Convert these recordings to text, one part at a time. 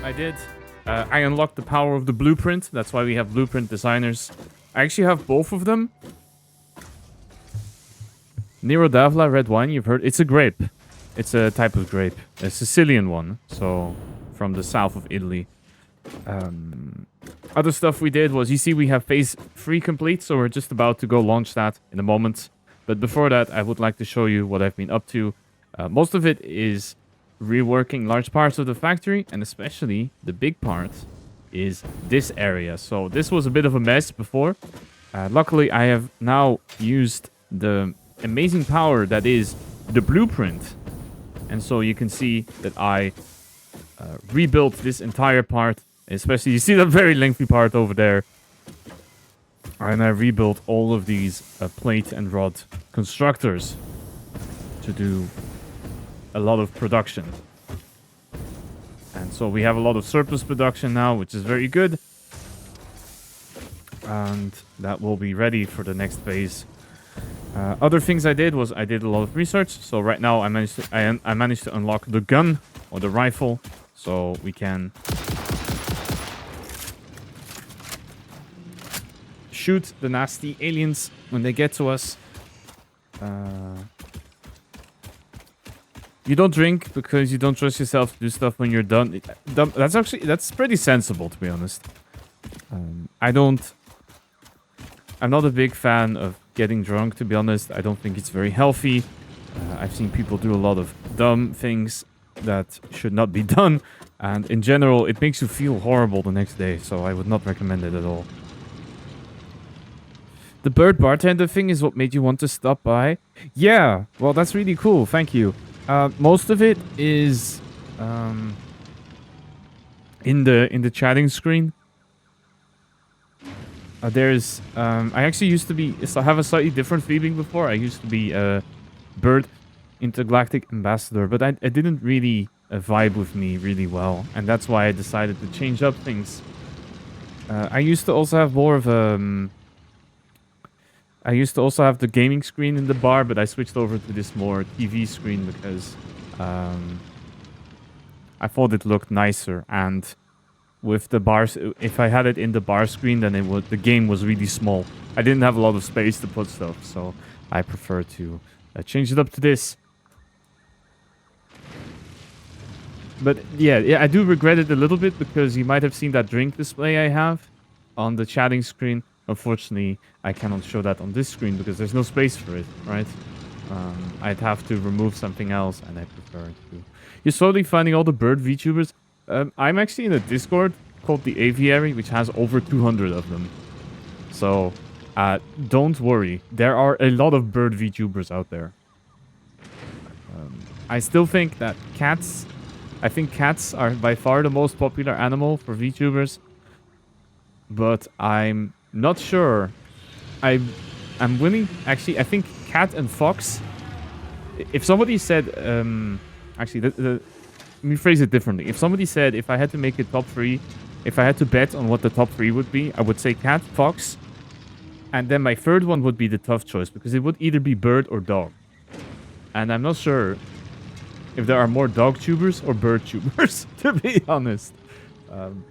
I did. I unlocked the power of the blueprint. That's why we have blueprint designers. I actually have both of them. Nero d'Avola red wine, you've heard. It's a grape. It's a type of grape. A Sicilian one. So, from the south of Italy. Other stuff we did was, you see we have phase 3 complete. So we're just about to go launch that in a moment. But before that, I would like to show you what I've been up to. Most of it is reworking large parts of the factory. And especially the big part is this area. So this was a bit of a mess before. Luckily, I have now used the amazing power that is the blueprint. And so you can see that I rebuilt this entire part. Especially, you see that very lengthy part over there. And I rebuilt all of these plate and rod constructors to do a lot of production. And so we have a lot of surplus production now, which is very good. And that will be ready for the next phase. Other things I did was I did a lot of research. So right now I managed to unlock the gun or the rifle. So we can shoot the nasty aliens when they get to us. You don't drink because you don't trust yourself to do stuff when you're done. That's pretty sensible, to be honest. I'm not a big fan of getting drunk, to be honest. I don't think it's very healthy. I've seen people do a lot of dumb things that should not be done. And in general, it makes you feel horrible the next day. So I would not recommend it at all. The bird bartender thing is what made you want to stop by? Yeah, well, that's really cool. Thank you. Most of it is in the chatting screen. I actually used to be. I have a slightly different feeling before. I used to be a Bird Intergalactic Ambassador, but it didn't really vibe with me really well, and that's why I decided to change up things. I used to also have more of a. I used to also have the gaming screen in the bar, but I switched over to this more TV screen because I thought it looked nicer. And with the bars, if I had it in the bar screen, then the game was really small. I didn't have a lot of space to put stuff, so I prefer to change it up to this. But yeah, I do regret it a little bit because you might have seen that drink display I have on the chatting screen. Unfortunately, I cannot show that on this screen because there's no space for it, right? I'd have to remove something else, and I prefer to. You're slowly finding all the bird VTubers. I'm actually in a Discord called the Aviary, which has over 200 of them. So, don't worry. There are a lot of bird VTubers out there. I still think that cats... I think cats are by far the most popular animal for VTubers. But I'm not sure. I'm willing... Actually, I think cat and fox... If somebody said... actually, let me phrase it differently. If somebody said if I had to make a top 3... If I had to bet on what the top 3 would be, I would say cat, fox... And then my third one would be the tough choice, because it would either be bird or dog. And I'm not sure if there are more dog tubers or bird tubers, to be honest.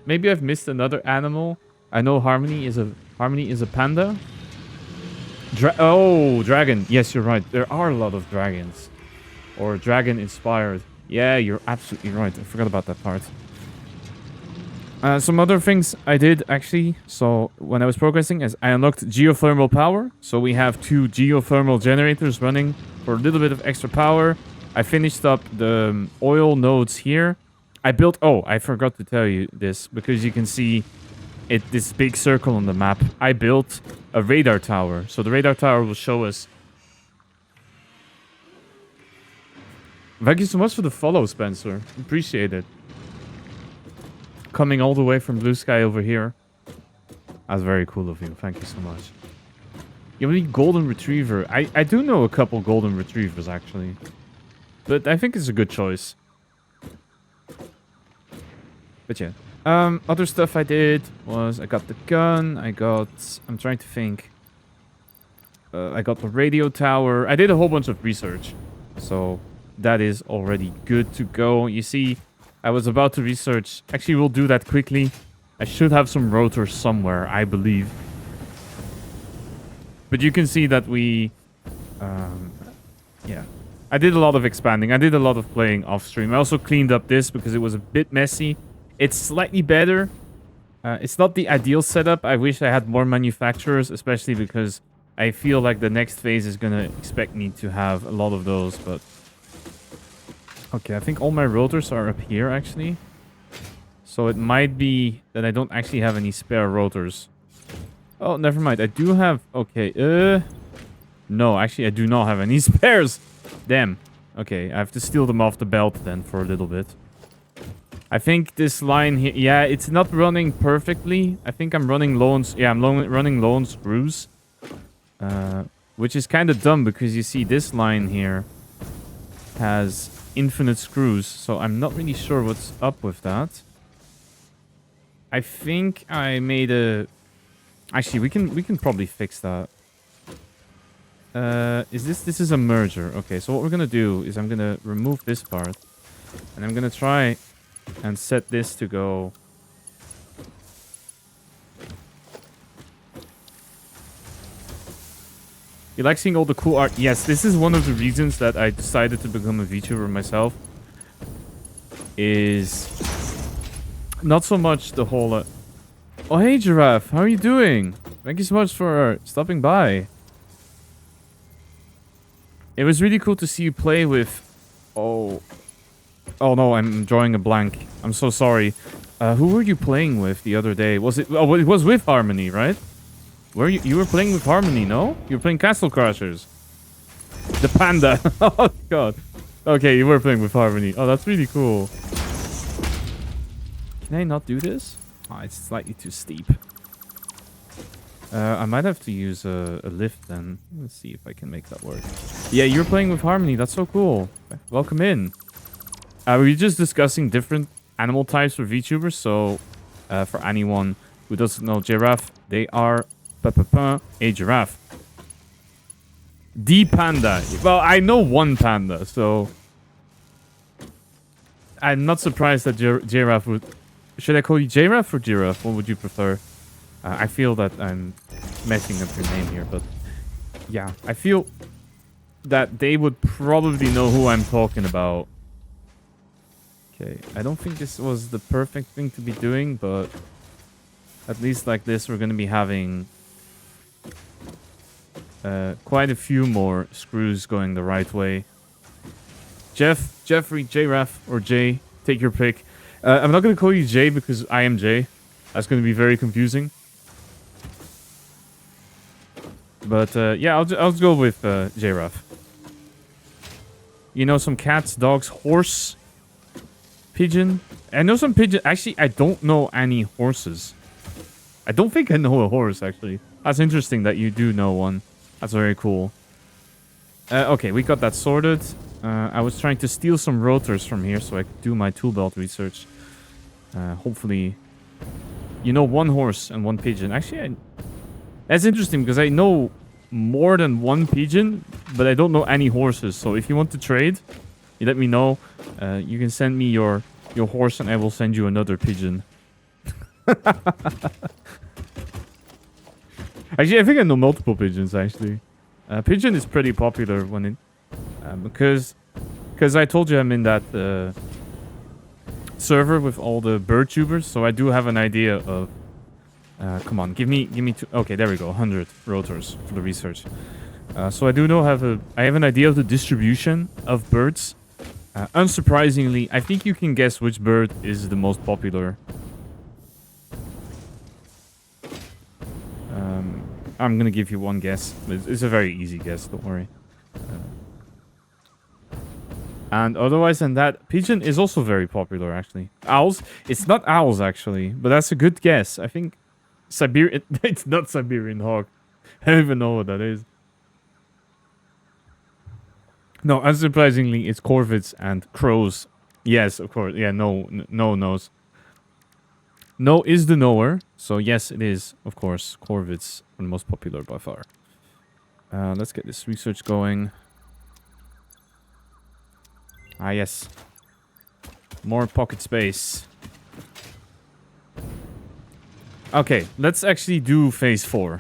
Maybe I've missed another animal. I know Harmony is a panda. Dragon. Yes, you're right. There are a lot of dragons. Or dragon-inspired. Yeah, you're absolutely right. I forgot about that part. Some other things I did, actually. So, when I was progressing, is I unlocked geothermal power. So, we have 2 geothermal generators running for a little bit of extra power. I finished up the oil nodes here. I built... Oh, I forgot to tell you this, because you can see this big circle on the map. I built a radar tower. So, the radar tower will show us... Thank you so much for the follow, Spencer. Appreciate it. Coming all the way from Blue Sky over here. That's very cool of you. Thank you so much. You need golden retriever. I do know a couple golden retrievers, actually. But I think it's a good choice. But yeah. Other stuff I did was I got the gun. I'm trying to think. I got the radio tower. I did a whole bunch of research. So that is already good to go. You see... I was about to research. Actually, we'll do that quickly. I should have some rotors somewhere, I believe. But you can see that we... yeah. I did a lot of expanding. I did a lot of playing off stream. I also cleaned up this because it was a bit messy. It's slightly better. It's not the ideal setup. I wish I had more manufacturers, especially because I feel like the next phase is going to expect me to have a lot of those, but... Okay, I think all my rotors are up here, actually. So it might be that I don't actually have any spare rotors. Oh, never mind. I do have... Okay, no, actually, I do not have any spares. Damn. Okay, I have to steal them off the belt then for a little bit. I think this line here... Yeah, it's not running perfectly. I think I'm running low on... Yeah, I'm running low on screws. Which is kind of dumb because you see this line here has infinite screws. So I'm not really sure what's up with that. I think I made a... Actually, we can probably fix that. This is a merger. Okay, so what we're gonna do is I'm gonna remove this part. And I'm gonna try and set this to go... You like seeing all the cool art? Yes, this is one of the reasons that I decided to become a VTuber myself. Is not so much the whole... Oh, hey, Giraffe. How are you doing? Thank you so much for stopping by. It was really cool to see you play with... Oh no, I'm drawing a blank. I'm so sorry. Who were you playing with the other day? Was it... Oh, it was with Harmony, right? You were playing with Harmony, no? You were playing Castle Crashers. The panda. Oh, God. Okay, you were playing with Harmony. Oh, that's really cool. Can I not do this? Oh, it's slightly too steep. I might have to use a lift then. Let's see if I can make that work. Yeah, you're playing with Harmony. That's so cool. Welcome in. We're just discussing different animal types for VTubers. So, for anyone who doesn't know giraffe, they are a giraffe. The panda. Well, I know one panda, so I'm not surprised that giraffe would... Should I call you giraffe or giraffe? What would you prefer? I feel that I'm messing up your name here, but yeah, I feel that they would probably know who I'm talking about. Okay, I don't think this was the perfect thing to be doing, but at least like this, we're going to be having quite a few more screws going the right way. Jeffrey, J-Raff, or Jay, take your pick. I'm not going to call you Jay because I am Jay. That's going to be very confusing. But yeah, I'll just go with J-Raff. You know, some cats, dogs, horse, pigeon. I know some pigeon. Actually, I don't know any horses. I don't think I know a horse, actually. That's interesting that you do know one. That's very cool. Okay, we got that sorted. I was trying to steal some rotors from here so I could do my tool belt research. Hopefully, you know, one horse and one pigeon. Actually, that's interesting because I know more than one pigeon, but I don't know any horses. So if you want to trade, you let me know. You can send me your horse and I will send you another pigeon. Actually, I think I know multiple pigeons, actually. Pigeon is pretty popular when it... because I told you I'm in that server with all the bird tubers, so I do have an idea of... come on, give me two... Okay, there we go, 100 rotors for the research. So I do know I have an idea of the distribution of birds. Unsurprisingly, I think you can guess which bird is the most popular. I'm gonna give you one guess. It's a very easy guess, don't worry. And otherwise than that, pigeon is also very popular, actually. Owls? It's not owls, actually, but that's a good guess. I think Siberian... It's not Siberian hawk. I don't even know what that is. No, unsurprisingly, it's corvids and crows. Yes, of course. Yeah, no knows. No is the knower. So yes, it is, of course, corvids are the most popular by far. Let's get this research going. Ah, yes. More pocket space. Okay, let's actually do phase 4.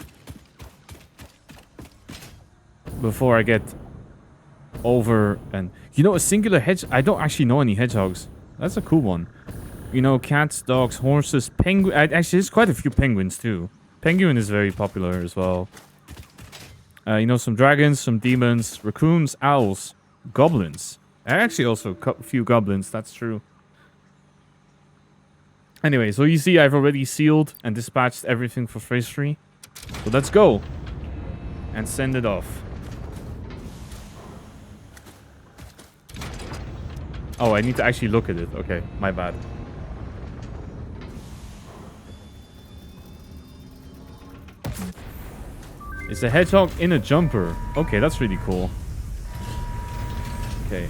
Before I get over and... You know, a singular hedge... I don't actually know any hedgehogs. That's a cool one. You know, cats, dogs, horses, penguin... Actually, there's quite a few penguins, too. Penguin is very popular as well. You know, some dragons, some demons, raccoons, owls, goblins. Actually, also a few goblins. That's true. Anyway, so you see I've already sealed and dispatched everything for phase 3. So let's go. And send it off. Oh, I need to actually look at it. Okay, my bad. It's a hedgehog in a jumper. Okay, that's really cool. Okay.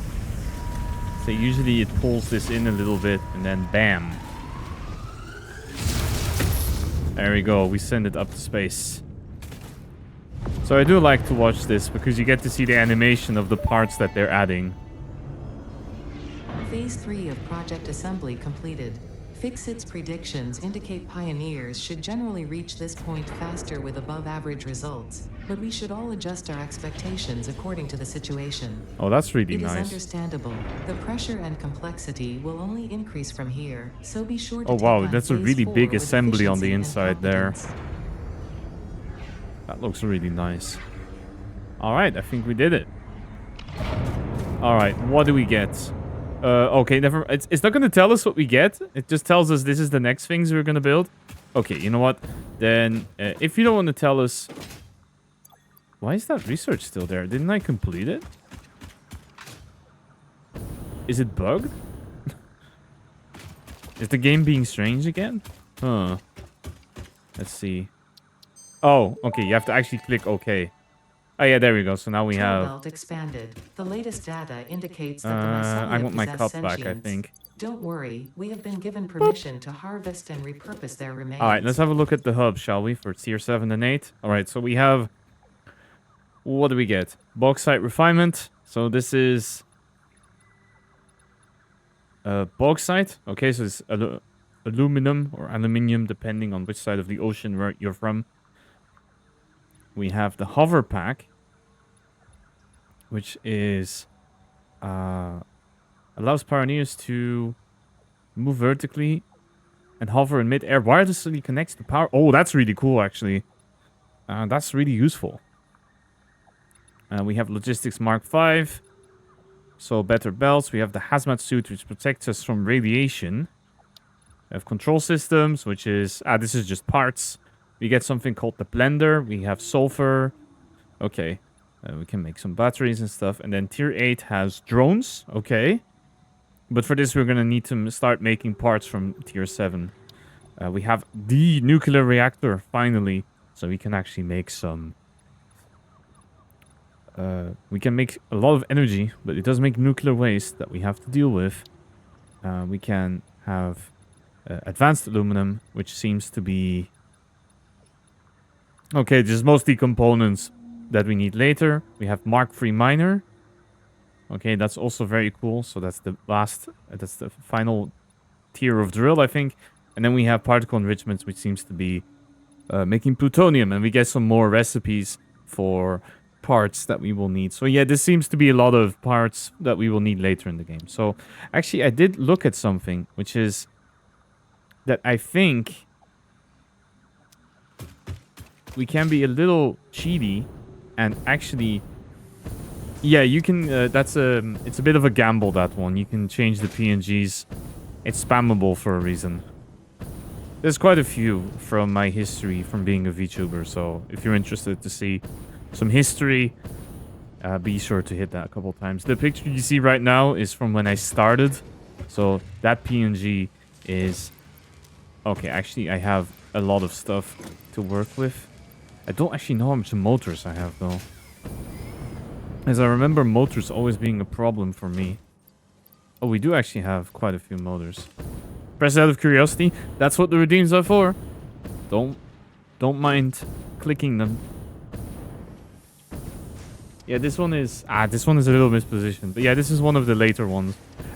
So usually it pulls this in a little bit and then bam. There we go. We send it up to space. So I do like to watch this because you get to see the animation of the parts that they're adding. Phase 3 of project assembly completed. Fixit's predictions indicate pioneers should generally reach this point faster with above-average results, but we should all adjust our expectations according to the situation. Oh, that's really nice. It is understandable. The pressure and complexity will only increase from here, so be sure to Oh wow, that's a really big assembly on the inside there. That looks really nice. Alright, I think we did it. Alright, what do we get? Okay, never. It's not going to tell us what we get. It just tells us this is the next things we're going to build. Okay, you know what? Then, if you don't want to tell us... Why is that research still there? Didn't I complete it? Is it bugged? Is the game being strange again? Huh. Let's see. Oh, okay. You have to actually click OK. Oh yeah, there we go. So now we have... Belt expanded. The latest data indicates that the mycelia I want my possess cup back, I sentience. think. Don't worry, we have been given permission to harvest and repurpose their remains. Alright, let's have a look at the hub, shall we? For tier 7 and 8. Alright, so we have... What do we get? Bauxite refinement. So this is... bauxite. Okay, so it's aluminum or aluminium, depending on which side of the ocean where you're from. We have the hover pack, which is allows pioneers to move vertically and hover in mid-air. Wirelessly connects to power. Oh, that's really cool, actually. That's really useful. We have logistics Mark 5, so better belts. We have the hazmat suit, which protects us from radiation. We have control systems, which is this is just parts. We get something called the blender. We have sulfur. Okay. We can make some batteries and stuff. And then tier 8 has drones. Okay. But for this, we're going to need to start making parts from tier 7. We have the nuclear reactor, finally. So we can actually make some... we can make a lot of energy, but it does make nuclear waste that we have to deal with. We can have advanced aluminum, which seems to be... Okay, just mostly components that we need later. We have Mark III miner. Okay, that's also very cool. So that's the last, that's the final tier of drill, I think. And then we have particle enrichments, which seems to be making plutonium. And we get some more recipes for parts that we will need. So yeah, this seems to be a lot of parts that we will need later in the game. So actually, I did look at something, which is that I think... we can be a little cheaty and actually... Yeah, you can... it's a bit of a gamble, that one. You can change the PNGs. It's spammable for a reason. There's quite a few from my history from being a VTuber, so if you're interested to see some history, be sure to hit that a couple times. The picture you see right now is from when I started, so that PNG is... Okay, actually, I have a lot of stuff to work with. I don't actually know how much motors I have, though. As I remember motors always being a problem for me. Oh, we do actually have quite a few motors. Press out of curiosity. That's what the redeems are for. Don't mind clicking them. Yeah, this one is... this one is a little mispositioned. But yeah, this is one of the later ones.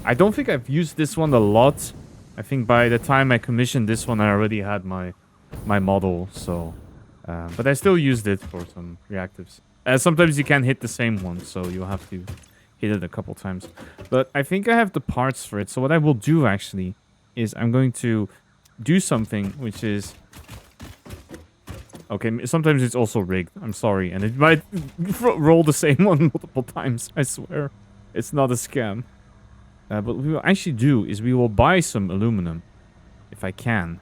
I don't think I've used this one a lot. I think by the time I commissioned this one, I already had my model. So, but I still used it for some reactives. Sometimes you can't hit the same one, so you'll have to hit it a couple times. But I think I have the parts for it. So what I will do actually is I'm going to do something which is... Okay, sometimes it's also rigged. I'm sorry. And it might roll the same one multiple times. I swear. It's not a scam. But what we will actually do is we will buy some aluminum. If I can.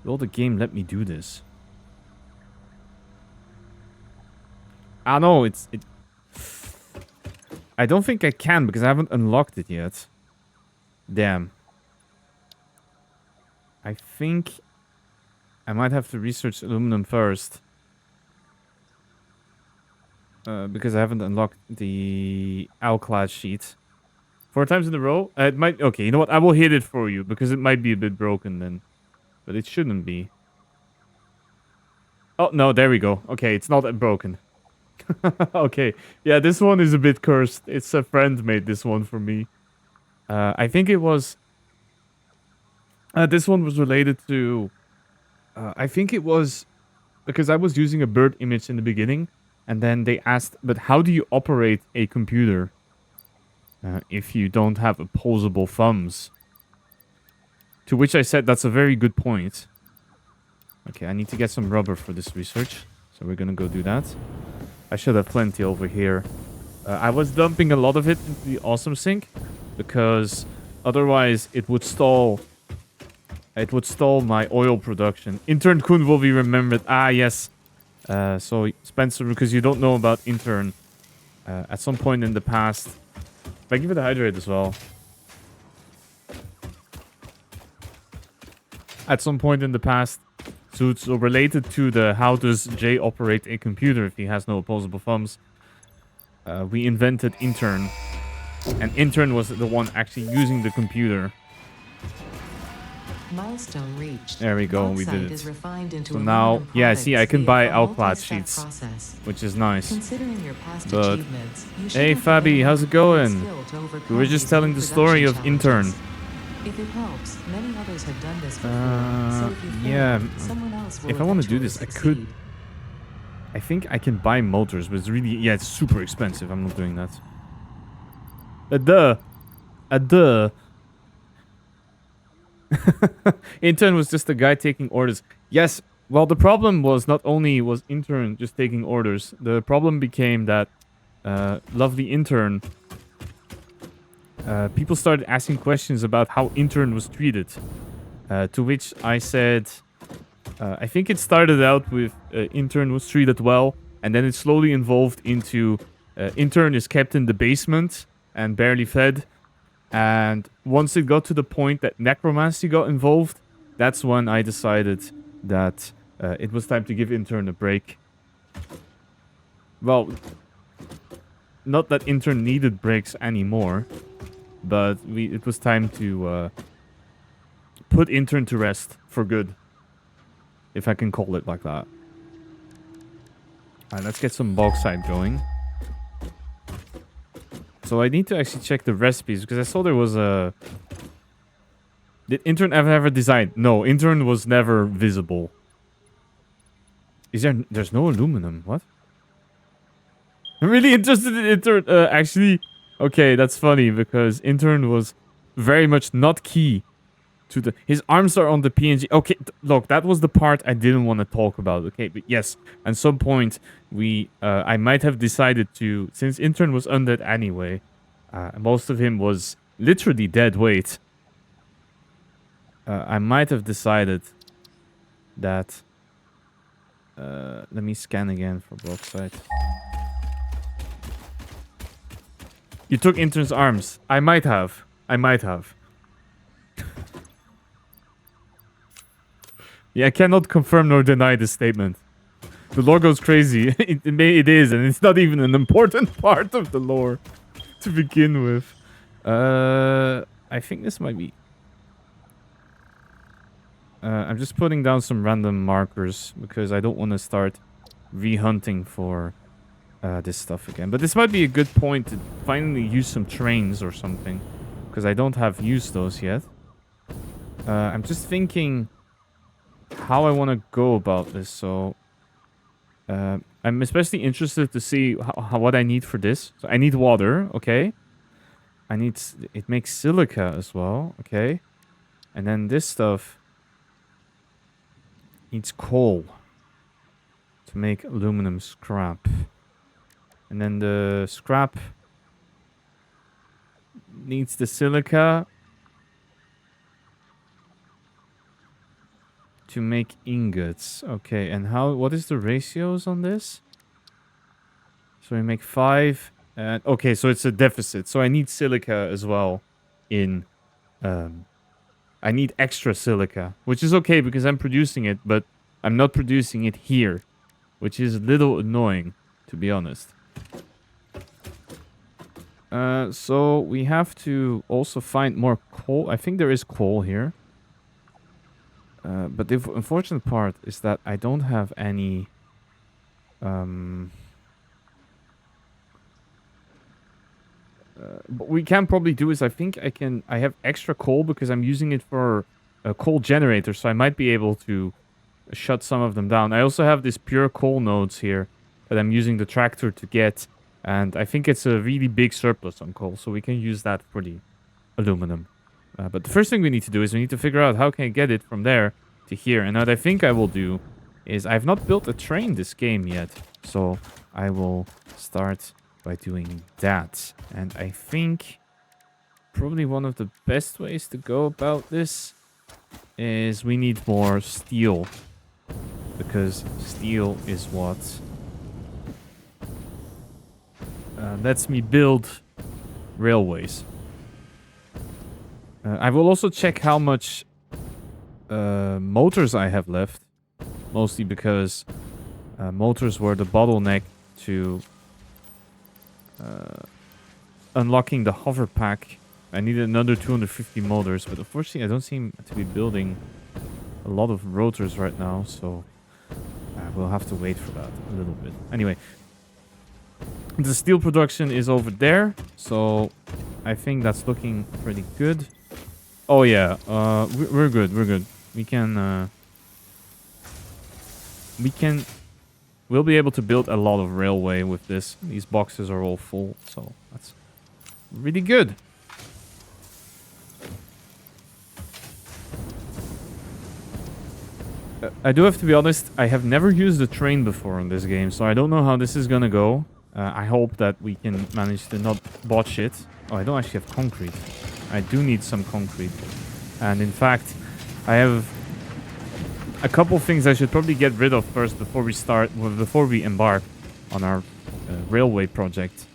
Will the game let me do this? Ah, no, it... I don't think I can because I haven't unlocked it yet. Damn. I think I might have to research aluminum first. Because I haven't unlocked the Alclad sheet. 4 times in a row? It might... Okay, you know what? I will hit it for you because it might be a bit broken then. But it shouldn't be. Oh, no, there we go. Okay, it's not broken. Okay. Yeah, this one is a bit cursed. It's a friend made this one for me. I think it was... this one was related to... I think it was... Because I was using a bird image in the beginning. And then they asked, but how do you operate a computer if you don't have opposable thumbs? To which I said, that's a very good point. Okay, I need to get some rubber for this research. So we're gonna go do that. I should have plenty over here. I was dumping a lot of it into the awesome sink. Because otherwise it would stall... It would stall my oil production. Intern Kun will be remembered. Ah, yes. So, Spencer, because you don't know about Intern, at some point in the past... Thank you for the hydrate as well. At some point in the past, so related to the how does Jay operate a computer if he has no opposable thumbs, we invented Intern. And Intern was the one actually using the computer. Milestone reached. There we go, we did it. Is refined into so now, yeah, see, I can buy Alclad sheets, process. which is nice. Considering your past But, achievements, you should hey have Fabi, how's it going? skill to overcome We were just these telling the story of production Intern. challenges. If it helps, many others have done this before. So if you fail, Yeah, someone else will if I want to do eventually this, I could... succeed. I think I can buy motors, but it's really... Yeah, it's super expensive. I'm not doing that. Duh. Intern was just a guy taking orders. Yes, well, the problem was not only was Intern just taking orders. The problem became that lovely Intern... people started asking questions about how Intern was treated. To which I said... I think it started out with Intern was treated well, and then it slowly evolved into Intern is kept in the basement and barely fed. And once it got to the point that necromancy got involved, that's when I decided that it was time to give Intern a break. Well, not that Intern needed breaks anymore, but it was time to put Intern to rest for good. If I can call it like that. Alright, let's get some bauxite going. So I need to actually check the recipes because I saw there was a... Did Intern ever design? No, Intern was never visible. Is there... There's no aluminum. What? I'm really interested in Intern. Actually... Okay, that's funny because Intern was very much not key to the... His arms are on the PNG. Okay, look, that was the part I didn't want to talk about. Okay, but yes, at some point, I might have decided to... Since Intern was undead anyway, most of him was literally dead weight. I might have decided that... let me scan again for bauxite. You took Intern's arms. I might have. Yeah, I cannot confirm nor deny this statement. The lore goes crazy. It is, and it's not even an important part of the lore to begin with. I think this might be... I'm just putting down some random markers because I don't want to start re-hunting for this stuff again. But this might be a good point to finally use some trains or something. because I don't have used those yet. I'm just thinking how I want to go about this. So I'm especially interested to see what I need for this. So I need water, okay. It makes silica as well, okay. And then this stuff needs coal to make aluminum scrap. And then the scrap needs the silica to make ingots. Okay, and what is the ratios on this? So we make 5. And okay, so it's a deficit. So I need silica as well in... I need extra silica, which is okay because I'm producing it, but I'm not producing it here, which is a little annoying, to be honest. So we have to also find more coal. I think there is coal here. But the unfortunate part is that I don't have any... what we can probably do is I think I have extra coal because I'm using it for a coal generator, so I might be able to shut some of them down. I also have this pure coal nodes here that I'm using the tractor to get, and I think it's a really big surplus on coal, so we can use that for the aluminum. But the first thing we need to do is we need to figure out how can I get it from there to here. And what I think I will do is I've not built a train this game yet, so I will start by doing that. And I think probably one of the best ways to go about this is we need more steel, because steel is what lets me build railways. I will also check how much motors I have left, mostly because motors were the bottleneck to unlocking the hover pack. I needed another 250 motors, but unfortunately I don't seem to be building a lot of rotors right now, so we'll have to wait for that a little bit. Anyway, the steel production is over there, so I think that's looking pretty good. Oh yeah, we're good, we're good. We'll be able to build a lot of railway with this. These boxes are all full, so that's really good. I do have to be honest, I have never used a train before in this game, so I don't know how this is gonna go. I hope that we can manage to not botch it. Oh, I don't actually have concrete. I do need some concrete. And in fact, I have a couple things I should probably get rid of first before we embark on our railway project.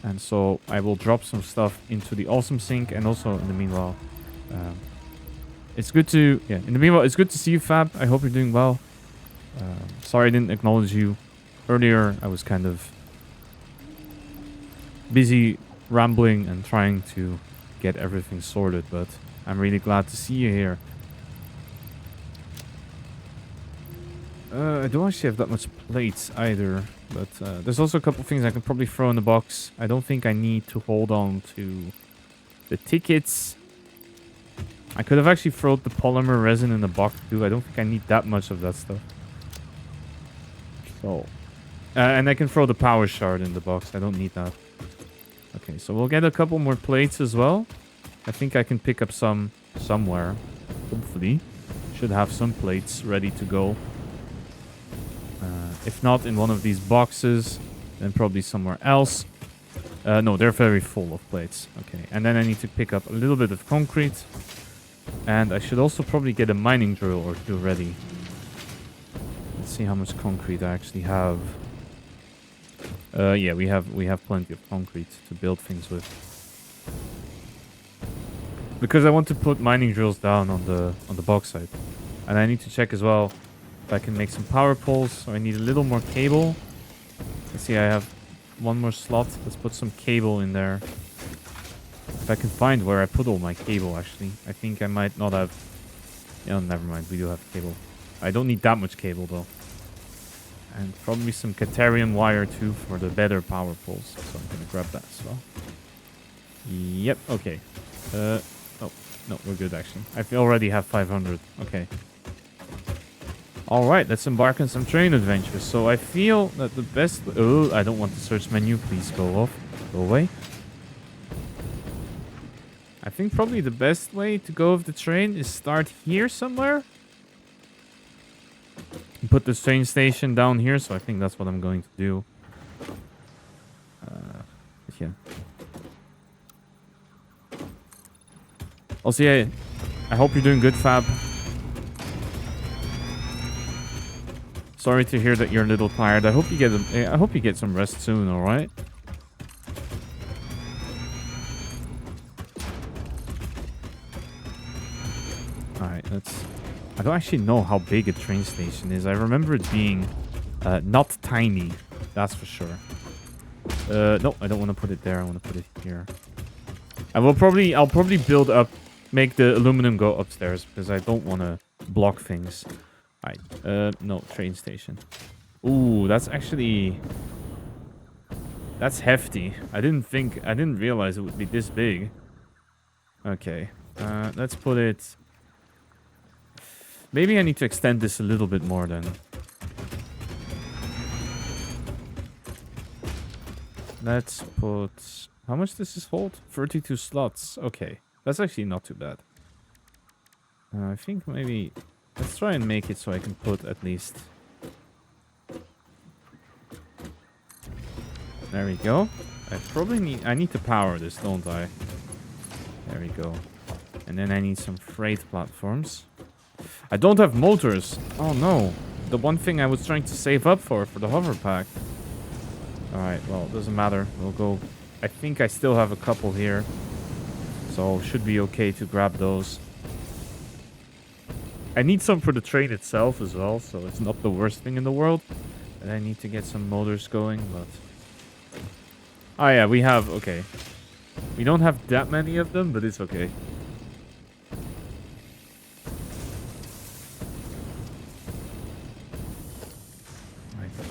And so I will drop some stuff into the awesome sink, and also in the meanwhile, it's good to see you, Fab. I hope you're doing well. Sorry I didn't acknowledge you earlier. I was kind of busy rambling and trying to get everything sorted, but I'm really glad to see you here. I don't actually have that much plates either, but there's also a couple things I can probably throw in the box. I don't think I need to hold on to the tickets. I could have actually thrown the polymer resin in the box too. I don't think I need that much of that stuff. So, and I can throw the power shard in the box. I don't need that. Okay, so we'll get a couple more plates as well. I think I can pick up some somewhere. Hopefully. Should have some plates ready to go. If not in one of these boxes, then probably somewhere else. No, they're very full of plates. Okay, and then I need to pick up a little bit of concrete. And I should also probably get a mining drill or two ready. Let's see how much concrete I actually have. Yeah, we have plenty of concrete to build things with. Because I want to put mining drills down on the bauxite. And I need to check as well if I can make some power poles. So I need a little more cable. Let's see, I have one more slot. Let's put some cable in there. If I can find where I put all my cable, actually. I think I might not have... Yeah, never mind. We do have cable. I don't need that much cable, though. And probably some Caterium wire, too, for the better power poles. So I'm going to grab that as well. Yep, okay. Oh, no, we're good actually. I already have 500. Okay. Alright, let's embark on some train adventures. So I feel that the best... Oh, I don't want the search menu. Please go off. Go away. I think probably the best way to go with the train is start here somewhere. Put the train station down here, so I think that's what I'm going to do. Yeah. Also, yeah, I hope you're doing good, Fab. Sorry to hear that you're a little tired. I hope you get some rest soon, all right? All right, I don't actually know how big a train station is. I remember it being not tiny, that's for sure. No, I don't want to put it there. I want to put it here. I'll probably build up, make the aluminum go upstairs because I don't want to block things. All right. No, train station. Ooh, that's hefty. I didn't realize it would be this big. Okay. Let's put it... Maybe I need to extend this a little bit more then. Let's put... How much does this hold? 32 slots. Okay. That's actually not too bad. I think maybe... Let's try and make it so I can put at least... There we go. I need to power this, don't I? There we go. And then I need some freight platforms. I don't have motors. Oh no. The one thing I was trying to save up for the hover pack. Alright, well, it doesn't matter. We'll go... I think I still have a couple here. So, should be okay to grab those. I need some for the train itself as well, so it's not the worst thing in the world. And I need to get some motors going, but... Oh yeah, we have... Okay. We don't have that many of them, but it's okay.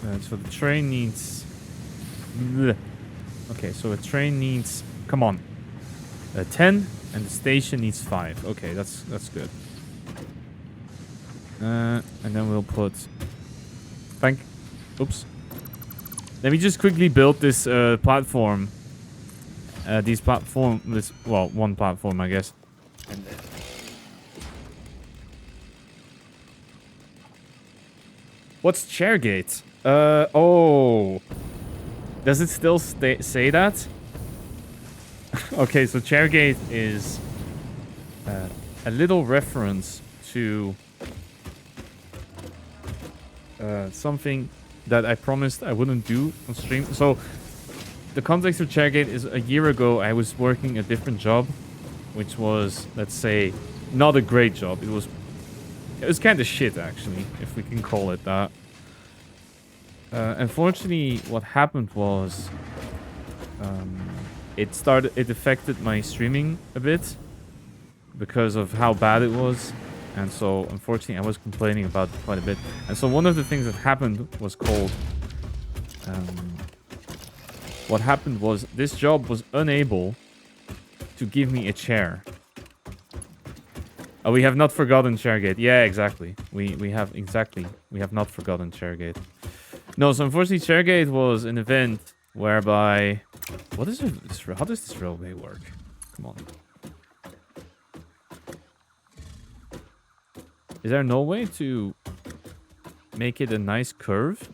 Right, so the train needs... Blech. Okay, so a train needs... Come on. 10, and the station needs 5. Okay, that's good. And then we'll put... Oops. Let me just quickly build this platform. Well, one platform, I guess. And then... What's Chairgate? Oh. Does it still say that? Okay, so Chairgate is a little reference to something that I promised I wouldn't do on stream. So the context of Chairgate is a year ago I was working a different job, which was, let's say, not a great job. It was kind of shit, actually, if we can call it that. Unfortunately, what happened was it affected my streaming a bit because of how bad it was. And so, unfortunately, I was complaining about it quite a bit. And so one of the things that happened was called... what happened was this job was unable to give me a chair. Oh, we have not forgotten Chairgate. Yeah, exactly. We have not forgotten Chairgate. No, so unfortunately, Chairgate was an event whereby... How does this railway work? Come on. Is there no way to make it a nice curve?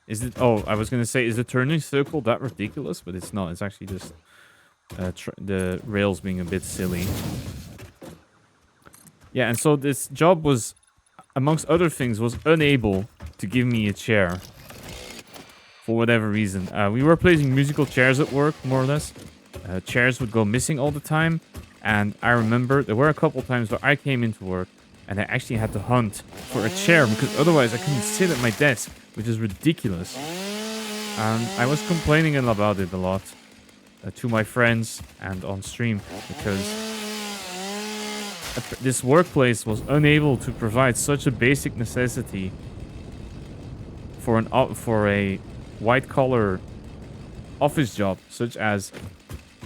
Is it... Oh, I was going to say, is the turning circle that ridiculous? But it's not. It's actually just the rails being a bit silly. Yeah, and so this job was, amongst other things, was unable to give me a chair. For whatever reason. We were placing musical chairs at work, more or less. Chairs would go missing all the time. And I remember there were a couple times where I came into work and I actually had to hunt for a chair because otherwise I couldn't sit at my desk, which is ridiculous. And I was complaining about it a lot to my friends and on stream because this workplace was unable to provide such a basic necessity for a white collar office job, such as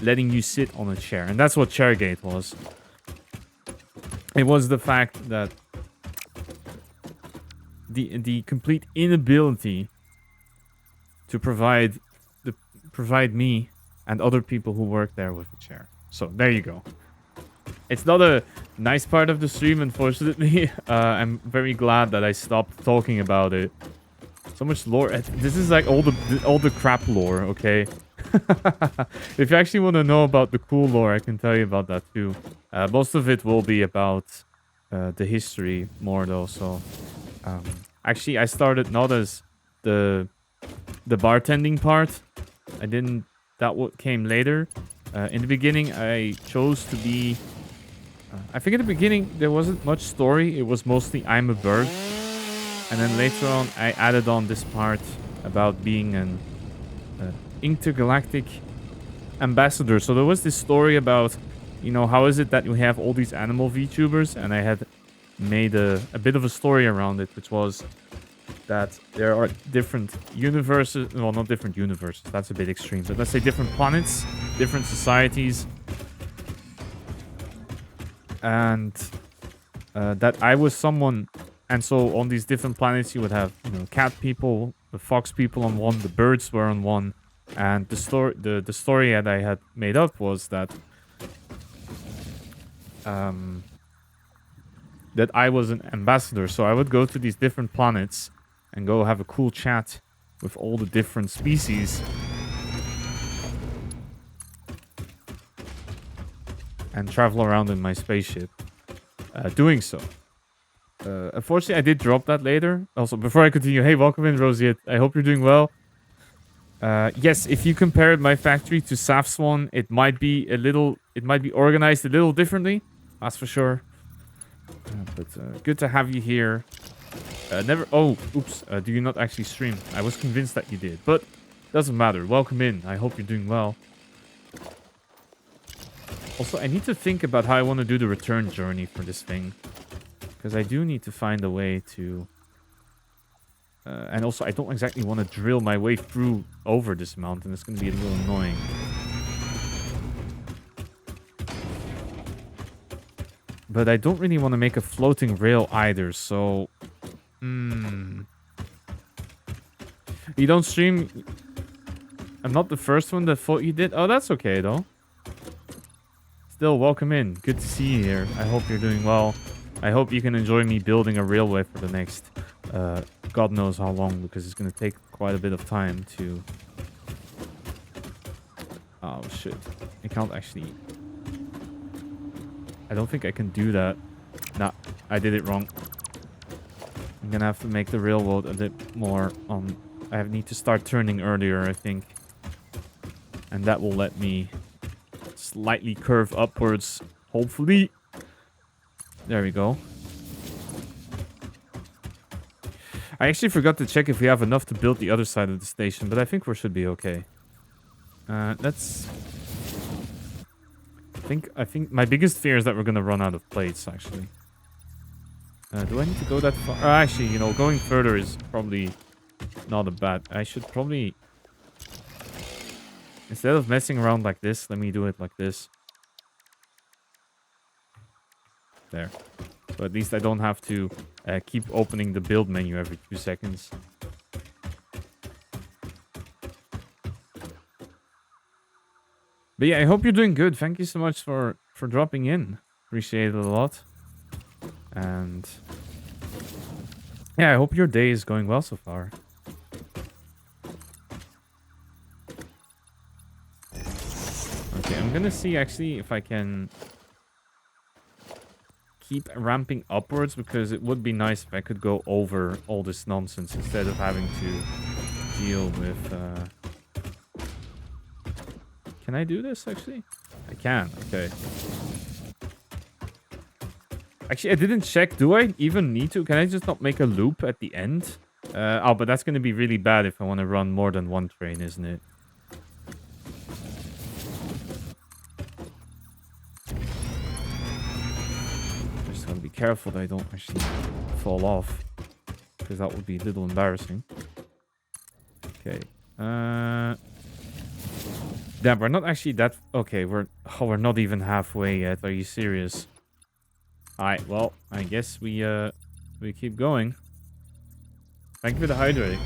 letting you sit on a chair. And that's what Chairgate was. It was the fact that the complete inability to provide me and other people who work there with a chair. So there you go. It's not a nice part of the stream, unfortunately. I'm very glad that I stopped talking about it. So much lore. This is like all the crap lore, okay? If you actually want to know about the cool lore, I can tell you about that too. Most of it will be about the history more though. So actually, I started not as the bartending part. I didn't. That what came later. In the beginning, I chose to be. I think at the beginning there wasn't much story. It was mostly I'm a bird. And then later on, I added on this part about being an intergalactic ambassador. So there was this story about, you know, how is it that you have all these animal VTubers? And I had made a bit of a story around it, which was that there are different universes. Well, not different universes. That's a bit extreme. But let's say different planets, different societies. And that I was someone... And so on these different planets, you would have, you know, cat people, the fox people on one, the birds were on one, and the story that I had made up was that that I was an ambassador. So I would go to these different planets and go have a cool chat with all the different species, and travel around in my spaceship, doing so. Unfortunately, I did drop that later. Also, before I continue, hey, welcome in, Rosie. I hope you're doing well. Yes, if you compared my factory to Saf's one, it might be organized a little differently. That's for sure. But good to have you here. Oh, oops. Do you not actually stream? I was convinced that you did, but doesn't matter. Welcome in. I hope you're doing well. Also, I need to think about how I want to do the return journey for this thing. Because I do need to find a way to... and also, I don't exactly want to drill my way through over this mountain. It's going to be a little annoying. But I don't really want to make a floating rail either, so... You don't stream... I'm not the first one that thought you did. Oh, that's okay, though. Still, welcome in. Good to see you here. I hope you're doing well. I hope you can enjoy me building a railway for the next God knows how long, because it's going to take quite a bit of time to... Oh, shit. I can't actually... I don't think I can do that. Nah, I did it wrong. I'm going to have to make the railroad a bit more... I need to start turning earlier, I think. And that will let me slightly curve upwards, hopefully. There we go. I actually forgot to check if we have enough to build the other side of the station, but I think we should be okay. Let's... I think my biggest fear is that we're gonna run out of plates, actually. Do I need to go that far? Actually, you know, going further is probably not a bad... I should probably... Instead of messing around like this, let me do it like this. There. So at least I don't have to keep opening the build menu every 2 seconds. But yeah, I hope you're doing good. Thank you so much for dropping in. Appreciate it a lot. And yeah, I hope your day is going well so far. Okay, I'm gonna see actually if I can keep ramping upwards, because it would be nice if I could go over all this nonsense instead of having to deal with... Can I do this, actually? I can, okay. Actually, I didn't check. Do I even need to? Can I just not make a loop at the end? Oh, but that's going to be really bad if I want to run more than one train, isn't it? Just got to be careful that I don't actually fall off, because that would be a little embarrassing. Okay. Damn, we're not actually that... Okay, we're not even halfway yet. Are you serious? Alright, well, I guess we keep going. Thank you for the hydrate.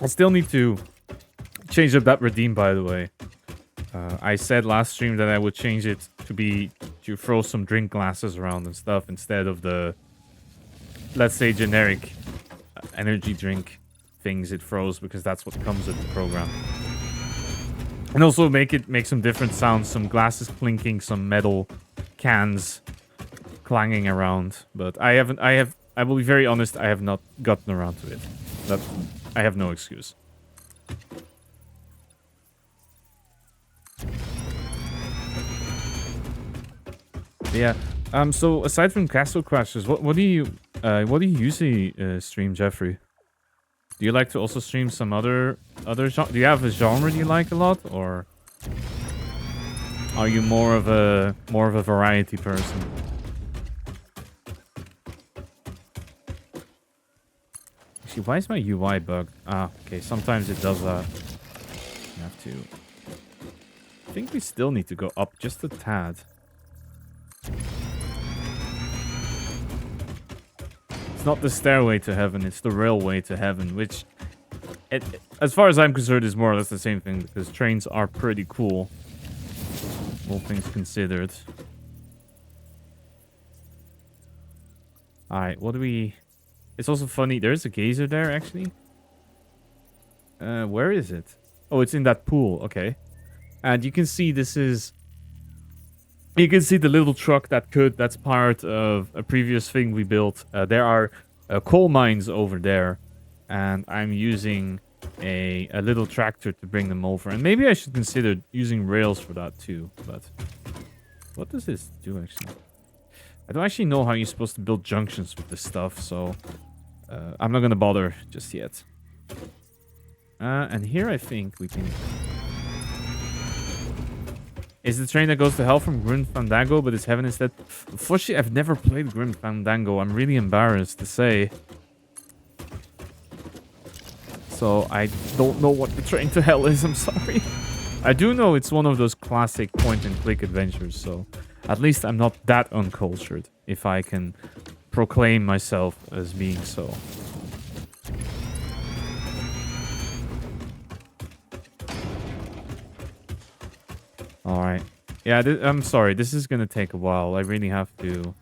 I still need to change up that redeem, by the way. I said last stream that I would change it to throw some drink glasses around and stuff instead of the, let's say, generic energy drink things it throws, because that's what comes with the program. And also make some different sounds, some glasses clinking, some metal cans clanging around. But I will be very honest, I have not gotten around to it. I have no excuse. Yeah. So aside from Castle Crashers, what do you usually stream, Jeffrey? Do you like to also stream some other genre? Do you have a genre you like a lot, or are you more of a variety person? Actually, why is my UI bugged? Ah, okay. Sometimes it does that. I have to. I think we still need to go up just a tad. It's not the stairway to heaven, it's the railway to heaven, which, as far as I'm concerned, is more or less the same thing, because trains are pretty cool, all things considered. Alright, what do we... It's also funny, there's a geyser there, actually. Where is it? Oh, it's in that pool, okay. And you can see this is... You can see the little truck that's part of a previous thing we built. There are coal mines over there, and I'm using a little tractor to bring them over. And maybe I should consider using rails for that too. But what does this do actually? I don't actually know how you're supposed to build junctions with this stuff, so I'm not gonna bother just yet. And here I think we can... Is the train that goes to hell from Grim Fandango, but it's heaven instead? Unfortunately, I've never played Grim Fandango. I'm really embarrassed to say. So, I don't know what the train to hell is, I'm sorry. I do know it's one of those classic point-and-click adventures, so... At least I'm not that uncultured, if I can proclaim myself as being so. Alright. Yeah, I'm sorry. This is gonna take a while. I really have to...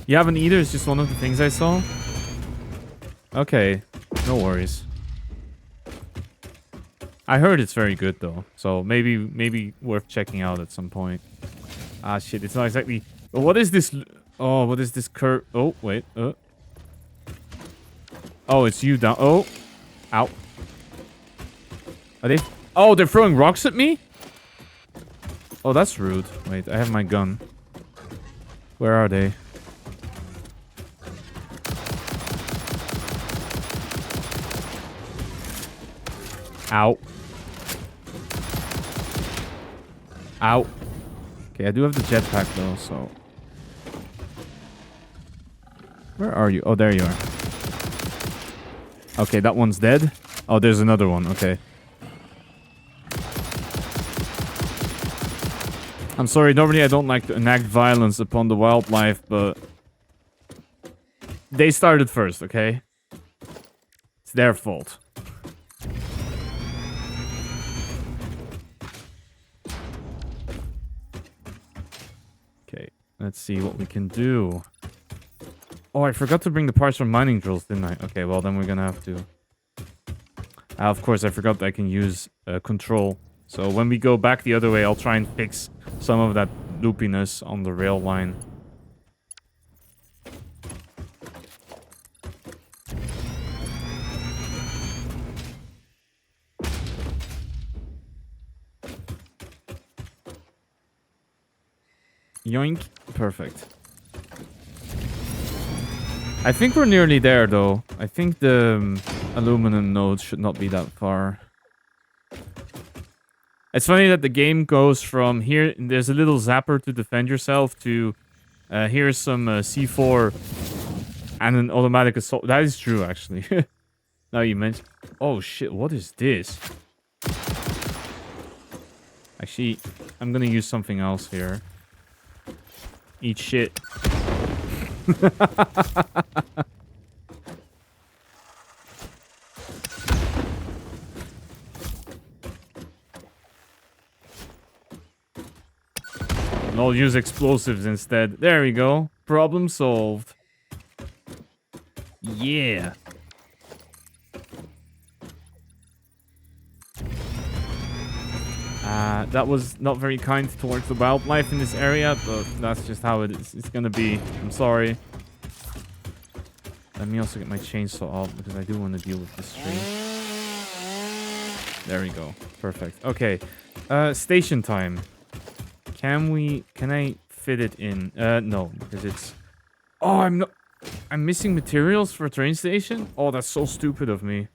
You haven't either? It's just one of the things I saw? Okay. No worries. I heard it's very good, though. So maybe worth checking out at some point. Ah, shit. It's not exactly... What is this... Oh, what is this curve? Oh, wait. Oh, it's you down... Oh. Ow. Are they... Oh, they're throwing rocks at me? Oh, that's rude. Wait, I have my gun. Where are they? Ow. Ow. Okay, I do have the jetpack though, so... Where are you? Oh, there you are. Okay, that one's dead. Oh, there's another one. Okay. I'm sorry, normally I don't like to enact violence upon the wildlife, but... They started first, okay? It's their fault. Okay, let's see what we can do. Oh, I forgot to bring the parts from mining drills, didn't I? Okay, well then we're gonna have to... of course, I forgot that I can use control. So when we go back the other way, I'll try and fix some of that loopiness on the rail line. Yoink. Perfect. I think we're nearly there, though. I think the aluminum nodes should not be that far. It's funny that the game goes from here, there's a little zapper to defend yourself, to here's some C4 and an automatic assault. That is true, actually. Now you mentioned... Oh, shit. What is this? Actually, I'm gonna use something else here. Eat shit. And I'll use explosives instead. There we go. Problem solved. Yeah. That was not very kind towards the wildlife in this area, but that's just how it is. It's gonna be. I'm sorry. Let me also get my chainsaw out because I do want to deal with this tree. There we go. Perfect. Okay. Station time. Can I fit it in? No, because it's... Oh, I'm missing materials for a train station? Oh, that's so stupid of me.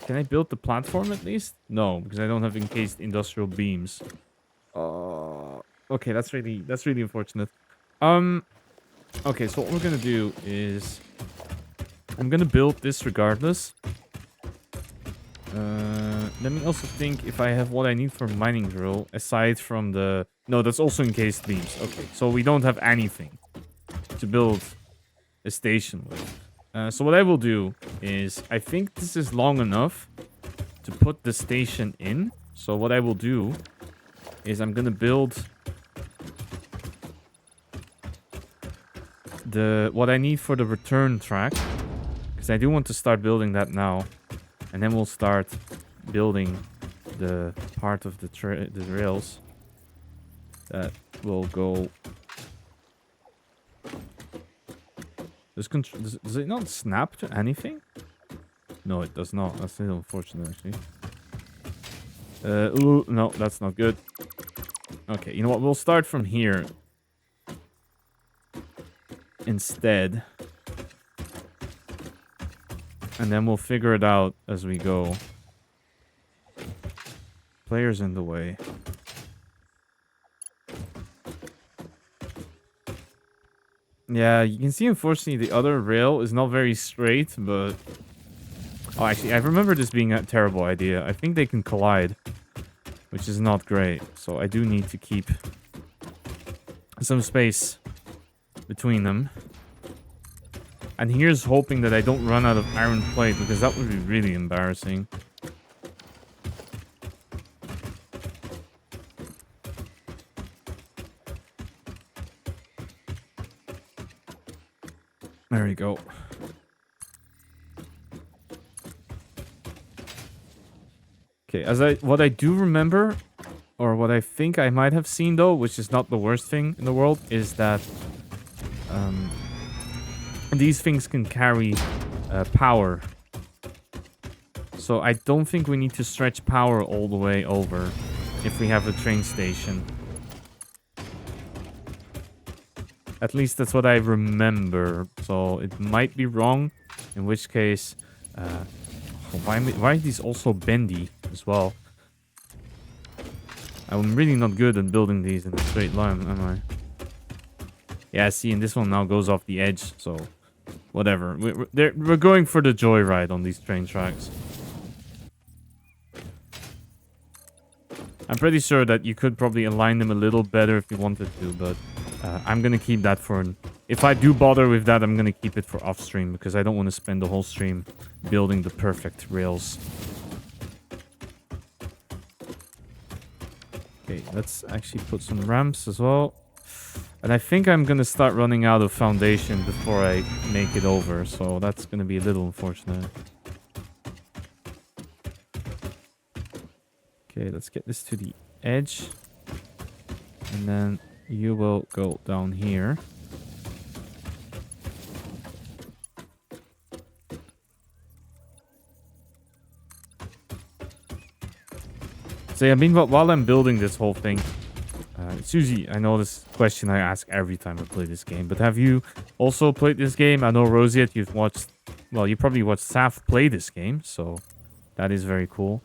Can I build the platform at least? No, because I don't have encased industrial beams. Okay, that's really unfortunate. Okay, so what we're gonna do is I'm gonna build this regardless. Let me also think if I have what I need for mining drill aside from the... No, that's also encased beams. Okay, so we don't have anything to build a station with. So what I will do is I think this is long enough to put the station in. So what I will do is I'm gonna build what I need for the return track, because I do want to start building that now, and then we'll start building the part of the rails that will go. Does it not snap to anything? No, it does not. That's still unfortunate, actually. Ooh, no, that's not good. Okay, you know what? We'll start from here instead. And then we'll figure it out as we go. Players in the way. Yeah, you can see, unfortunately, the other rail is not very straight, but... Oh, actually, I remember this being a terrible idea. I think they can collide, which is not great. So I do need to keep some space between them. And here's hoping that I don't run out of iron plate, because that would be really embarrassing. There we go. Okay, what I do remember, or what I think I might have seen though, which is not the worst thing in the world, is that these things can carry power. So I don't think we need to stretch power all the way over if we have a train station. At least that's what I remember. So it might be wrong, in which case... why are these also bendy as well? I'm really not good at building these in a straight line, am I? Yeah, see, and this one now goes off the edge, so... Whatever. We're going for the joyride on these train tracks. I'm pretty sure that you could probably align them a little better if you wanted to, but... I'm gonna keep that for... If I do bother with that, I'm gonna keep it for off-stream, because I don't want to spend the whole stream building the perfect rails. Okay, let's actually put some ramps as well. And I think I'm gonna start running out of foundation before I make it over, so that's gonna be a little unfortunate. Okay, let's get this to the edge. And then... You will go down here. So yeah, meanwhile, while I'm building this whole thing, Susie, I know this question I ask every time I play this game, but have you also played this game? I know, Rosiette, you've watched... Well, you probably watched Saf play this game, so that is very cool.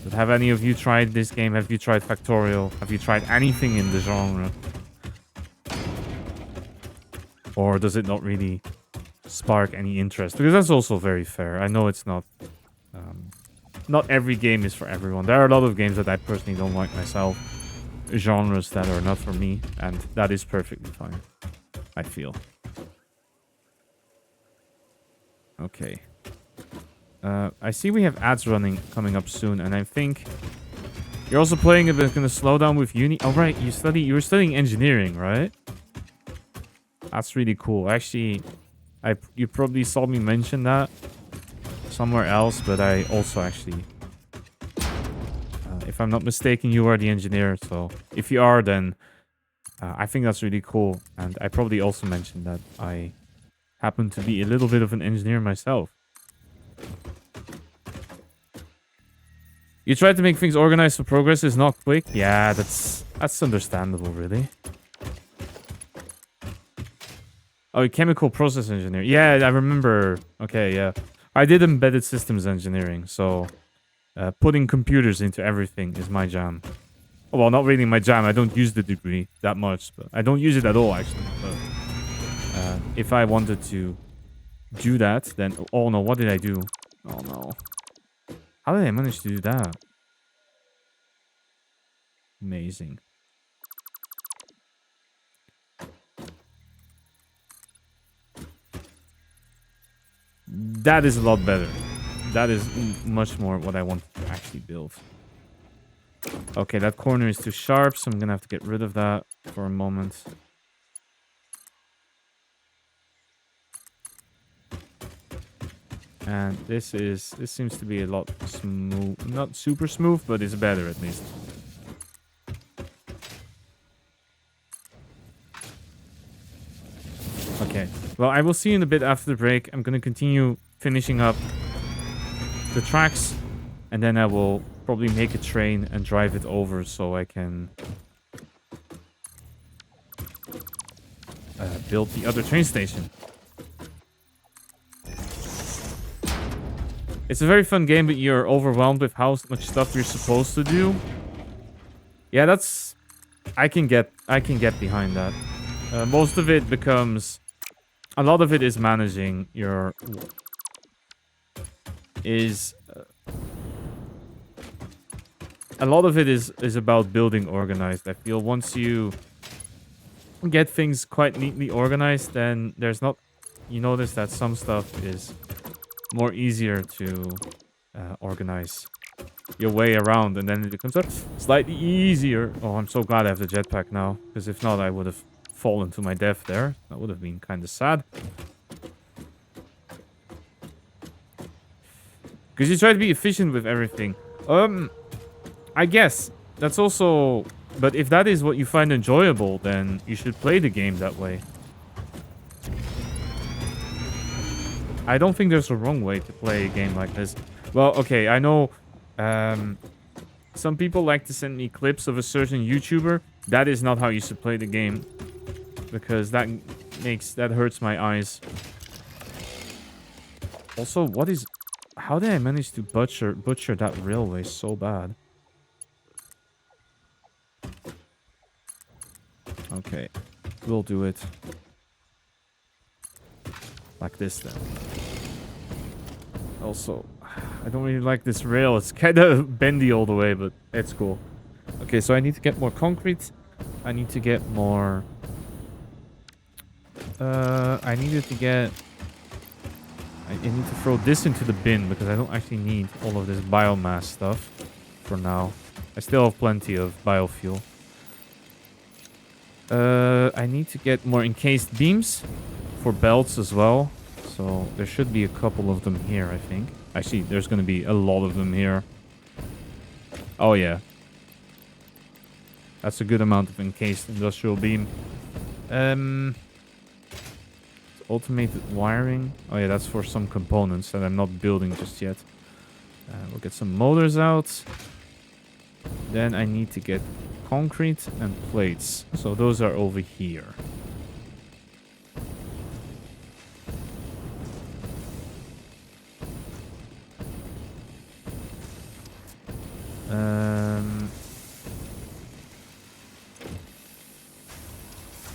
But have any of you tried this game? Have you tried Factorial? Have you tried anything in the genre? Or does it not really spark any interest, because that's also very fair. I know it's not every game is for everyone. There are a lot of games that I personally don't like myself, genres that are not for me, and that is perfectly fine, I feel. Okay. I see we have ads coming up soon, and I think you're also playing a bit, gonna slow down with uni. Oh, right, you were studying engineering, right? That's really cool. Actually, you probably saw me mention that somewhere else, but I also actually, if I'm not mistaken, you are the engineer. So if you are, then I think that's really cool. And I probably also mentioned that I happen to be a little bit of an engineer myself. You try to make things organized so progress is not quick. Yeah, that's understandable, really. Oh, chemical process engineer. Yeah, I remember. Okay, yeah. I did embedded systems engineering, so putting computers into everything is my jam. Oh, well, not really my jam. I don't use the degree that much, but I don't use it at all, actually. But if I wanted to do that, then... Oh, no, what did I do? Oh, no. How did I manage to do that? Amazing. That is a lot better. That is much more what I want to actually build. Okay, that corner is too sharp, so I'm gonna have to get rid of that for a moment. And this seems to be a lot smooth. Not super smooth, but it's better at least. Okay. Well, I will see you in a bit after the break. I'm gonna continue finishing up the tracks, and then I will probably make a train and drive it over so I can build the other train station. It's a very fun game, but you're overwhelmed with how much stuff you're supposed to do. Yeah, that's... I can get behind that. Most of it becomes... A lot of it is managing your... A lot of it is about building organized. I feel once you get things quite neatly organized, then there's not... You notice that some stuff is more easier to organize your way around, and then it becomes slightly easier. Oh, I'm so glad I have the jetpack now, because if not, I would have fallen to my death there. That would have been kind of sad. Because you try to be efficient with everything. I guess that's also... But if that is what you find enjoyable, then you should play the game that way. I don't think there's a wrong way to play a game like this. Well, okay, I know some people like to send me clips of a certain YouTuber. That is not how you should play the game, because that hurts my eyes. Also, what is... How did I manage to butcher that railway so bad? Okay, we'll do it like this then. Also, I don't really like this rail. It's kind of bendy all the way, but it's cool. Okay, so I need to get more concrete. I need to get more... I need to throw this into the bin, because I don't actually need all of this biomass stuff for now. I still have plenty of biofuel. I need to get more encased beams for belts as well. So there should be a couple of them here, I think. Actually, there's going to be a lot of them here. Oh, yeah. That's a good amount of encased industrial beam. Automated wiring. Oh, yeah, that's for some components that I'm not building just yet. We'll get some motors out. Then I need to get concrete and plates. So those are over here.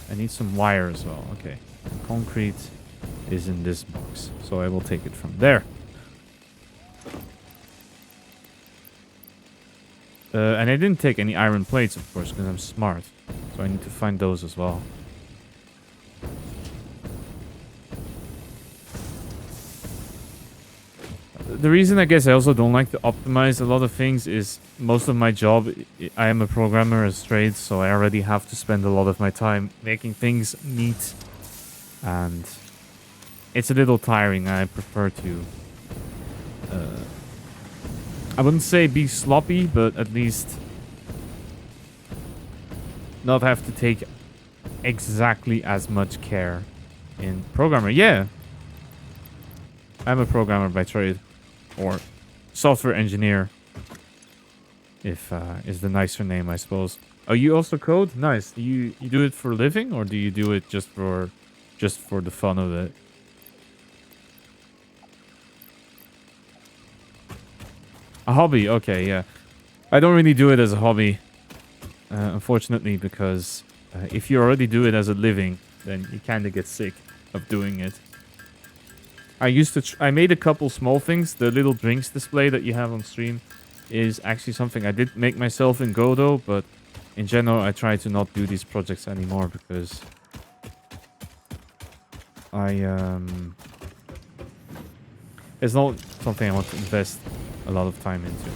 I need some wire as well. Okay. Concrete is in this box. So I will take it from there. And I didn't take any iron plates, of course, because I'm smart. So I need to find those as well. The reason I guess I also don't like to optimize a lot of things is most of my job, I am a programmer as trade, so I already have to spend a lot of my time making things neat. And it's a little tiring. I prefer to... I wouldn't say be sloppy, but at least not have to take exactly as much care in programmer. Yeah, I'm a programmer by trade, or software engineer, if is the nicer name, I suppose. Oh, you also code? Nice. You do it for a living, or do you do it just for the fun of it? A hobby, okay, yeah. I don't really do it as a hobby, unfortunately, because if you already do it as a living, then you kind of get sick of doing it. I used to... I made a couple small things. The little drinks display that you have on stream is actually something I did make myself in Godot, but in general, I try to not do these projects anymore because it's not something I want to invest a lot of time into.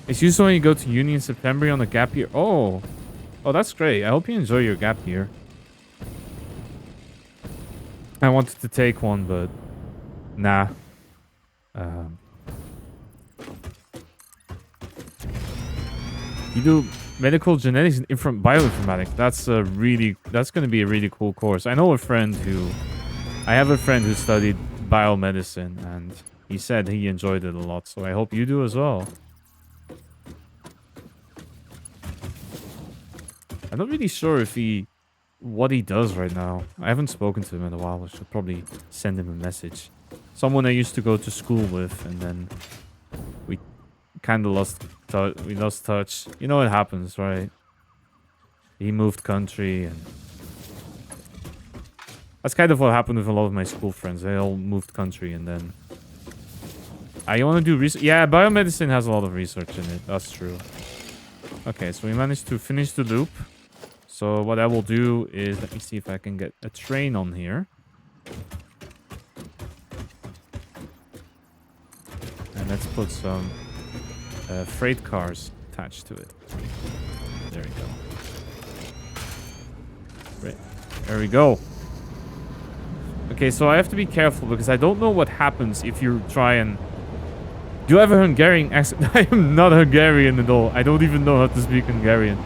It's usually when you go to uni in September on a gap year. Oh, that's great. I hope you enjoy your gap year. I wanted to take one, but nah. You do medical genetics and bioinformatics. That's going to be a really cool course. I have a friend who studied biomedicine, and he said he enjoyed it a lot. So I hope you do as well. I'm not really sure what he does right now. I haven't spoken to him in a while. I should probably send him a message. Someone I used to go to school with, and then we kind of lost touch. You know what happens, right? He moved country, and that's kind of what happened with a lot of my school friends. They all moved country, and then I want to do research. Yeah, biomedicine has a lot of research in it. That's true. Okay, so we managed to finish the loop. So what I will do is, let me see if I can get a train on here. And let's put some freight cars attached to it. There we go. Right. There we go. Okay, so I have to be careful because I don't know what happens if you try and... Do I have a Hungarian accent? I am not Hungarian at all. I don't even know how to speak Hungarian.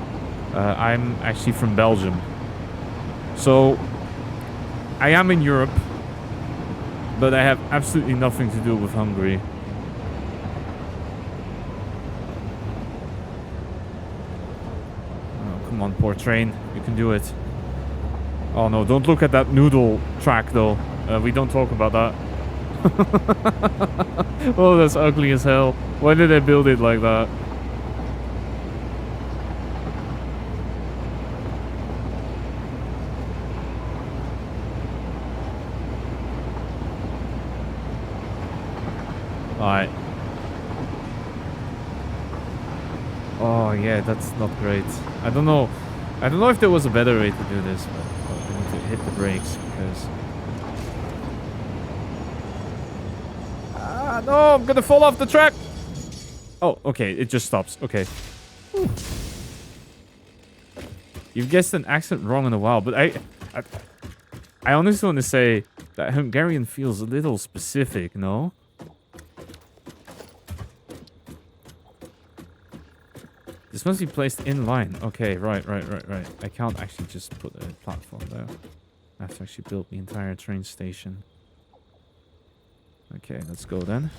I'm actually from Belgium. So, I am in Europe, but I have absolutely nothing to do with Hungary. Oh, come on, poor train. You can do it. Oh no, don't look at that noodle track though. We don't talk about that. Oh, that's ugly as hell. Why did I build it like that? Alright. Oh yeah, that's not great. I don't know if there was a better way to do this, but I need to hit the brakes because... Ah, no, I'm gonna fall off the track! Oh, okay, it just stops. Okay. Whew. You've guessed an accent wrong in a while, but I honestly want to say that Hungarian feels a little specific, no? This must be placed in line. Okay, right. I can't actually just put a platform there. I have to actually build the entire train station. Okay, let's go then.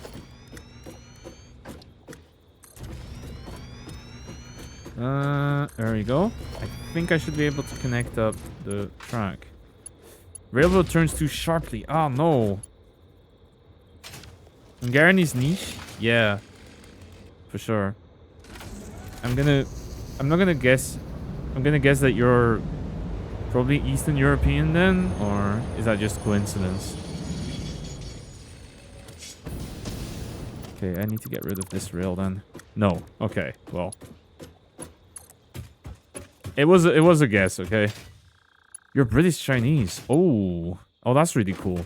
There we go. I think I should be able to connect up the track. Railroad turns too sharply. Oh no. Hungarian is niche? Yeah. For sure. I'm gonna guess that you're Probably Eastern European then, or is that just coincidence? Okay, I need to get rid of this rail then. No. Okay, well. It was a guess, okay? You're British Chinese. Oh. Oh, that's really cool.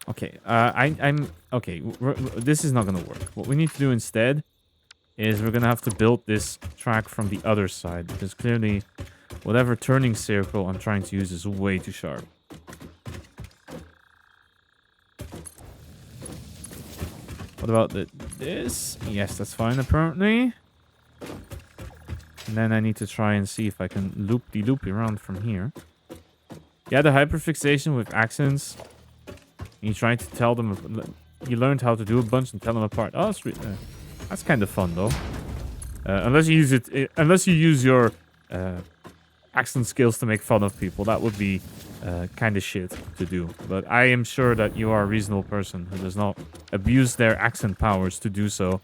Okay, I'm okay. This is not gonna work. What we need to do instead is we're gonna have to build this track from the other side, because clearly whatever turning circle I'm trying to use is way too sharp. What about this? Yes, that's fine apparently. And then I need to try and see if I can loop-de-loop around from here. Yeah, the hyperfixation with accents. You try to tell them... You learned how to do a bunch and tell them apart. Oh, that's kind of fun though. Unless you use it... Unless you use your accent skills to make fun of people. That would be kind of shit to do. But I am sure that you are a reasonable person who does not abuse their accent powers to do so.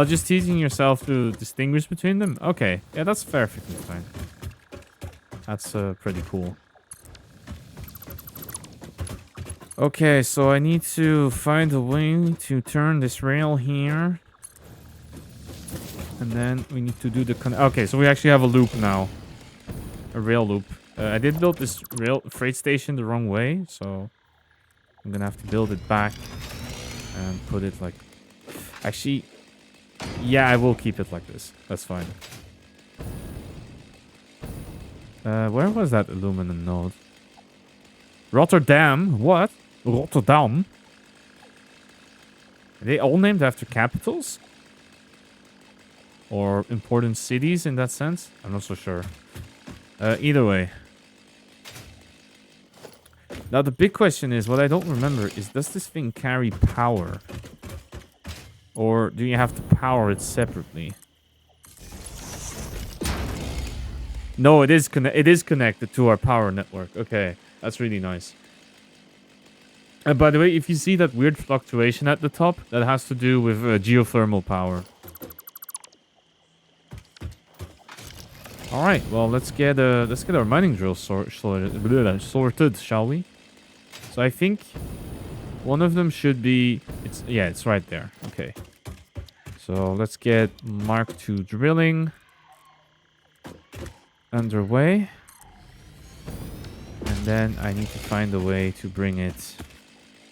Just teaching yourself to distinguish between them? Okay. Yeah, that's perfectly fine. That's pretty cool. Okay, so I need to find a way to turn this rail here. And then we need to do the... Okay, so we actually have a loop now. A rail loop. I did build this freight station the wrong way, so... I'm gonna have to build it back. And put it like... Actually... Yeah, I will keep it like this. That's fine. Where was that aluminum node? Rotterdam? What? Rotterdam? Are they all named after capitals? Or important cities in that sense? I'm not so sure. Either way. Now the big question is, what I don't remember is, does this thing carry power? Or do you have to power it separately? No, it is connected to our power network. Okay, that's really nice. And by the way, if you see that weird fluctuation at the top, that has to do with geothermal power. All right, well, let's get our mining drill sorted, shall we? So I think one of them should be... It's right there. Okay. So let's get Mark II drilling underway. And then I need to find a way to bring it...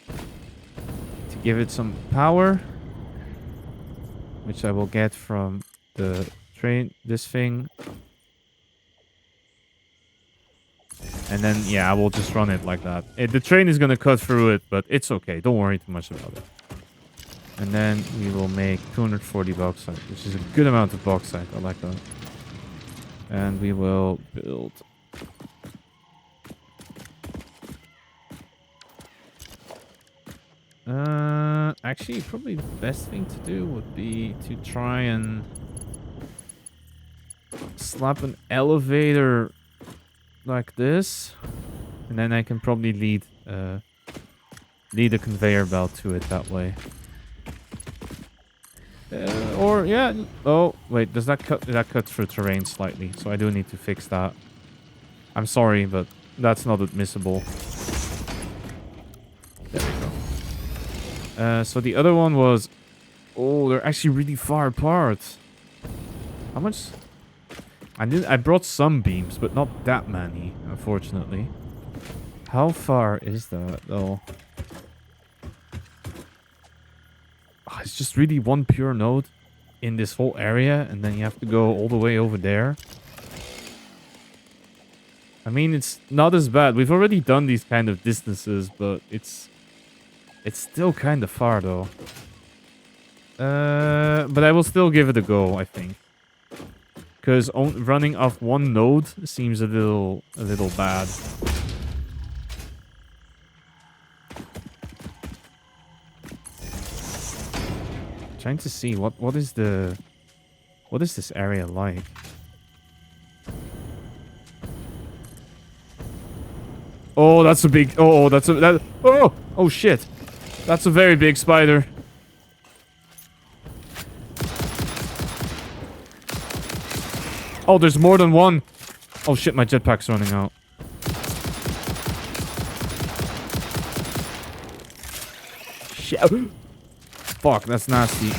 to give it some power. Which I will get from the train, this thing. And then, yeah, I will just run it like that. The train is going to cut through it, but it's okay. Don't worry too much about it. And then we will make 240 bauxite, which is a good amount of bauxite. I like that. And we will build... Actually, probably the best thing to do would be to try and slap an elevator like this, and then I can probably lead a conveyor belt to it that way. Or yeah. Oh wait, does that cut through terrain slightly? So I do need to fix that. I'm sorry, but that's not admissible. There we go. So the other one was... Oh, they're actually really far apart. How much... I brought some beams, but not that many, unfortunately. How far is that, though? Oh, it's just really one pure node in this whole area, and then you have to go all the way over there. I mean, it's not as bad. We've already done these kind of distances, but it's still kind of far, though. But I will still give it a go, I think. Because running off one node seems a little bad. Trying to see what is this area like? Oh, that's a big... Oh, that's a... That, oh! Oh, shit. That's a very big spider. Oh, there's more than one. Oh, shit, my jetpack's running out. Shit. Fuck, that's nasty.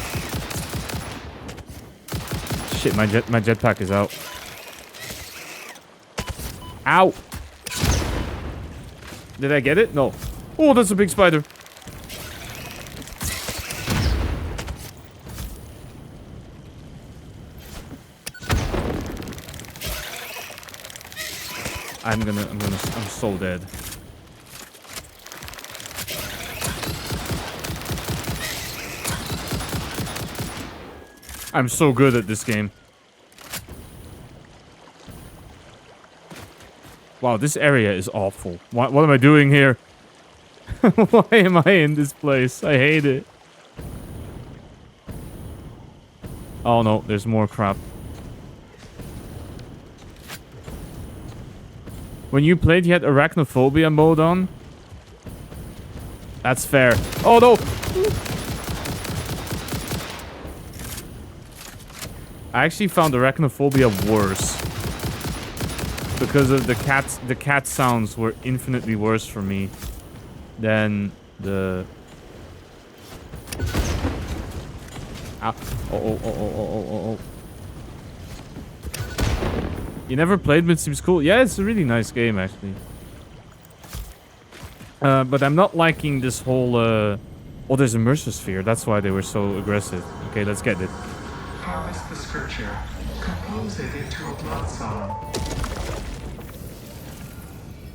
Shit, my jetpack is out. Ow! Did I get it? No. Oh, that's a big spider. I'm so dead. I'm so good at this game. Wow, this area is awful. What am I doing here? Why am I in this place? I hate it. Oh no, there's more crap. When you played, you had arachnophobia mode on? That's fair. Oh no! I actually found arachnophobia worse. Because of the cat sounds were infinitely worse for me than the... Ah. Oh. You never played but it seems cool? Yeah, it's a really nice game, actually. But I'm not liking this whole... Oh, there's a Mercer Sphere. That's why they were so aggressive. Okay, let's get it. Harvest the scripture. Compose it into a blood song.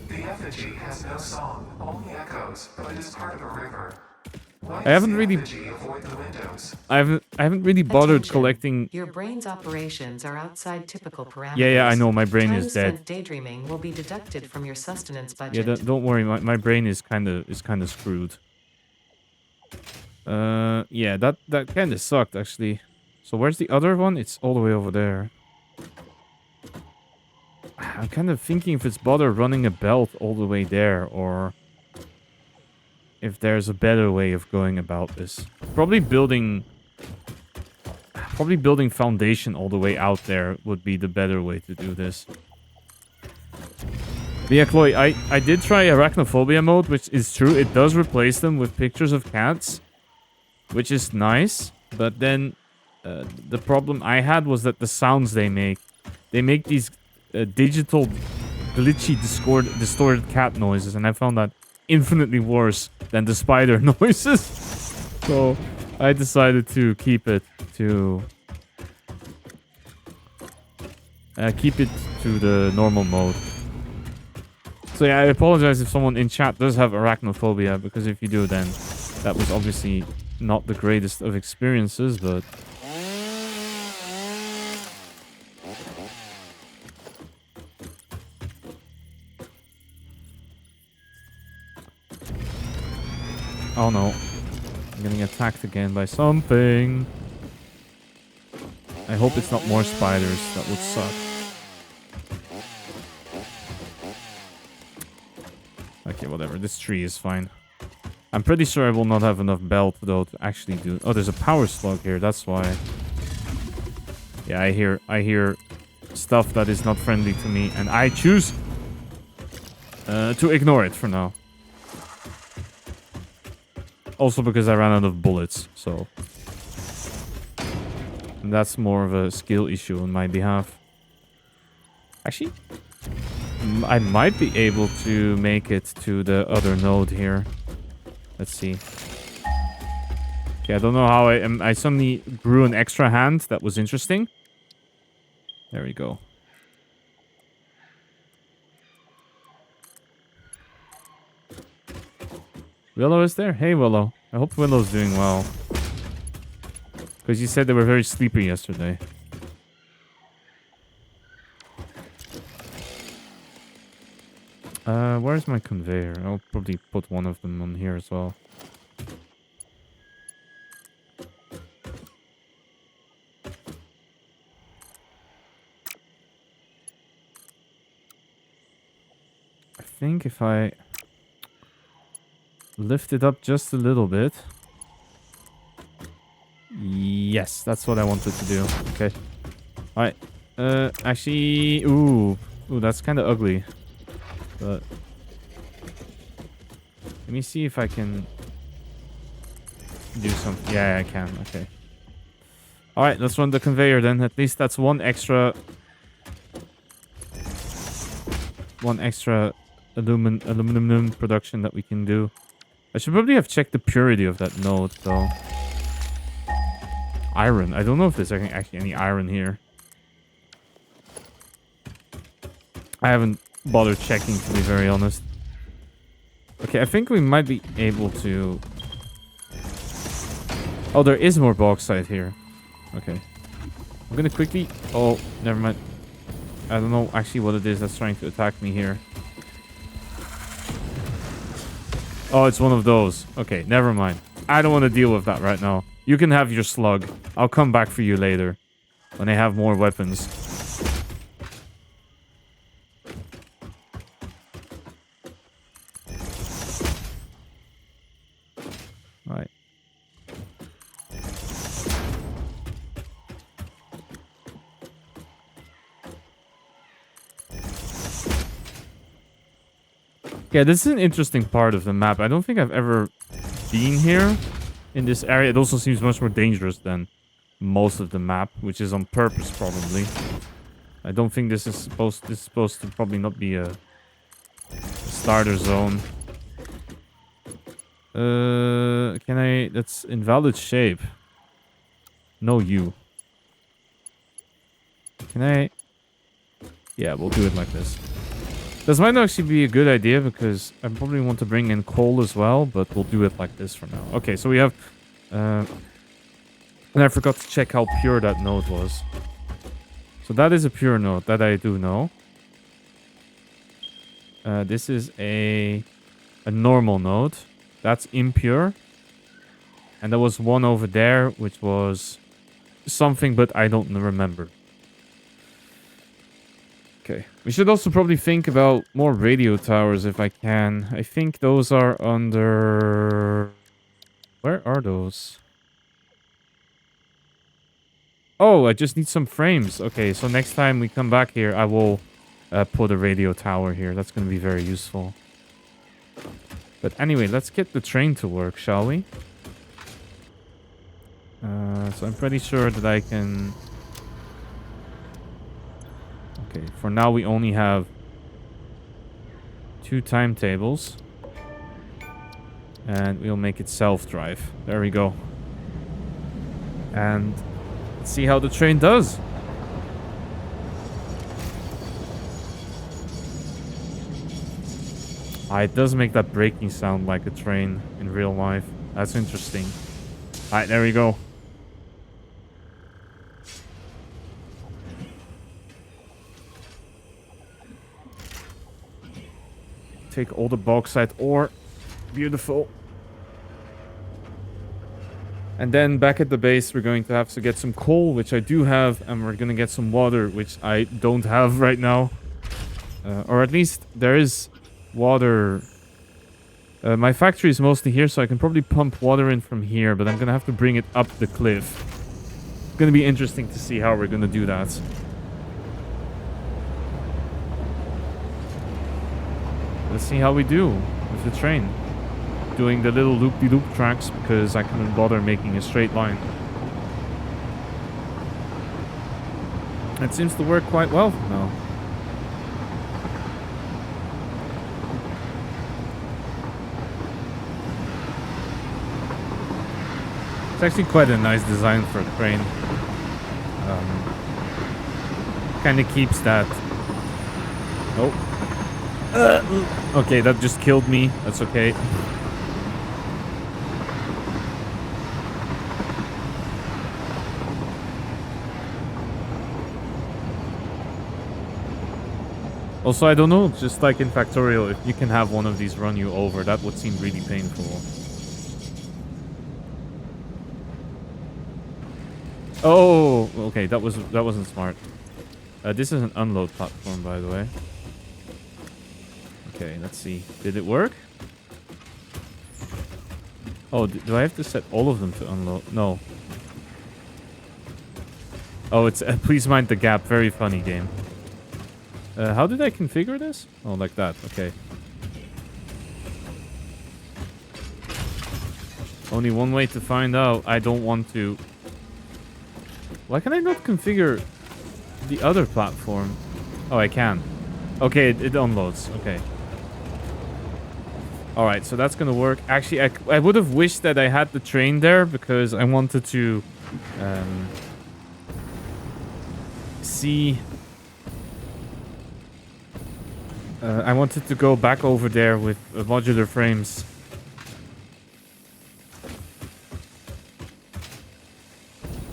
The effigy has no song, only echoes, but it is part of a river. I haven't really... I haven't really bothered Attention. collecting... Your brain's operations are outside typical parameters. Yeah, I know. My brain Time is dead. spent daydreaming will be deducted from your sustenance Yeah, budget. don't worry. My brain is kind of screwed. Yeah, that kind of sucked, actually. So where's the other one? It's all the way over there. I'm kind of thinking if it's bother running a belt all the way there, or if there's a better way of going about this. Probably building foundation all the way out there would be the better way to do this. But yeah, Chloe, I did try arachnophobia mode, which is true. It does replace them with pictures of cats, which is nice. But then the problem I had was that the sounds they make these digital, glitchy, distorted cat noises, and I found that infinitely worse than the spider noises. So I decided to keep it to the normal mode. So yeah, I apologize if someone in chat does have arachnophobia, because if you do, then that was obviously not the greatest of experiences, but... Oh no. I'm getting attacked again by something. I hope it's not more spiders. That would suck. Okay, whatever. This tree is fine. I'm pretty sure I will not have enough belt, though, to actually do... Oh, there's a power slug here. That's why. Yeah, I hear stuff that is not friendly to me, and I choose to ignore it for now. Also because I ran out of bullets, so... And that's more of a skill issue on my behalf. Actually, I might be able to make it to the other node here. Let's see. Okay, I don't know how I suddenly grew an extra hand. That was interesting. There we go. Willow is there? Hey, Willow. I hope Willow's doing well. Because you said they were very sleepy yesterday. Where's my conveyor? I'll probably put one of them on here as well. I think if I lift it up just a little bit. Yes, that's what I wanted to do. Okay. Alright. Actually... Ooh, that's kind of ugly. But... Let me see if I can... do something. Yeah, I can. Okay. Alright, let's run the conveyor then. At least that's one extra... aluminum production that we can do. I should probably have checked the purity of that node, though. Iron. I don't know if there's actually any iron here. I haven't bothered checking, to be very honest. Okay, I think we might be able to... Oh, there is more bauxite here. Okay. I'm gonna quickly... Oh, never mind. I don't know actually what it is that's trying to attack me here. Oh, it's one of those. Okay, never mind. I don't want to deal with that right now. You can have your slug. I'll come back for you later. When I have more weapons. Right. Yeah, this is an interesting part of the map. I don't think I've ever been here in this area. It also seems much more dangerous than most of the map, which is on purpose probably. I don't think this is supposed to probably not be a starter zone. Can I... That's invalid shape. No, you. Can I... Yeah, we'll do it like this. This might actually be a good idea because I probably want to bring in coal as well, but we'll do it like this for now. Okay, so we have... and I forgot to check how pure that node was. So that is a pure node, that I do know. This is a normal node. That's impure. And there was one over there, which was something, but I don't remember. Okay. We should also probably think about more radio towers if I can. I think those are under... Where are those? Oh, I just need some frames. Okay, so next time we come back here, I will put a radio tower here. That's going to be very useful. But anyway, let's get the train to work, shall we? So I'm pretty sure that I can... Okay, for now we only have 2 timetables. And we'll make it self-drive. There we go. And let's see how the train does. Ah, it does make that braking sound like a train in real life. That's interesting. Alright, there we go. Take all the bauxite ore. Beautiful. And then back at the base, we're going to have to get some coal, which I do have, and we're going to get some water, which I don't have right now. Or at least there is water. My factory is mostly here, so I can probably pump water in from here, but I'm going to have to bring it up the cliff. It's going to be interesting to see how we're going to do that. Let's see how we do with the train. Doing the little loop-de-loop tracks because I couldn't bother making a straight line. It seems to work quite well now. It's actually quite a nice design for a train. Kind of keeps that... Oh. Okay, that just killed me. That's okay. Also, I don't know, just like in Factorial, if you can have one of these run you over, that would seem really painful. Oh, okay, that wasn't smart. This is an unload platform, by the way. Okay, let's see. Did it work? Oh, do I have to set all of them to unload? No. Oh, it's please mind the gap. Very funny game. How did I configure this? Oh, like that. Okay. Only one way to find out. I don't want to. Why can I not configure the other platform? Oh, I can. Okay, it unloads. Okay. Alright, so that's gonna work. Actually, I would have wished that I had the train there because I wanted to see... I wanted to go back over there with modular frames.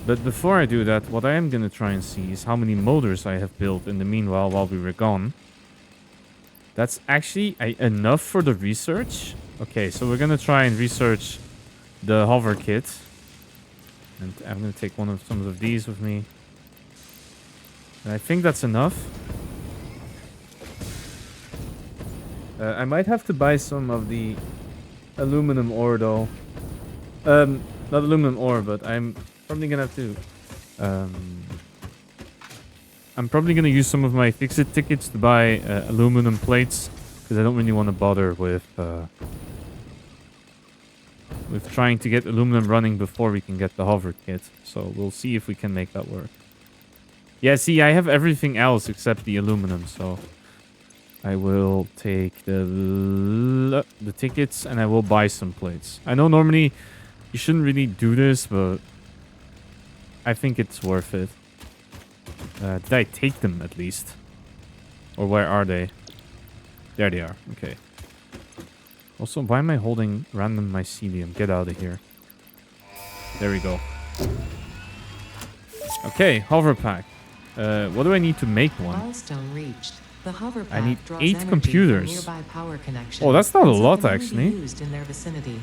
But before I do that, what I am gonna try and see is how many motors I have built in the meanwhile while we were gone. That's actually enough for the research. Okay, so we're gonna try and research the hover kit. And I'm gonna take some of these with me. And I think that's enough. I might have to buy some of the aluminum ore though. Not aluminum ore, but I'm probably gonna have to... I'm probably going to use some of my fix-it tickets to buy aluminum plates because I don't really want to bother with trying to get aluminum running before we can get the hover kit. So we'll see if we can make that work. Yeah, see, I have everything else except the aluminum, so I will take the tickets and I will buy some plates. I know normally you shouldn't really do this, but I think it's worth it. Did I take them at least? Or where are they? There they are. Okay. Also, why am I holding random mycelium? Get out of here. There we go. Okay, hover pack. What do I need to make one? Milestone reached. The hover pack I need draws 8 energy computers. from nearby power connections, Oh, that's not a and so lot can only be actually. used in their vicinity.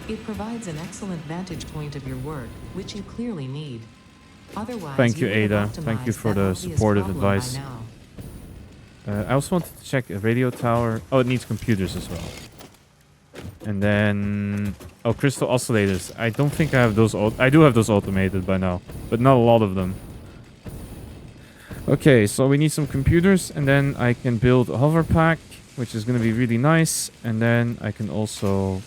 It provides an excellent vantage point of your work, which you clearly need. Otherwise, Thank you, would have Ada. Thank you optimized for that the obvious supportive problem by advice. now. I also wanted to check a radio tower. Oh, it needs computers as well. And then... Oh, crystal oscillators. I don't think I have those... I do have those automated by now, but not a lot of them. Okay, so we need some computers, and then I can build a hover pack, which is going to be really nice. And then I can also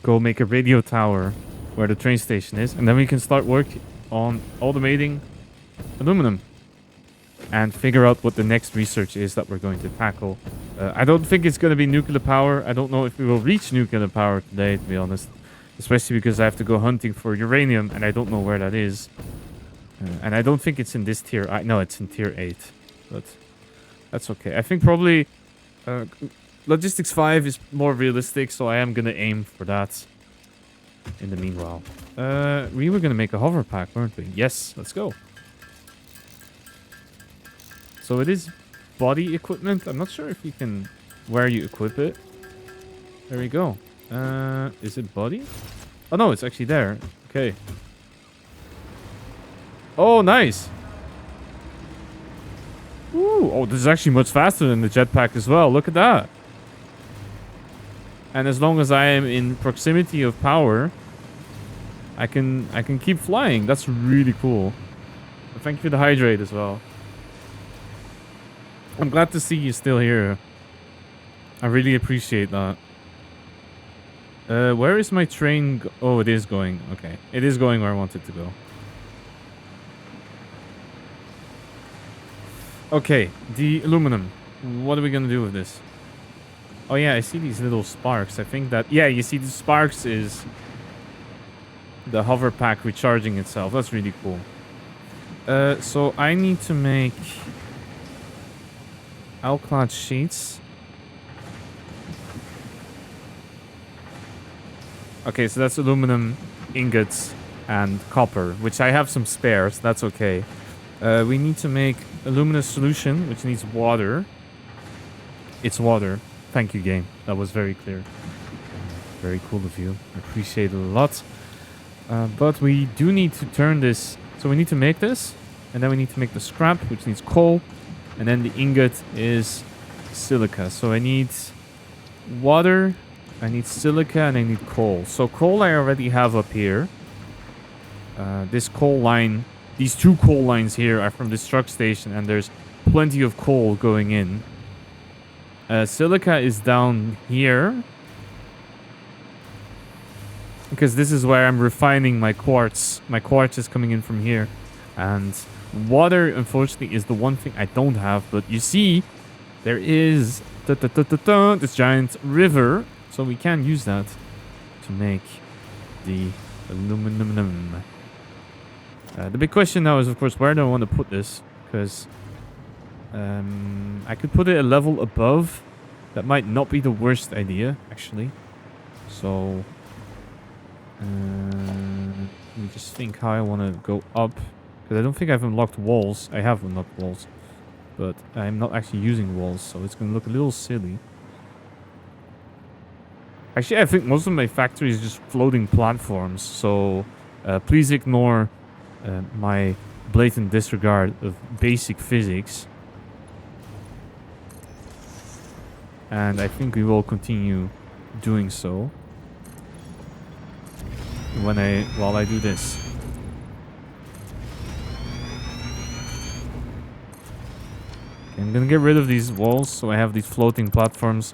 go make a radio tower where the train station is, and then we can start work on automating aluminum and figure out what the next research is that we're going to tackle. I don't think it's going to be nuclear power. I don't know if we will reach nuclear power today, to be honest, especially because I have to go hunting for uranium and I don't know where that is. And I don't think it's in this tier. No, it's in tier 8, but that's okay. I think probably logistics 5 is more realistic, so I am going to aim for that. In the meanwhile, we were gonna make a hover pack, weren't we? Yes, let's go. So it is body equipment. I'm not sure if you can where you equip it. There we go. Is it body? Oh no, it's actually there. Okay. Oh, nice. Ooh, oh, this is actually much faster than the jetpack as well. Look at that. And as long as I am in proximity of power, I can keep flying. That's really cool. And thank you for the hydrate as well. I'm glad to see you still here. I really appreciate that. Where is my train? Oh, it is going. Okay. It is going where I want it to go. Okay. The aluminum. What are we going to do with this? Oh yeah, I see these little sparks. I think that... Yeah, you see the sparks is the hover pack recharging itself. That's really cool. So I need to make alclad sheets. Okay, so that's aluminum ingots and copper, which I have some spares. That's okay. We need to make aluminum solution, which needs water. It's water. Thank you, game. That was very clear. Very cool of you. I appreciate it a lot. But we do need to turn this... So we need to make this. And then we need to make the scrap, which needs coal. And then the ingot is silica. So I need water, I need silica, and I need coal. So coal I already have up here. This coal line, these 2 coal lines here are from this truck station, and there's plenty of coal going in. Silica is down here, because this is where I'm refining my quartz. My quartz is coming in from here. And water, unfortunately, is the one thing I don't have. But you see, there is this giant river. So we can use that to make the aluminum. The big question now is, of course, where do I want to put this? Because I could put it a level above. That might not be the worst idea, actually. So let me just think how I want to go up. Because I don't think I've unlocked walls. I have unlocked walls. But I'm not actually using walls. So it's going to look a little silly. Actually, I think most of my factory is just floating platforms. So please ignore my blatant disregard of basic physics. And I think we will continue doing so while I do this. Okay, I'm gonna get rid of these walls so I have these floating platforms.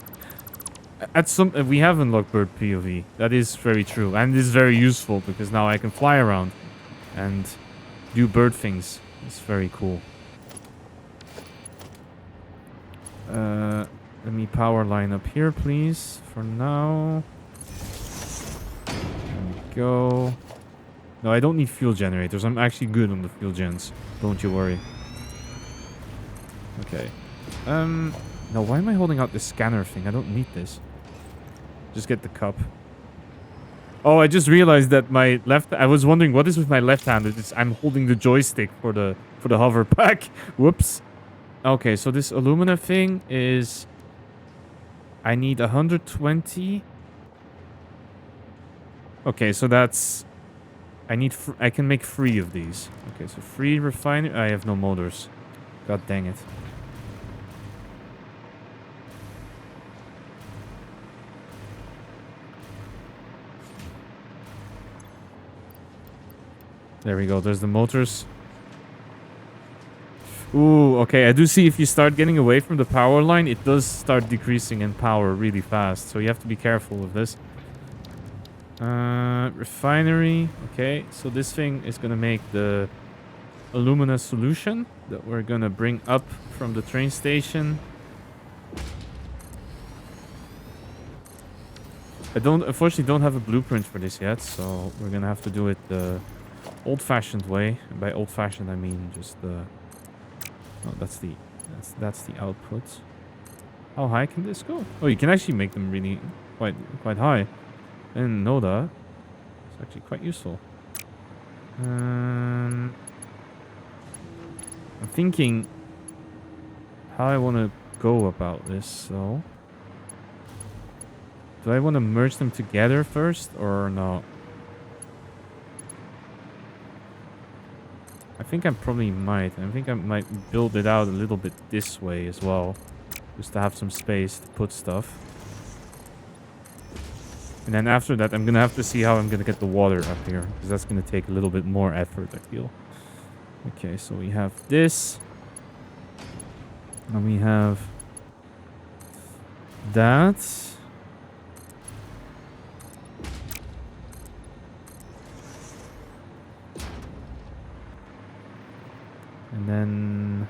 We have unlocked bird POV. That is very true, and it is very useful because now I can fly around and do bird things. It's very cool. Let me power line up here, please. For now. There we go. No, I don't need fuel generators. I'm actually good on the fuel gens. Don't you worry. Okay. No, why am I holding out this scanner thing? I don't need this. Just get the cup. Oh, I just realized that my left... I was wondering what is with my left hand. I'm holding the joystick for the hover pack. Whoops. Okay, so this alumina thing is... I need 120. Okay, so that's... I can make 3 of these. Okay, so 3 refinery... I have no motors. God dang it. There we go. There's the motors. Ooh, okay. I do see if you start getting away from the power line, it does start decreasing in power really fast. So you have to be careful with this. Refinery. Okay, so this thing is going to make the alumina solution that we're going to bring up from the train station. I unfortunately don't have a blueprint for this yet, so we're going to have to do it the old-fashioned way. And by old-fashioned, I mean just the... Oh, that's the output. How high can this go? Oh, you can actually make them really quite high. I didn't know that. It's actually quite useful. I'm thinking how I want to go about this. So, do I want to merge them together first or not? I think I probably might. I think I might build it out a little bit this way as well. Just to have some space to put stuff. And then after that, I'm going to have to see how I'm going to get the water up here. Because that's going to take a little bit more effort, I feel. Okay, so we have this. And we have that. And then...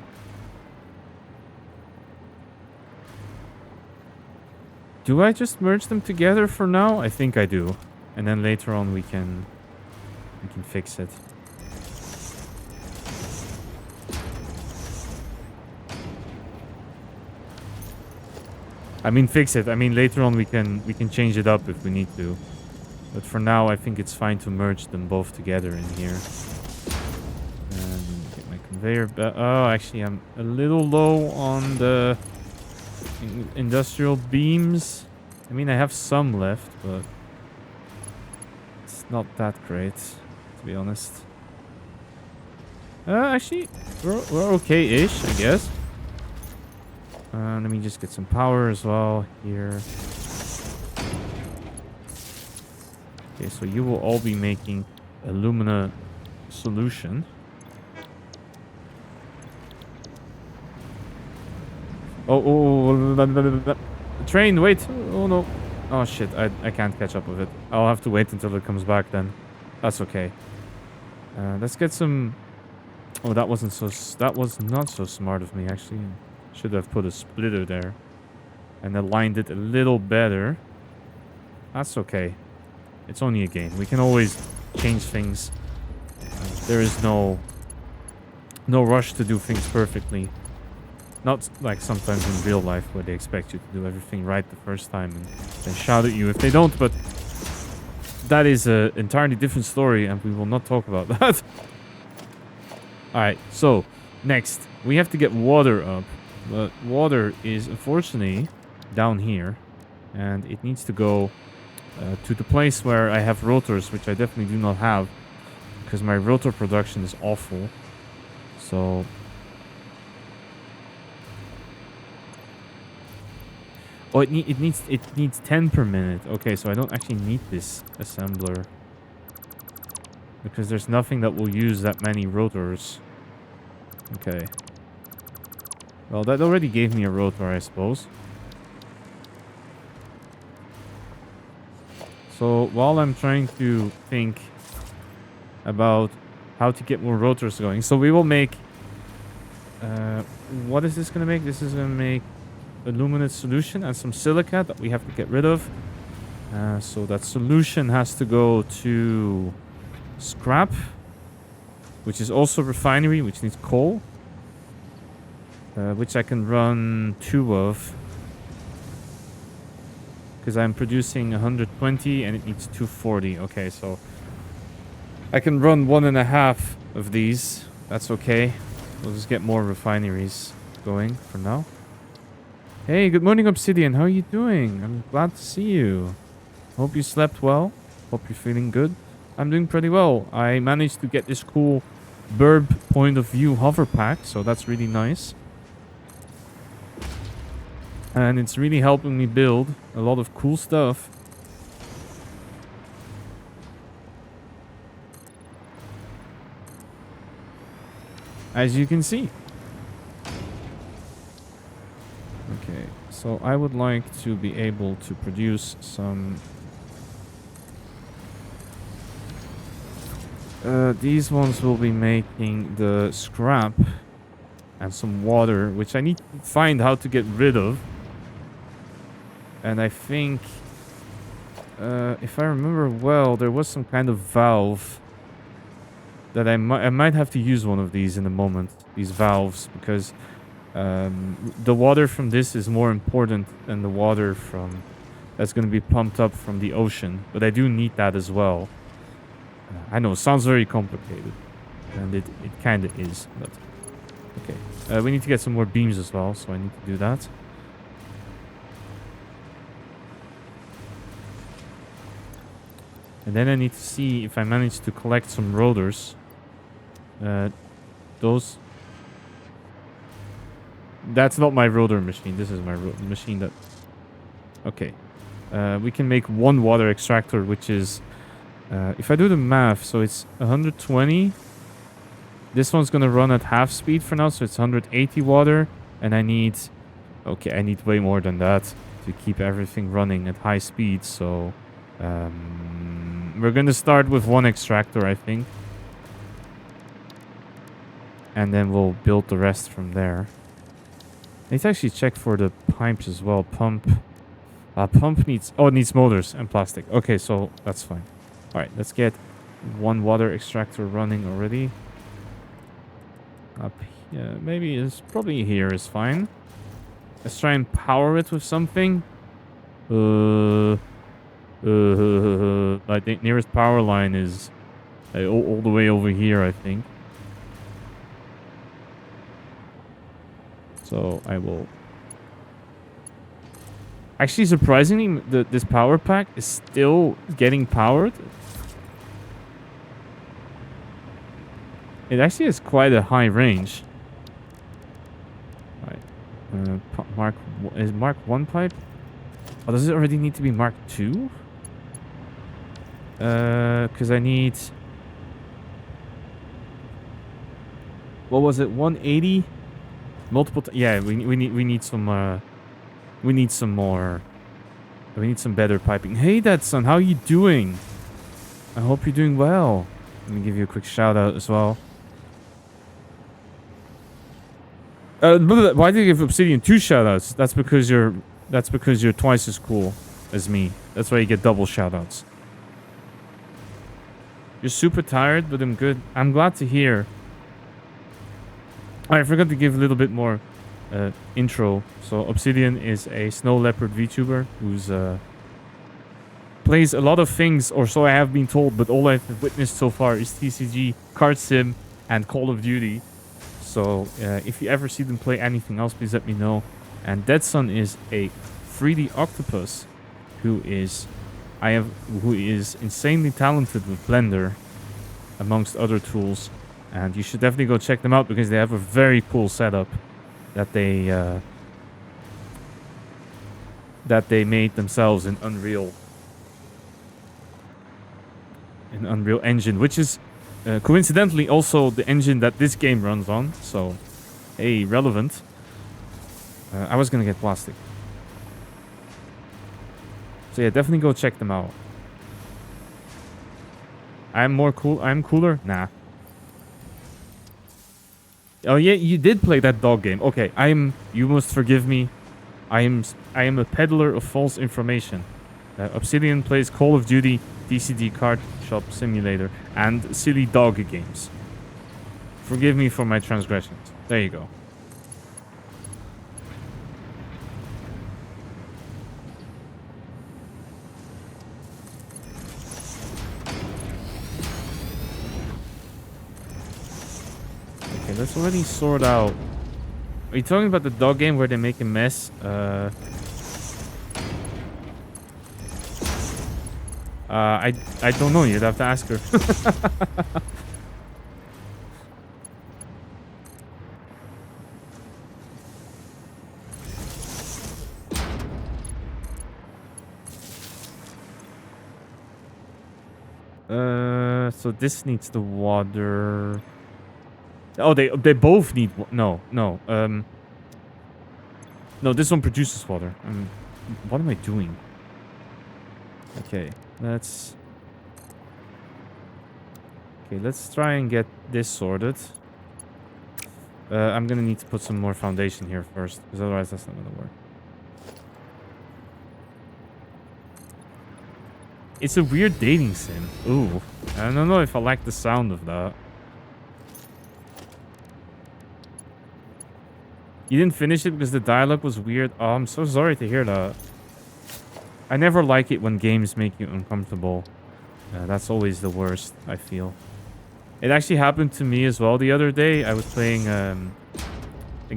Do I just merge them together for now? I think I do. And then later on we can fix it. I mean fix it. I mean later on we can change it up if we need to. But for now I think it's fine to merge them both together in here. And get my conveyor oh, actually I'm a little low on the industrial beams. I mean I have some left, but it's not that great, to be honest. Actually we're okay-ish, I guess. Let me just get some power as well here. Okay, so you will all be making alumina solution. Oh, train, wait. Oh, no. Oh, shit, I can't catch up with it. I'll have to wait until it comes back then. That's okay. Let's get some... Oh, that was not so smart of me, actually. Should have put a splitter there. And aligned it a little better. That's okay. It's only a game. We can always change things. There is no rush to do things perfectly. Not like sometimes in real life where they expect you to do everything right the first time and then shout at you if they don't, but that is an entirely different story and we will not talk about that. Alright, so next we have to get water up, but water is unfortunately down here and it needs to go to the place where I have rotors, which I definitely do not have because my rotor production is awful. So oh, it needs 10 per minute. Okay, so I don't actually need this assembler because there's nothing that will use that many rotors. Okay. Well, that already gave me a rotor, I suppose. So while I'm trying to think about how to get more rotors going, so we will make. What is this gonna make? This is gonna make illuminate solution and some silica that we have to get rid of. So that solution has to go to scrap, which is also refinery, which needs coal, which I can run 2 of because I'm producing 120 and it needs 240. Okay, so I can run 1.5 of these. That's okay. We'll just get more refineries going for now. Hey, good morning, Obsidian. How are you doing? I'm glad to see you. Hope you slept well. Hope you're feeling good. I'm doing pretty well. I managed to get this cool Birb point of view hover pack, so that's really nice. And it's really helping me build a lot of cool stuff. As you can see. Okay, so I would like to be able to produce some... these ones will be making the scrap and some water, which I need to find how to get rid of. And I think, if I remember well, there was some kind of valve that I might have to use one of these in a moment. These valves, because the water from this is more important than the water from that's going to be pumped up from the ocean. But I do need that as well. I know it sounds very complicated, and it kind of is. But okay, we need to get some more beams as well, so I need to do that. And then I need to see if I manage to collect some rotors. Those... That's not my rotor machine. This is my machine that... Okay. We can make 1 water extractor, which is... if I do the math, so it's 120. This one's going to run at half speed for now, so it's 180 water. And I need... Okay, I need way more than that to keep everything running at high speed, so... we're going to start with 1 extractor, I think. And then we'll build the rest from there. I need to actually check for the pipes as well. Pump needs... Oh, it needs motors and plastic. Okay, so that's fine. Alright, let's get 1 water extractor running already. Up here. Maybe it's probably here is fine. Let's try and power it with something. I think nearest power line is all the way over here, I think. So I will... Actually, surprisingly, this power pack is still getting powered. It actually has quite a high range. Right. Is Mark 1 pipe? Oh, does it already need to be Mark 2? Because I need... What was it? 180? Multiple... Yeah, we need some... we need some more... We need some better piping. Hey, Dadson, how are you doing? I hope you're doing well. Let me give you a quick shout out as well. Why did you give Obsidian 2 shout outs? That's because you're twice as cool as me. That's why you get double shout outs. You're super tired, but I'm good. I'm glad to hear. I forgot to give a little bit more intro. So Obsidian is a snow leopard VTuber who's plays a lot of things, or so I have been told, but all I've witnessed so far is TCG, Card Sim, and Call of Duty. So if you ever see them play anything else, please let me know. And Deadson is a 3D octopus who is insanely talented with Blender, amongst other tools. And you should definitely go check them out because they have a very cool setup that they made themselves in Unreal Engine, which is coincidentally also the engine that this game runs on. So, hey, relevant. I was gonna get plastic. So yeah, definitely go check them out. I'm cooler? Nah. Oh yeah, you did play that dog game. Okay, you must forgive me. I am a peddler of false information. Obsidian plays Call of Duty, DCD Card Shop Simulator, and silly dog games. Forgive me for my transgressions. There you go. Okay, let's already sort out. Are you talking about the dog game where they make a mess? I don't know. You'd have to ask her. So this needs the water. Oh, they both need no. No, this one produces water. What am I doing? Okay, let's try and get this sorted. I'm gonna need to put some more foundation here first, because otherwise that's not gonna work. It's a weird dating sim. Ooh, I don't know if I like the sound of that. You didn't finish it because the dialogue was weird. Oh, I'm so sorry to hear that. I never like it when games make you uncomfortable. That's always the worst, I feel. It actually happened to me as well the other day. I was playing a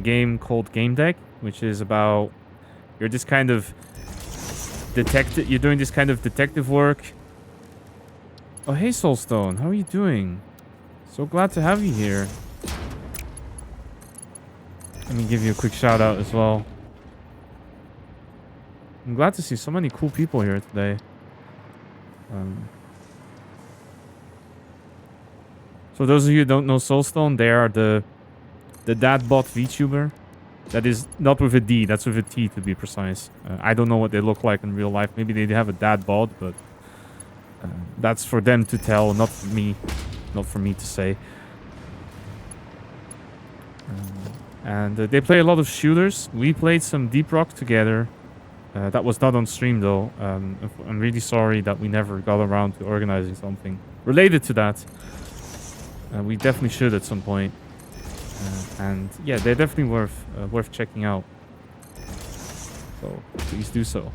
game called Game Deck, which is about... You're this kind of... You're doing this kind of detective work. Oh, hey, Soulstone. How are you doing? So glad to have you here. Let me give you a quick shout out as well. I'm glad to see so many cool people here today. So those of you who don't know Soulstone, they are the dadbot VTuber. That is not with a D, that's with a T to be precise. I don't know what they look like in real life. Maybe they have a dadbot, but that's for them to tell, not for me. Not for me to say. And they play a lot of shooters. We played some Deep Rock together. That was not on stream though. I'm really sorry that we never got around to organizing something related to that. We definitely should at some point. And yeah, they're definitely worth checking out. So please do so.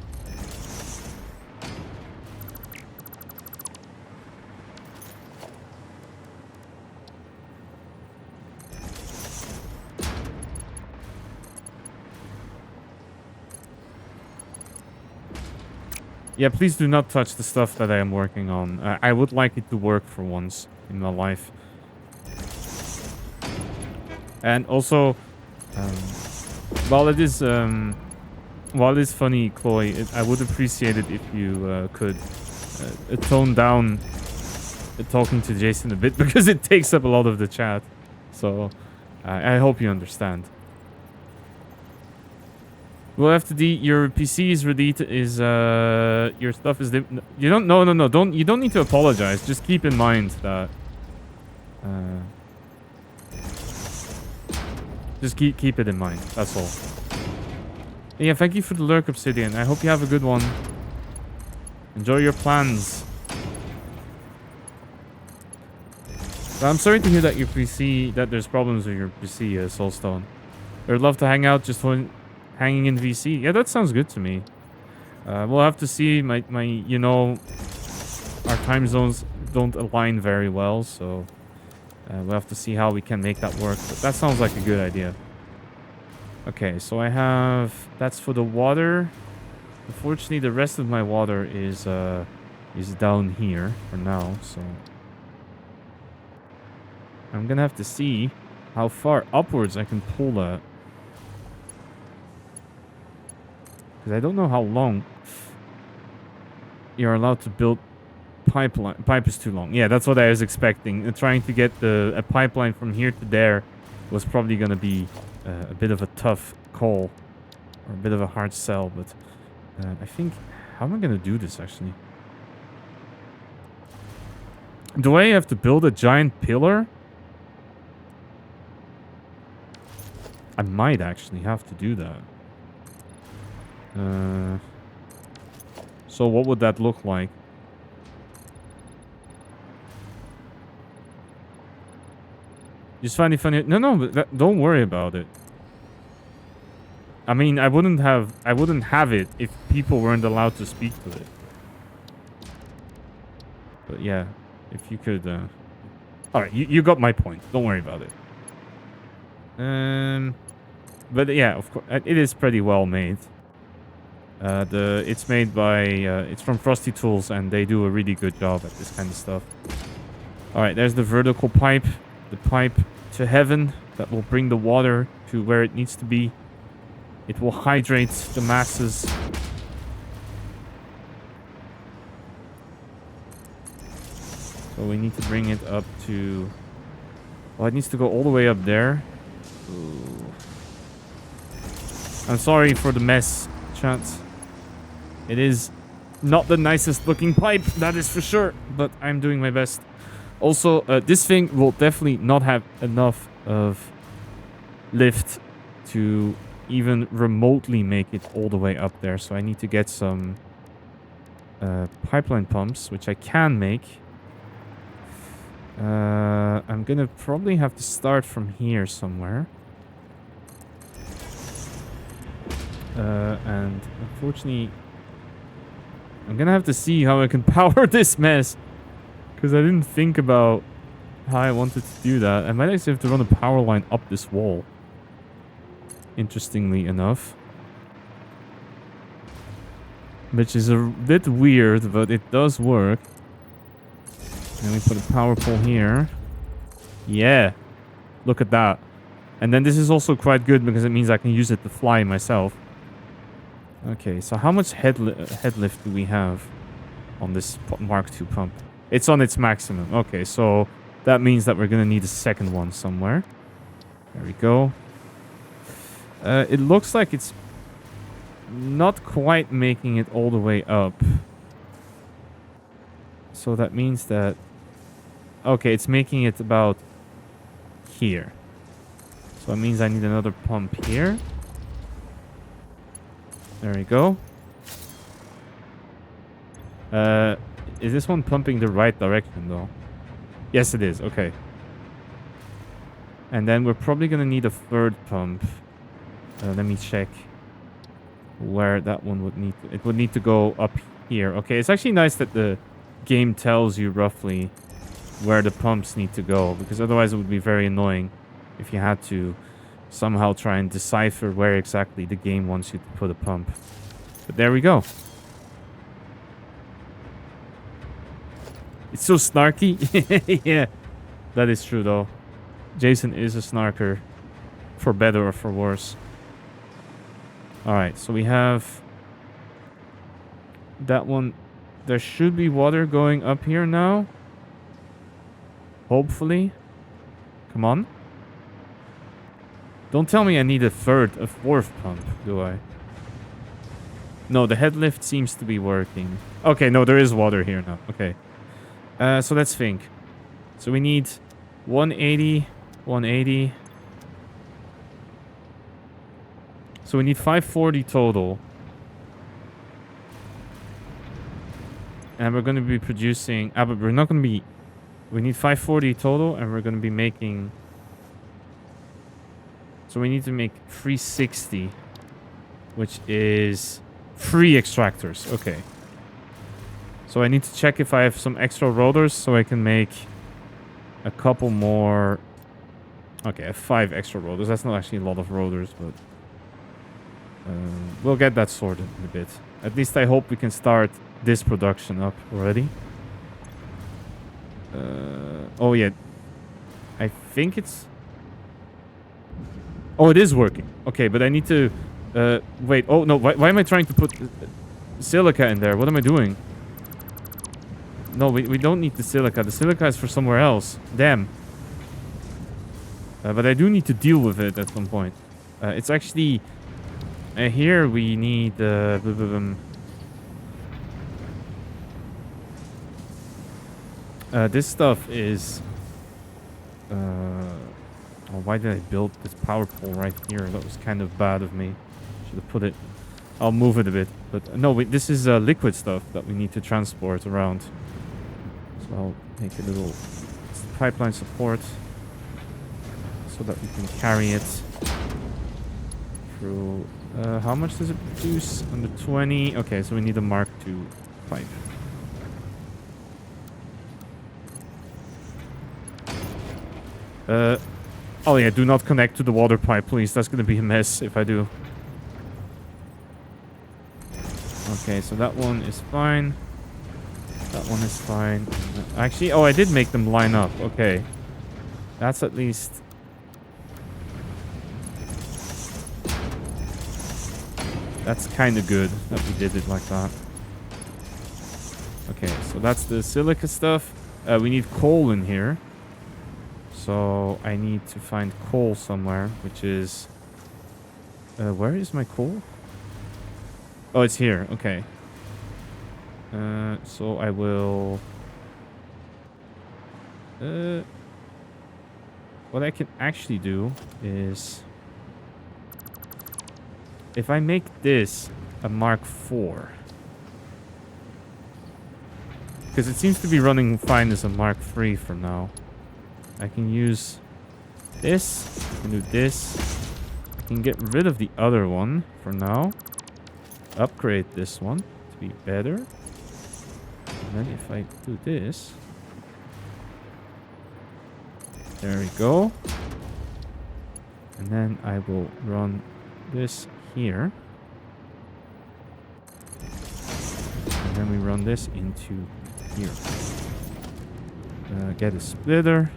Yeah, please do not touch the stuff that I am working on. I would like it to work for once in my life. And also, While it is funny, Chloe, I would appreciate it if you could tone down talking to Jason a bit because it takes up a lot of the chat. So I hope you understand. Well, FTD, your PC is ready. Your stuff is. You don't. No. Don't. You don't need to apologize. Just keep in mind that. Just keep it in mind. That's all. Yeah. Thank you for the lurk, Obsidian. I hope you have a good one. Enjoy your plans. But I'm sorry to hear that your PC. That there's problems with your PC, Soulstone. I'd love to hang out just when. Hanging in VC. Yeah, that sounds good to me. We'll have to see. My, you know, our time zones don't align very well, so we'll have to see how we can make that work. But that sounds like a good idea. Okay, so I have... That's for the water. Unfortunately, the rest of my water is down here for now, so... I'm gonna have to see how far upwards I can pull that. I don't know how long you're allowed to build pipeline. Pipe is too long. Yeah, that's what I was expecting. Trying to get a pipeline from here to there was probably going to be a bit of a tough call. Or a bit of a hard sell. But I think... How am I going to do this, actually? Do I have to build a giant pillar? I might actually have to do that. So what would that look like? Just find it funny. No, but don't worry about it. I mean, I wouldn't have it if people weren't allowed to speak to it. But yeah, if you could. All right, you got my point. Don't worry about it. But yeah, of course, it is pretty well made. It's made by it's from Frosty Tools, and they do a really good job at this kind of stuff. All right, there's the vertical pipe, the pipe to heaven that will bring the water to where it needs to be. It will hydrate the masses. So we need to bring it up to... Well, it needs to go all the way up there. Ooh. I'm sorry for the mess, chat. It is not the nicest looking pipe, that is for sure, but I'm doing my best. Also, this thing will definitely not have enough of lift to even remotely make it all the way up there. So I need to get some pipeline pumps, which I can make. I'm gonna probably have to start from here somewhere. And unfortunately... I'm gonna have to see how I can power this mess. Because I didn't think about how I wanted to do that. I might actually have to run a power line up this wall. Interestingly enough. Which is a bit weird, but it does work. Then we put a power pole here. Yeah. Look at that. And then this is also quite good because it means I can use it to fly myself. Okay, so how much head lift do we have on this Mark II pump? It's on its maximum. Okay, so that means that we're going to need a second one somewhere. There we go. It looks like it's not quite making it all the way up. So that means that... Okay, it's making it about here. So that means I need another pump here. There we go. Is this one pumping the right direction, though? Yes, it is. Okay. And then we're probably going to need a third pump. Let me check where that one would need to... It would need to go up here. Okay, it's actually nice that the game tells you roughly where the pumps need to go, because otherwise it would be very annoying if you had to somehow try and decipher where exactly the game wants you to put a pump. But there we go. It's so snarky. Yeah, that is true though. Jason is a snarker, for better or for worse. All right, so we have that one. There should be water going up here now. Hopefully. Come on. Don't tell me I need a fourth pump, do I? No, the head lift seems to be working. Okay, no, there is water here now. Okay. So let's think. So we need 180, 180. So we need 540 total. And we're going to be producing... but we're not going to be... We need 540 total, and we're going to be making... So we need to make 360, which is 3 extractors. Okay. So I need to check if I have some extra rotors so I can make a couple more... Okay, I have 5 extra rotors. That's not actually a lot of rotors, but... we'll get that sorted in a bit. At least I hope we can start this production up already. Oh yeah. I think it's... Oh, it is working. Okay, but I need to... wait. Oh, no. Why am I trying to put silica in there? What am I doing? No, we don't need the silica. The silica is for somewhere else. Damn. But I do need to deal with it at some point. It's actually... here we need... this stuff is... oh, why did I build this power pole right here? That was kind of bad of me. Should have put it... I'll move it a bit. But no, wait, this is liquid stuff that we need to transport around. So I'll make a little pipeline support so that we can carry it through... how much does it produce? Under 20. Okay, so we need a Mark II pipe. Oh yeah, do not connect to the water pipe, please. That's gonna be a mess if I do. Okay, so that one is fine. That one is fine. Actually, oh, I did make them line up. Okay. That's at least... That's kind of good that we did it like that. Okay, so that's the silica stuff. We need coal in here. So I need to find coal somewhere, which is... where is my coal? Oh, it's here. Okay. So I will... what I can actually do is... If I make this a Mark IV... Because it seems to be running fine as a Mark III for now. I can use this. I can do this. I can get rid of the other one for now. Upgrade this one to be better. And then if I do this... There we go. And then I will run this here. And then we run this into here. Get a splitter.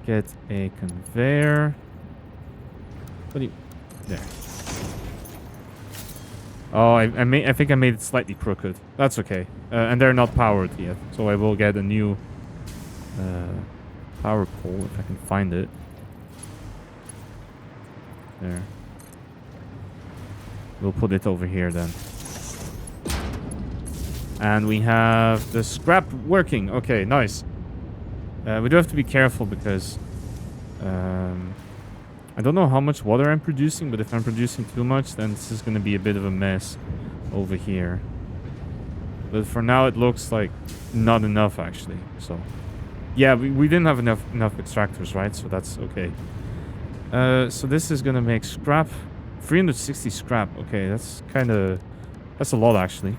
Get a conveyor. What do you... There. Oh, I think I made it slightly crooked. That's okay. And they're not powered yet. So I will get a new power pole if I can find it. There. We'll put it over here then. And we have the scrap working. Okay, nice. We do have to be careful because I don't know how much water I'm producing, but if I'm producing too much, then this is going to be a bit of a mess over here. But for now, it looks like not enough, actually. So, yeah, we didn't have enough extractors, right? So that's okay. So this is going to make scrap. 360 scrap. Okay, that's kind of... That's a lot, actually.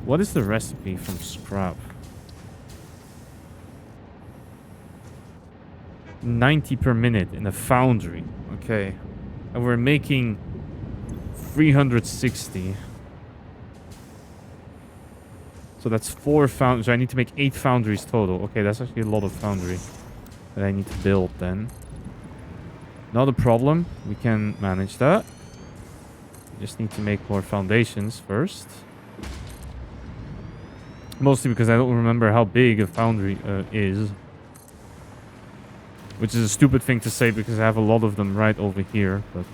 What is the recipe from scrap? 90 per minute in a foundry. Okay. And we're making 360. So that's 4 foundries. I need to make 8 foundries total. Okay, that's actually a lot of foundry that I need to build then. Not a problem. We can manage that. Just need to make more foundations first. Mostly because I don't remember how big a foundry is. Which is a stupid thing to say because I have a lot of them right over here. But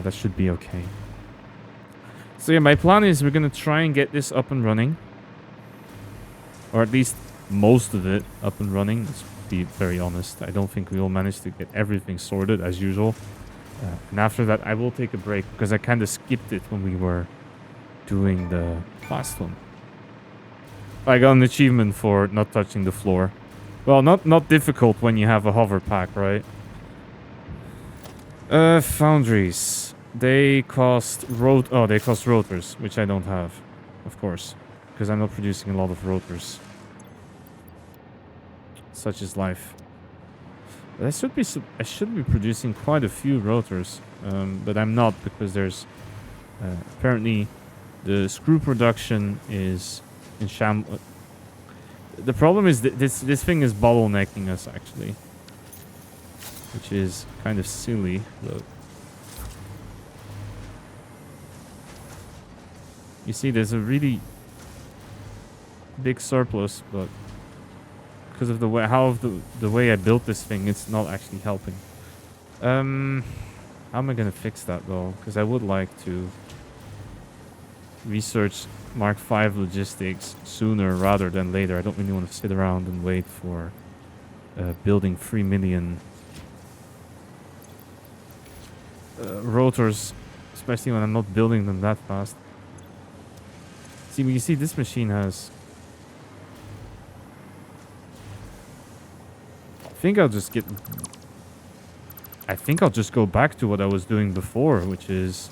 that should be okay. So yeah, my plan is we're going to try and get this up and running. Or at least most of it up and running. Let's be very honest. I don't think we will manage to get everything sorted as usual. And after that, I will take a break because I kind of skipped it when we were doing the last one. I got an achievement for not touching the floor. Well, not difficult when you have a hover pack, right? Foundries. They cost they cost rotors, which I don't have, of course, because I'm not producing a lot of rotors. Such is life. I should be producing quite a few rotors, but I'm not because there's apparently the screw production is in shambles. The problem is that this thing is bottlenecking us actually, which is kind of silly. But you see, there's a really big surplus, but because of the way the way I built this thing, it's not actually helping. How am I gonna fix that though? Because I would like to research Mark V logistics sooner rather than later. I don't really want to sit around and wait for building 3 million rotors, especially when I'm not building them that fast. See, you see, this machine has. I think I'll just go back to what I was doing before, which is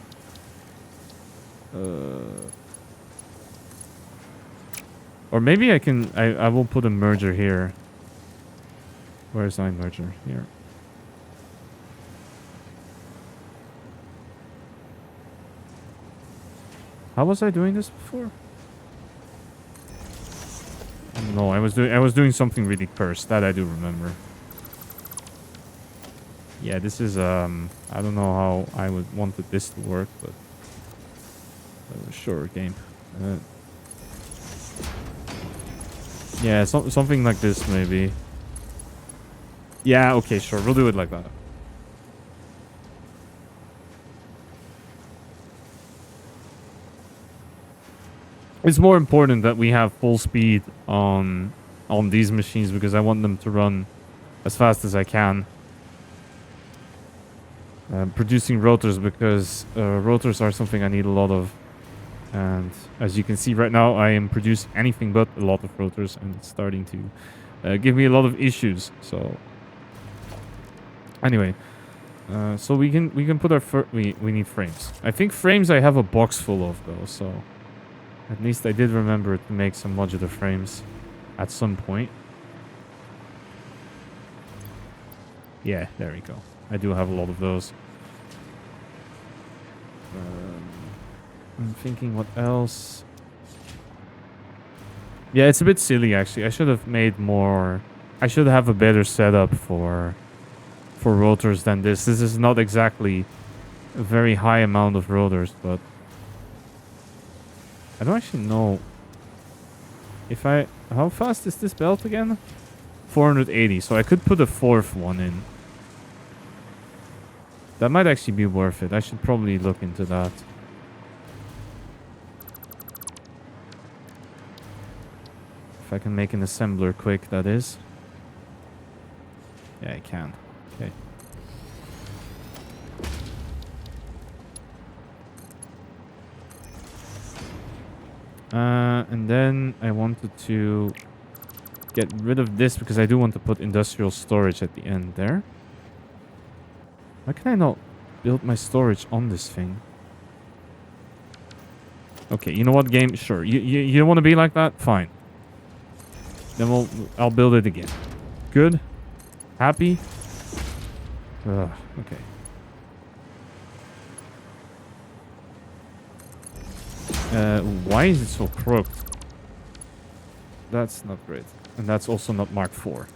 or maybe I will put a merger here. Where's my merger? Here. How was I doing this before? No, I was doing something really cursed. That I do remember. Yeah, this is I don't know how I would wanted this to work, but sure, game. Yeah, something like this maybe. Yeah, okay, sure. We'll do it like that. It's more important that we have full speed on these machines because I want them to run as fast as I can. Producing rotors because rotors are something I need a lot of. And as you can see right now, I am producing anything but a lot of rotors, and it's starting to give me a lot of issues. So anyway, so we can put our we need frames. I think frames I have a box full of though, so at least I did remember to make some modular frames at some point. Yeah, there we go. I do have a lot of those. I'm thinking what else. Yeah, it's a bit silly actually. I should have made more. I should have a better setup for rotors than this. This is not exactly a very high amount of rotors, but I don't actually know if how fast is this belt again? 480. So I could put a 4th one in. That might actually be worth it. I should probably look into that. If I can make an assembler quick, that is. Yeah, I can. Okay. And then I wanted to get rid of this because I do want to put industrial storage at the end there. Why can I not build my storage on this thing? Okay, you know what, game? Sure. You don't want to be like that? Fine. Then I'll build it again. Good? Happy? Okay. Why is it so crooked? that's not great. And that's also not Mark IV.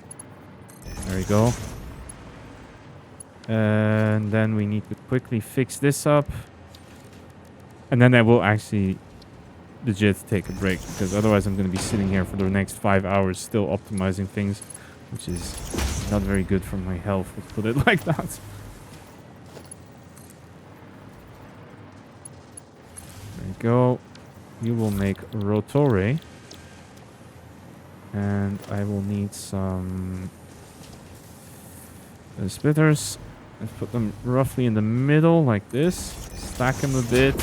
There we go. And then we need to quickly fix this up. And then I will actually legit take a break, because otherwise I'm going to be sitting here for the next 5 hours still optimizing things, which is not very good for my health, let's put it like that. There we go. You will make rotore. And I will need some splitters. Let's put them roughly in the middle like this. Stack them a bit.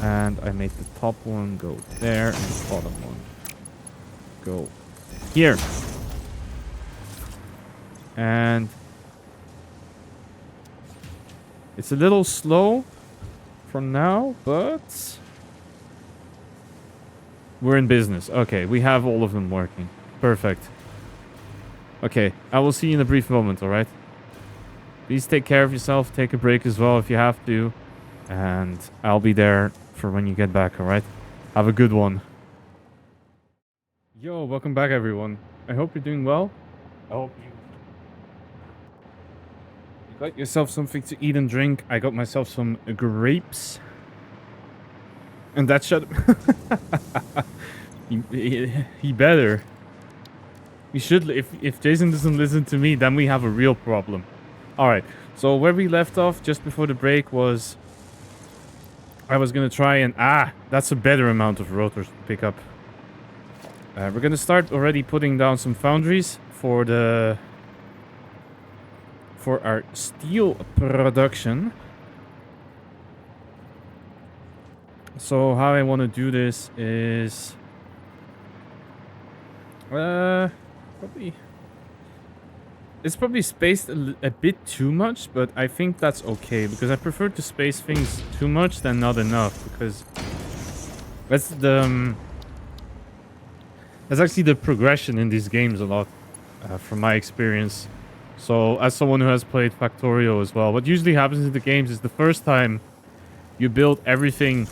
And I made the top one go there and the bottom one go here. And it's a little slow for now, but we're in business. Okay, we have all of them working. Perfect. Okay, I will see you in a brief moment, alright? Please take care of yourself. Take a break as well if you have to. And I'll be there for when you get back, alright? Have a good one. Yo, welcome back, everyone. I hope you're doing well. I hope you got yourself something to eat and drink. I got myself some grapes. And that shut... he better. We should... If Jason doesn't listen to me, then we have a real problem. Alright, so where we left off just before the break was... I was going to try and... that's a better amount of rotors to pick up. We're going to start already putting down some foundries for the... for our steel production. So how I want to do this is... probably... It's probably spaced a bit too much, but I think that's okay, because I prefer to space things too much than not enough, because that's the that's actually the progression in these games a lot, from my experience. So as someone who has played Factorio as well, what usually happens in the games is the first time you build everything,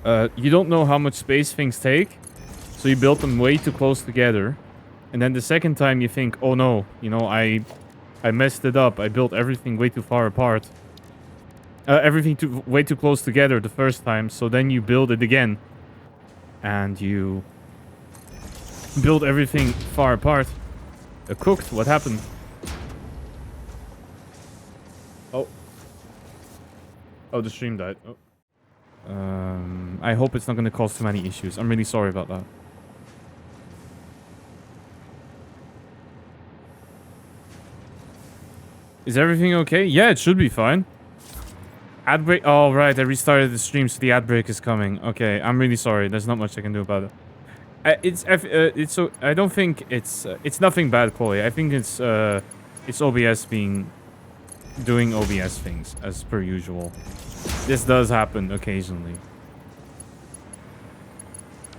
you don't know how much space things take, so you build them way too close together. And then the second time you think, oh no, you know, I messed it up. I built everything way too far apart. Everything way too close together the first time. So then you build it again. And you build everything far apart. Cooked, what happened? Oh. Oh, the stream died. Oh. I hope it's not going to cause too many issues. I'm really sorry about that. Is everything okay? Yeah, it should be fine. Ad break. Oh, right. I restarted the stream, so the ad break is coming. Okay, I'm really sorry. There's not much I can do about it. It's so I don't think it's nothing bad, Chloe. I think it's OBS doing OBS things as per usual. This does happen occasionally,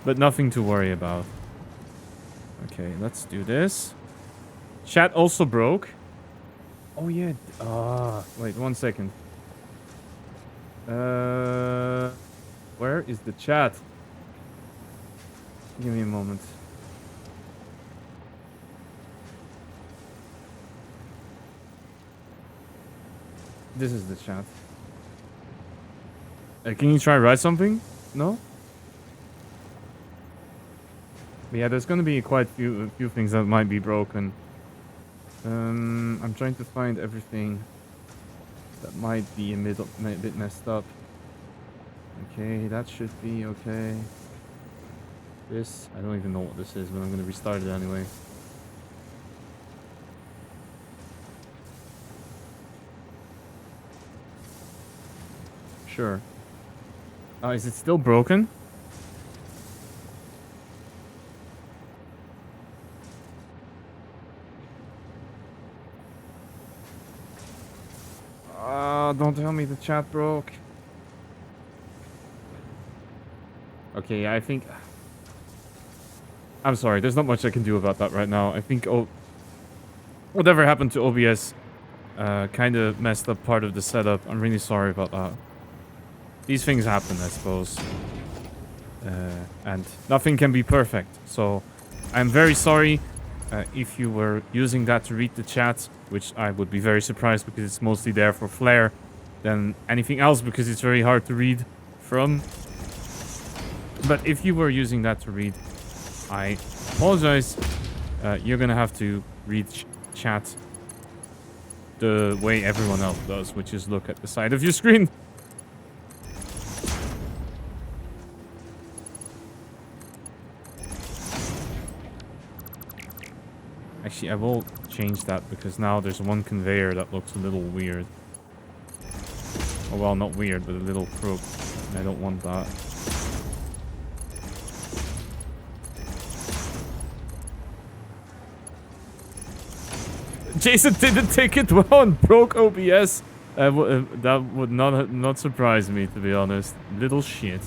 but nothing to worry about. Okay, let's do this. Chat also broke. Oh yeah. Wait 1 second. Where is the chat? Give me a moment. This is the chat. Can you try write something? No? Yeah, there's gonna be quite a few things that might be broken. I'm trying to find everything that might be a bit messed up. Okay, that should be okay. This, I don't even know what this is, but I'm gonna restart it anyway. Sure. Is it still broken? Don't tell me the chat broke. Okay, I think... I'm sorry, there's not much I can do about that right now. I think whatever happened to OBS kind of messed up part of the setup. I'm really sorry about that. these things happen, I suppose. And nothing can be perfect. So I'm very sorry if you were using that to read the chat, which I would be very surprised because it's mostly there for flair than anything else because it's very hard to read from. But if you were using that to read, I apologize. You're gonna have to read chat the way everyone else does, which is look at the side of your screen. Actually, I will change that because now there's one conveyor that looks a little weird. Oh, well, not weird, but a little crooked. I don't want that. Jason didn't take it well and broke OBS. That would not surprise me, to be honest. Little shit.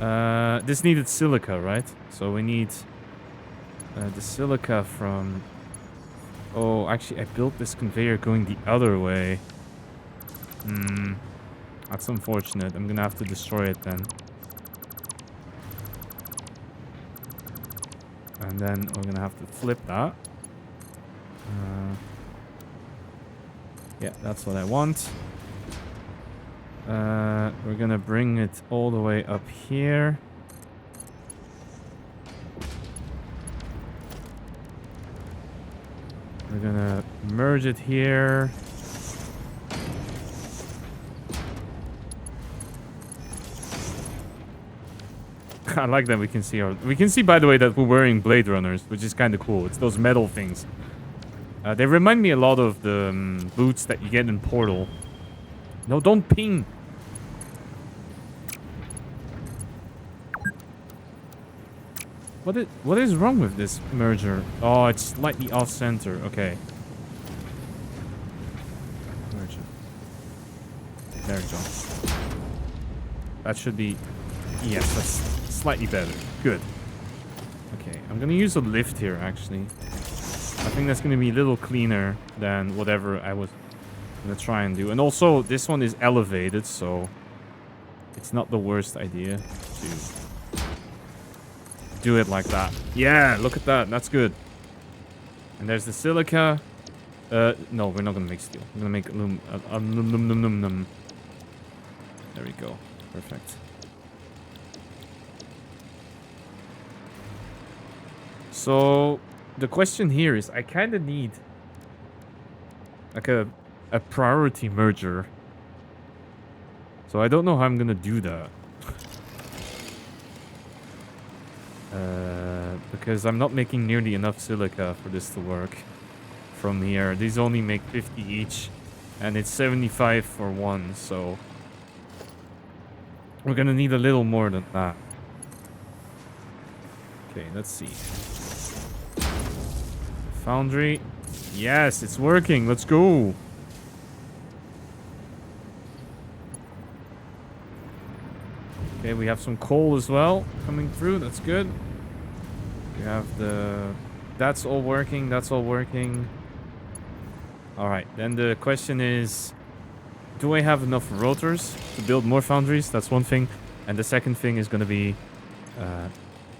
This needed silica, right? So we need the silica from... Oh, actually, I built this conveyor going the other way. That's unfortunate. I'm gonna have to destroy it then. And then we're gonna have to flip that. Yeah, that's what I want. We're gonna bring it all the way up here. We're gonna merge it here. I like that we can see by the way that we're wearing Blade Runners, which is kind of cool. It's those metal things. They remind me a lot of the boots that you get in Portal. No, don't ping. What is wrong with this merger? Oh, it's slightly off center. Okay. Merger. There we go. That should be... Yes, that's slightly better. Good. Okay, I'm gonna use a lift here, actually. I think that's gonna be a little cleaner than whatever I was gonna try and do. And also, this one is elevated, so... It's not the worst idea to... do it like that. Yeah, look at that. That's good. And there's the silica. No, we're not gonna make steel. We're gonna make aluminum. There we go. Perfect. So the question here is, I kind of need like a priority merger. So I don't know how I'm gonna do that. Because I'm not making nearly enough silica for this to work from here. These only make 50 each, and it's 75 for one, so we're gonna need a little more than that. Okay, let's see. Foundry. Yes, it's working. Let's go. Okay, we have some coal as well coming through. That's good. We have the... That's all working. That's all working. Alright, then the question is... Do I have enough rotors to build more foundries? That's one thing. And the second thing is going to be...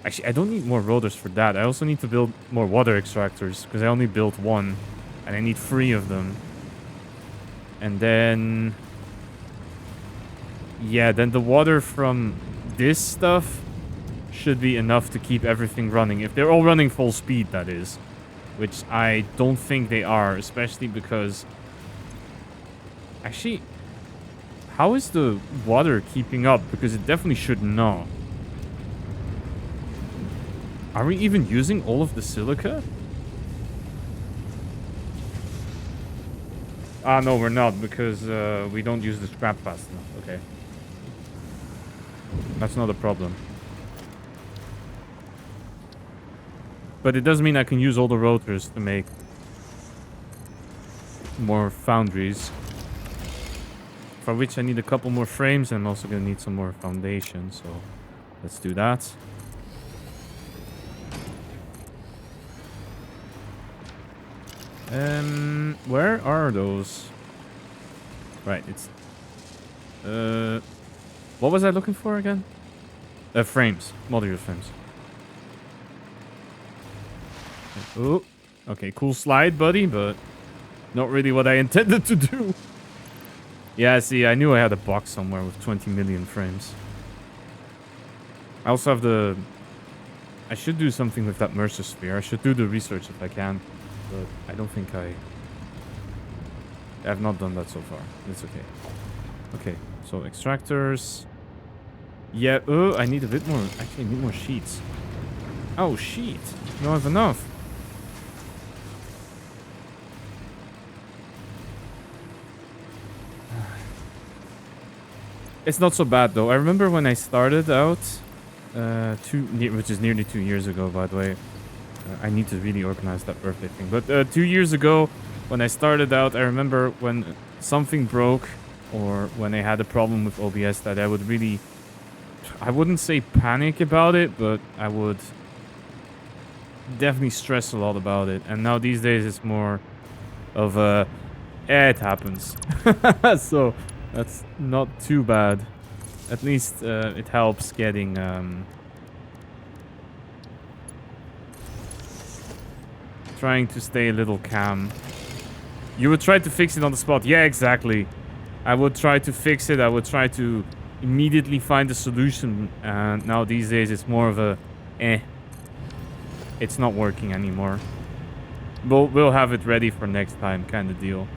Actually, I don't need more rotors for that. I also need to build more water extractors. Because I only built one. And I need 3 of them. And then... Yeah, then the water from this stuff should be enough to keep everything running. If they're all running full speed, that is. Which I don't think they are, especially because... Actually, how is the water keeping up? Because it definitely should not. Are we even using all of the silica? Ah, no, we're not, because we don't use the scrap fast enough. Okay. That's not a problem. But it does mean I can use all the rotors to make more foundries. For which I need a couple more frames, and I'm also going to need some more foundation, so let's do that. Where are those? Right, it's What was I looking for again? Frames. Module frames. Oh, okay, cool slide, buddy, but not really what I intended to do. Yeah, see, I knew I had a box somewhere with 20 million frames. I also have the... I should do something with that Mercer sphere. I should do the research if I can, but I don't think I have not done that so far. It's okay. Okay, so extractors. Yeah, I need a bit more. Actually, I need more sheets. Oh, sheet. I don't have enough. It's not so bad, though. I remember when I started out, which is nearly 2 years ago, by the way. I need to really organize that birthday thing. But 2 years ago, when I started out, I remember when something broke or when I had a problem with OBS that I would really... I wouldn't say panic about it, but I would definitely stress a lot about it. And now these days it's more of a... it happens. So that's not too bad. At least it helps getting... trying to stay a little calm. You would try to fix it on the spot. Yeah, exactly. I would try to fix it. I would try to immediately find a solution. And now these days it's more of a it's not working anymore. We'll have it ready for next time kind of deal.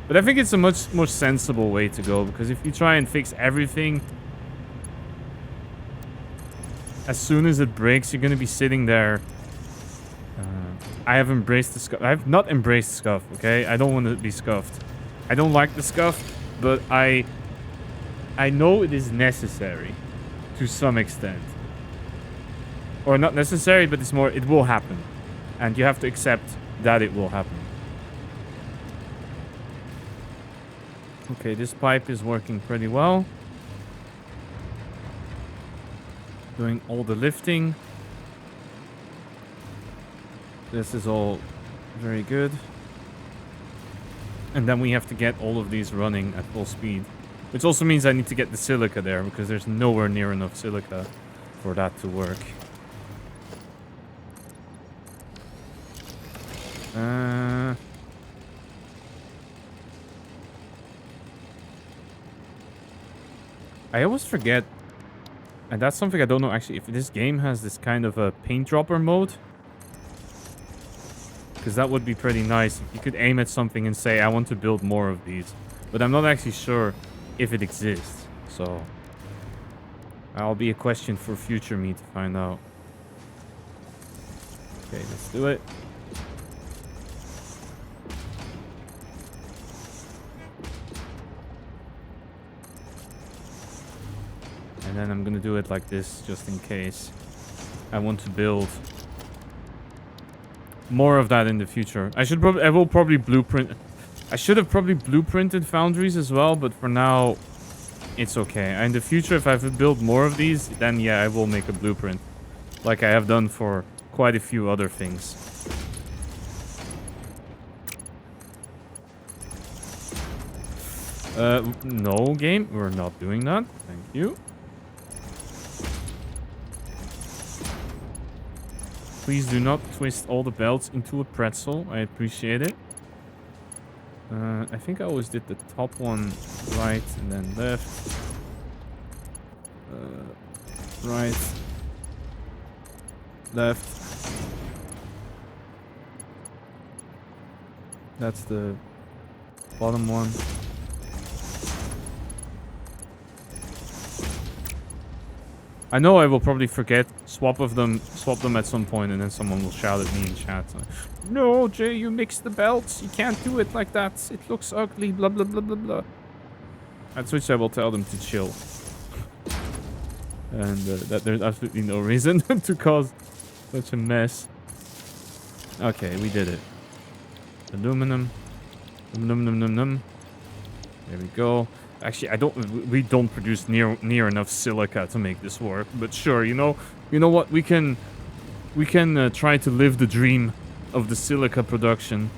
But I think it's a much more sensible way to go, because if you try and fix everything as soon as it breaks, you're going to be sitting there. I have embraced the scuff. I have not embraced scuff, okay? I don't want to be scuffed. I don't like the scuff, but I know it is necessary to some extent. Or not necessary, but it's more, it will happen. And you have to accept that it will happen. Okay, this pipe is working pretty well. Doing all the lifting. This is all very good. And then we have to get all of these running at full speed. Which also means I need to get the silica there, because there's nowhere near enough silica for that to work. I always forget, and that's something I don't know actually, if this game has this kind of a paint dropper mode. Because that would be pretty nice if you could aim at something and say, I want to build more of these. But I'm not actually sure if it exists. So that'll be a question for future me to find out. Okay, let's do it. And then I'm gonna do it like this, just in case I want to build more of that in the future. I will probably blueprint. I should have probably blueprinted foundries as well, but for now, it's okay. In the future, if I have to build more of these, then yeah, I will make a blueprint, like I have done for quite a few other things. No game, we're not doing that. Thank you. Please do not twist all the belts into a pretzel. I appreciate it. I think I always did the top one right and then left. Right. Left. That's the bottom one. I know I will probably forget, swap them at some point, and then someone will shout at me in chat. No, Jay, you mixed the belts. You can't do it like that. It looks ugly, blah, blah, blah, blah, blah. At which I will tell them to chill. And that there's absolutely no reason to cause such a mess. Okay, we did it. Aluminum. Aluminum. There we go. Actually, we don't produce near enough silica to make this work. But sure, you know what? We can try to live the dream of the silica production.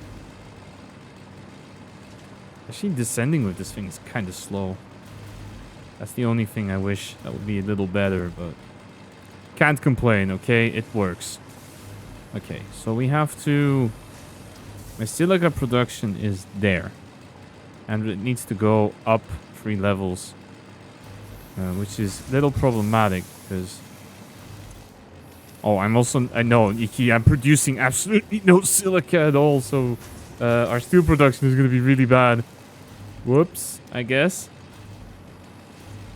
Actually, descending with this thing is kind of slow. That's the only thing I wish that would be a little better, but can't complain, okay? It works. Okay, so we have to... My silica production is there. And it needs to go up 3 levels. Which is a little problematic, because... Oh, I'm also... I know, Iki, I'm producing absolutely no silica at all, so... our steel production is going to be really bad. Whoops, I guess.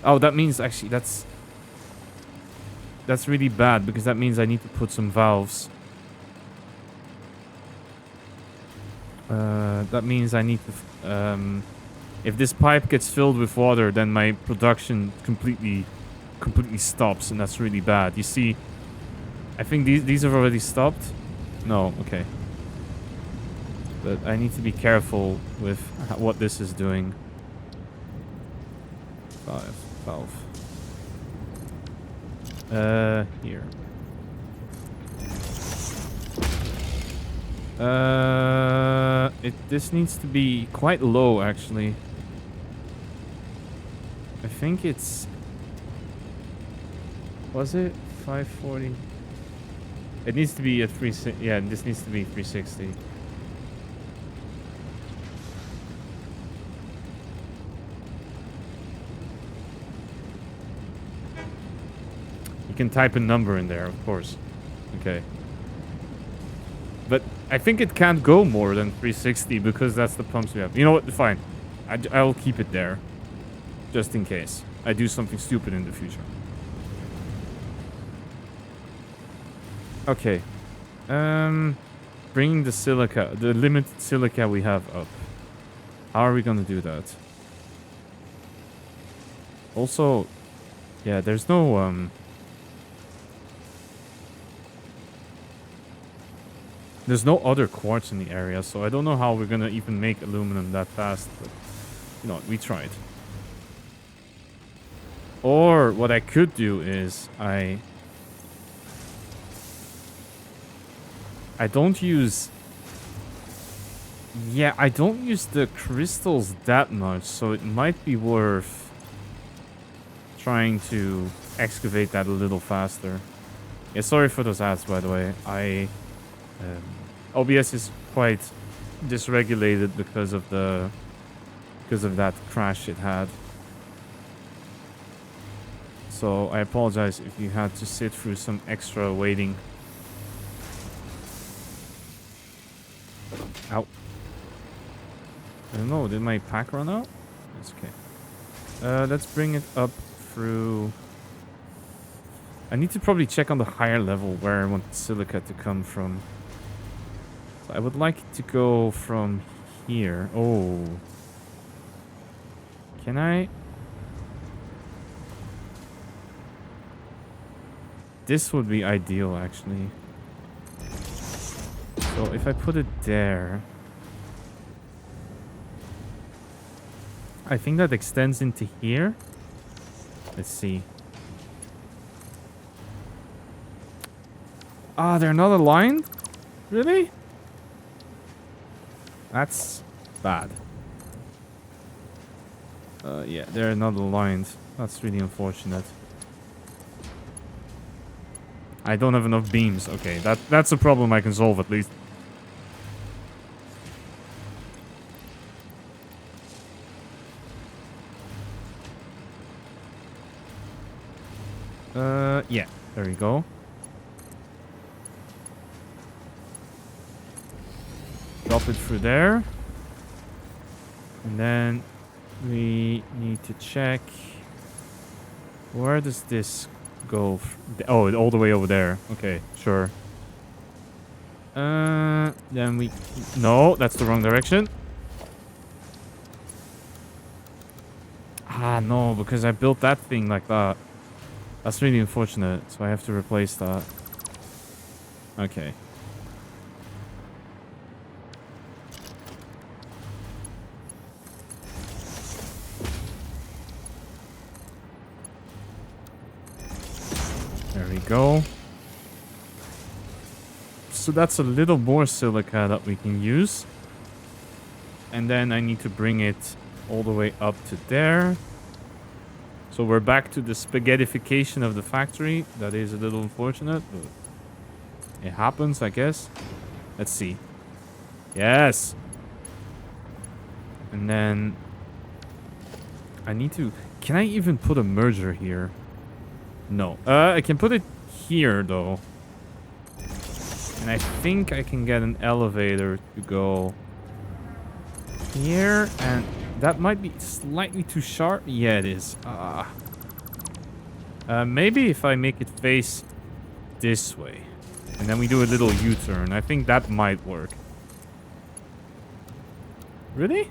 Oh, that means actually that's really bad, because that means I need to put some valves. That means I need to... if this pipe gets filled with water, then my production completely stops, and that's really bad. You see, I think these have already stopped. No, okay. But I need to be careful with what this is doing. Valve. Here. This needs to be quite low, actually. I think it's... Was it 540? It needs to be at 360. Yeah, this needs to be 360. You can type a number in there, of course. Okay. But I think it can't go more than 360 because that's the pumps we have. You know what? Fine. I'll keep it there. Just in case I do something stupid in the future. Okay. Bringing the silica, the limited silica we have up. How are we gonna do that? Also, yeah, there's no there's no other quartz in the area, so I don't know how we're gonna even make aluminum that fast, but you know, we tried. Or what I could do is I don't use... Yeah, I don't use the crystals that much, so it might be worth trying to excavate that a little faster. Yeah, sorry for those ads, by the way. OBS is quite dysregulated because of that crash it had. So I apologize if you had to sit through some extra waiting. Ow. I don't know, did my pack run out? It's okay. Let's bring it up through... I need to probably check on the higher level where I want the silica to come from. So I would like it to go from here. Oh. Can I? This would be ideal, actually. So if I put it there... I think that extends into here. Let's see. Ah, they're not aligned? Really? That's bad. Yeah, they're not aligned. That's really unfortunate. I don't have enough beams. Okay, that's a problem I can solve at least. Yeah, there we go. Drop it through there. And then we need to check... Where does this go? Oh, all the way over there. Okay, sure. Then we... No, that's the wrong direction. Ah, no, because I built that thing like that. That's really unfortunate, so I have to replace that. Okay. There we go. So that's a little more silica that we can use. And then I need to bring it all the way up to there. So we're back to the spaghettification of the factory. That is a little unfortunate, but it happens, I guess. Let's see. Yes. And then I need to... Can I even put a merger here? No. I can put it here, though. And I think I can get an elevator to go here. And that might be slightly too sharp. Yeah, it is. Maybe if I make it face this way. And then we do a little U-turn. I think that might work. Really?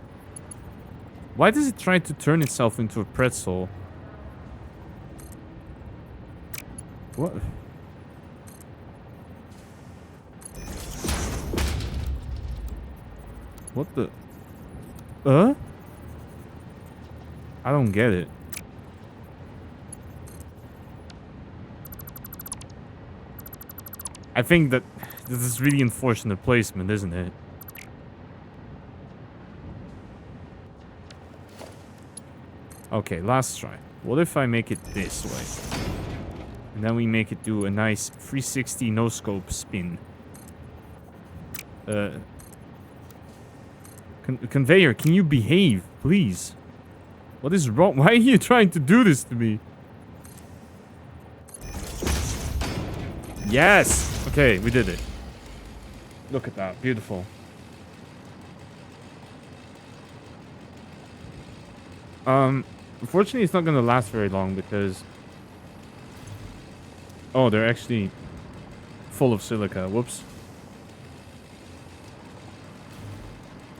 Why does it try to turn itself into a pretzel? What? What the? I don't get it. I think that this is really unfortunate placement, isn't it? Okay, last try. What if I make it this way? And then we make it do a nice 360 no-scope spin. Conveyor, can you behave, please? What is wrong? Why are you trying to do this to me? Yes! Okay, we did it. Look at that. Beautiful. Unfortunately, it's not going to last very long because... Oh, they're actually full of silica. Whoops.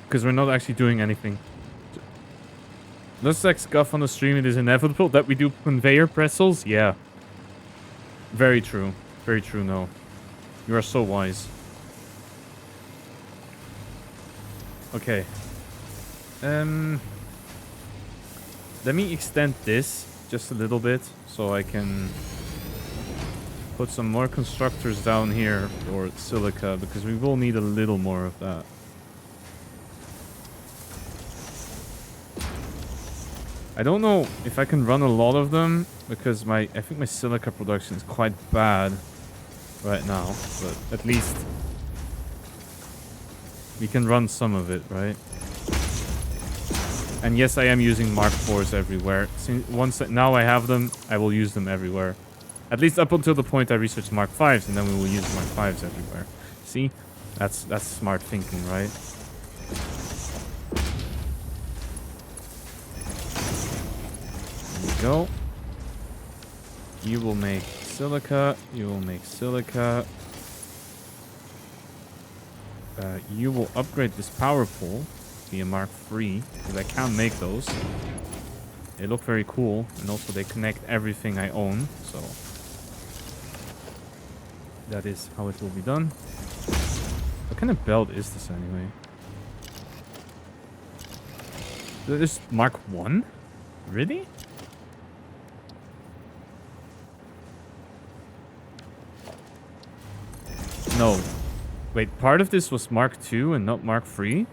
Because we're not actually doing anything. Let's like scuff on the stream. It is inevitable that we do conveyor pretzels. Yeah. Very true. Very true, no. You are so wise. Okay. Let me extend this just a little bit so I can put some more constructors down here for silica because we will need a little more of that. I don't know if I can run a lot of them because I think my silica production is quite bad right now, but at least we can run some of it, right? And yes, I am using Mark IVs everywhere. Now I have them, I will use them everywhere. At least up until the point I research Mark Vs, and then we will use Mark Vs everywhere. See? That's smart thinking, right? There we go. You will make silica. You will make silica. You will upgrade this power pole to be a Mark III, because I can't make those. They look very cool, and also they connect everything I own, so that is how it will be done. What kind of belt is this anyway? This is Mark 1? Really? No. Wait, part of this was Mark 2 and not Mark 3?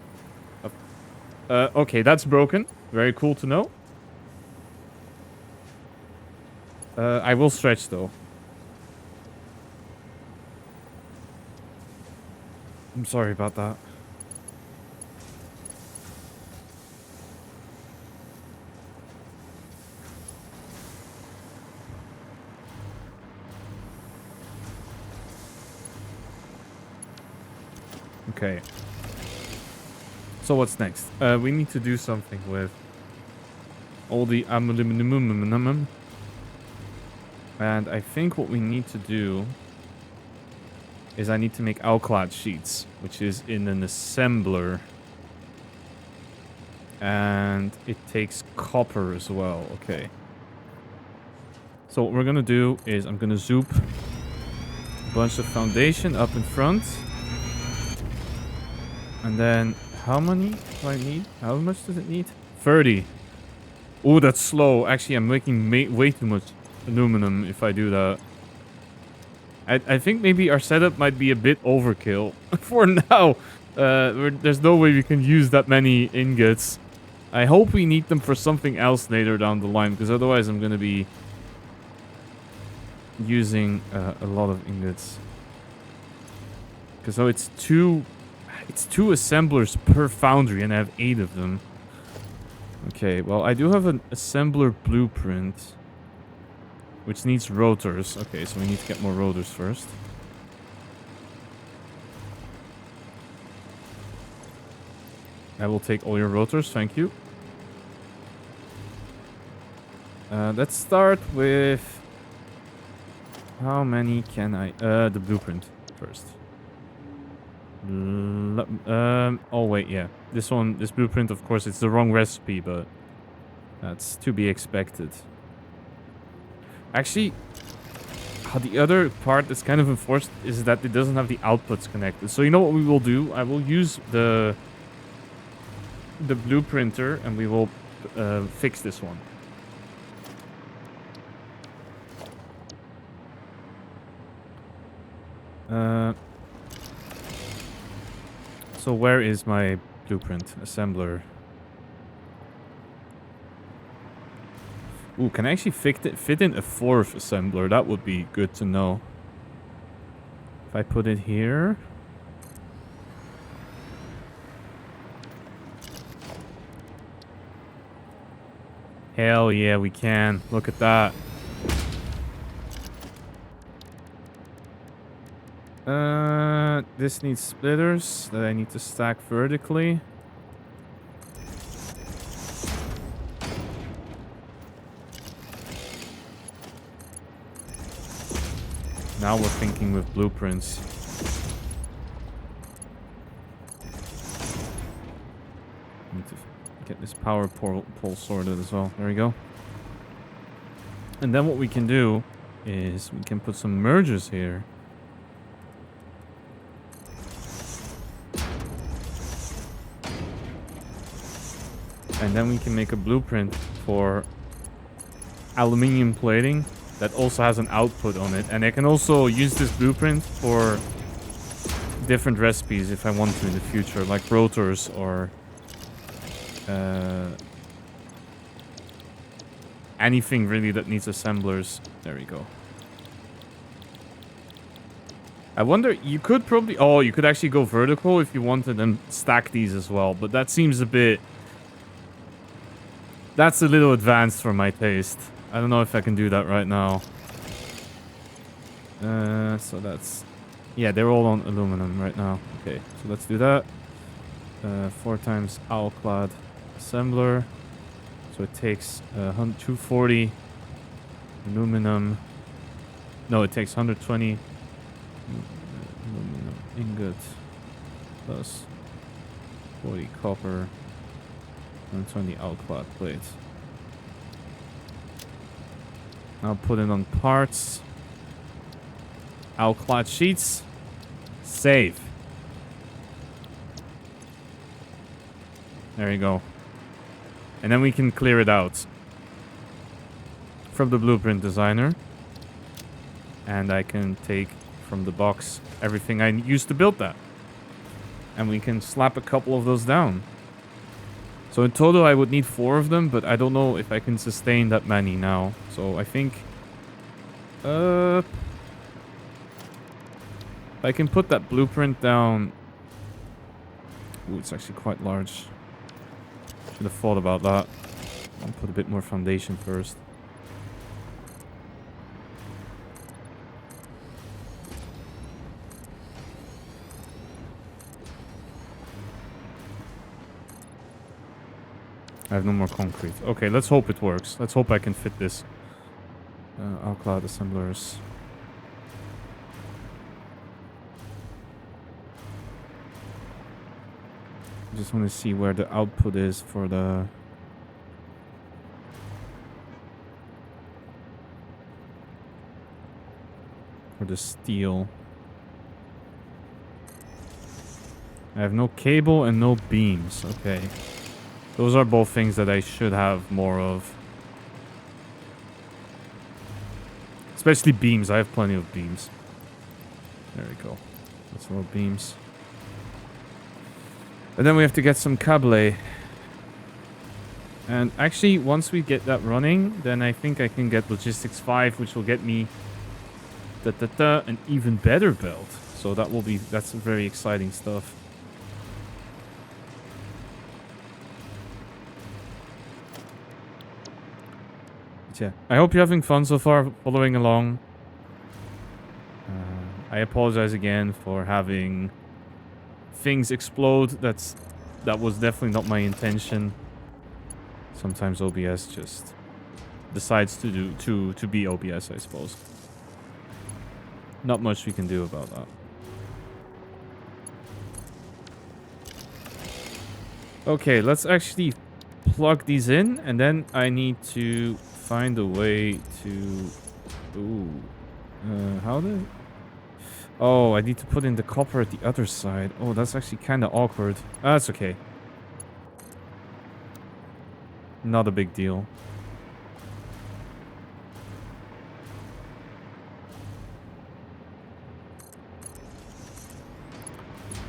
Okay, that's broken. Very cool to know. I will stretch though. I'm sorry about that. Okay. So what's next? We need to do something with all the aluminum. And I think what we need to do is I need to make alclad sheets, which is in an assembler. And it takes copper as well. Okay. So what we're going to do is I'm going to zoop a bunch of foundation up in front. And then how many do I need? How much does it need? 30. Oh, that's slow. Actually, I'm making way too much aluminum if I do that. I think maybe our setup might be a bit overkill for now. There's no way we can use that many ingots. I hope we need them for something else later down the line, because otherwise I'm going to be using a lot of ingots. Because so it's two assemblers per foundry, and I have 8 of them. Okay, well, I do have an assembler blueprint, which needs rotors. Okay, so we need to get more rotors first. I will take all your rotors, thank you. Let's start with... How many can I... the blueprint first. Oh, wait, yeah. This blueprint, of course, it's the wrong recipe, but... That's to be expected. Actually, the other part that's kind of enforced is that it doesn't have the outputs connected. So you know what we will do? I will use the blueprinter, and we will fix this one. So where is my blueprint assembler? Ooh, can I actually fit in a 4th assembler? That would be good to know. If I put it here... Hell yeah, we can. Look at that. This needs splitters that I need to stack vertically. Now we're thinking with blueprints. Need to get this power pole sorted as well. There we go. And then what we can do is we can put some mergers here. And then we can make a blueprint for aluminium plating that also has an output on it. And I can also use this blueprint for different recipes if I want to in the future, like rotors or anything really that needs assemblers. There we go. I wonder, you could probably... Oh, you could actually go vertical if you wanted and stack these as well. But that seems a bit... That's a little advanced for my taste. I don't know if I can do that right now. So that's... Yeah, they're all on aluminum right now. Okay, so let's do that. 4 times owlclad assembler. So it takes 240 aluminum. No, it takes 120 aluminum ingot plus 40 copper. 120 owlclad plates. Now put it on parts. Owlclad sheets. Save. There you go. And then we can clear it out from the blueprint designer. And I can take from the box everything I used to build that. And we can slap a couple of those down. So in total I would need 4 of them, but I don't know if I can sustain that many now. So I think... if I can put that blueprint down... Ooh, it's actually quite large. Should have thought about that. I'll put a bit more foundation first. I have no more concrete. Okay, let's hope it works. Let's hope I can fit this. Owlclad assemblers. I just want to see where the output is for the... For the steel. I have no cable and no beams. Okay. Those are both things that I should have more of. Especially beams. I have plenty of beams. There we go. That's more beams. And then we have to get some cable. And actually, once we get that running, then I think I can get Logistics 5, which will get me an even better belt. So that's very exciting stuff. But yeah, I hope you're having fun so far, following along. I apologize again for having things explode. That was definitely not my intention. Sometimes OBS just decides to be OBS, I suppose. Not much we can do about that. Okay, let's actually plug these in, and then I need to find a way to... Ooh. How do... Oh, I need to put in the copper at the other side. Oh, that's actually kind of awkward. That's okay. Not a big deal.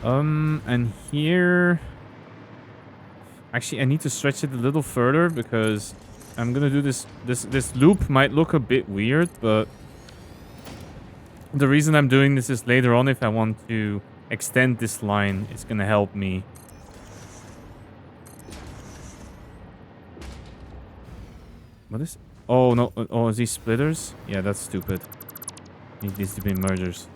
And here... Actually, I need to stretch it a little further because I'm gonna do this loop might look a bit weird, but the reason I'm doing this is later on if I want to extend this line, it's gonna help me. What is... Oh, no. Oh, is these splitters? Yeah, that's stupid. Need these to be mergers.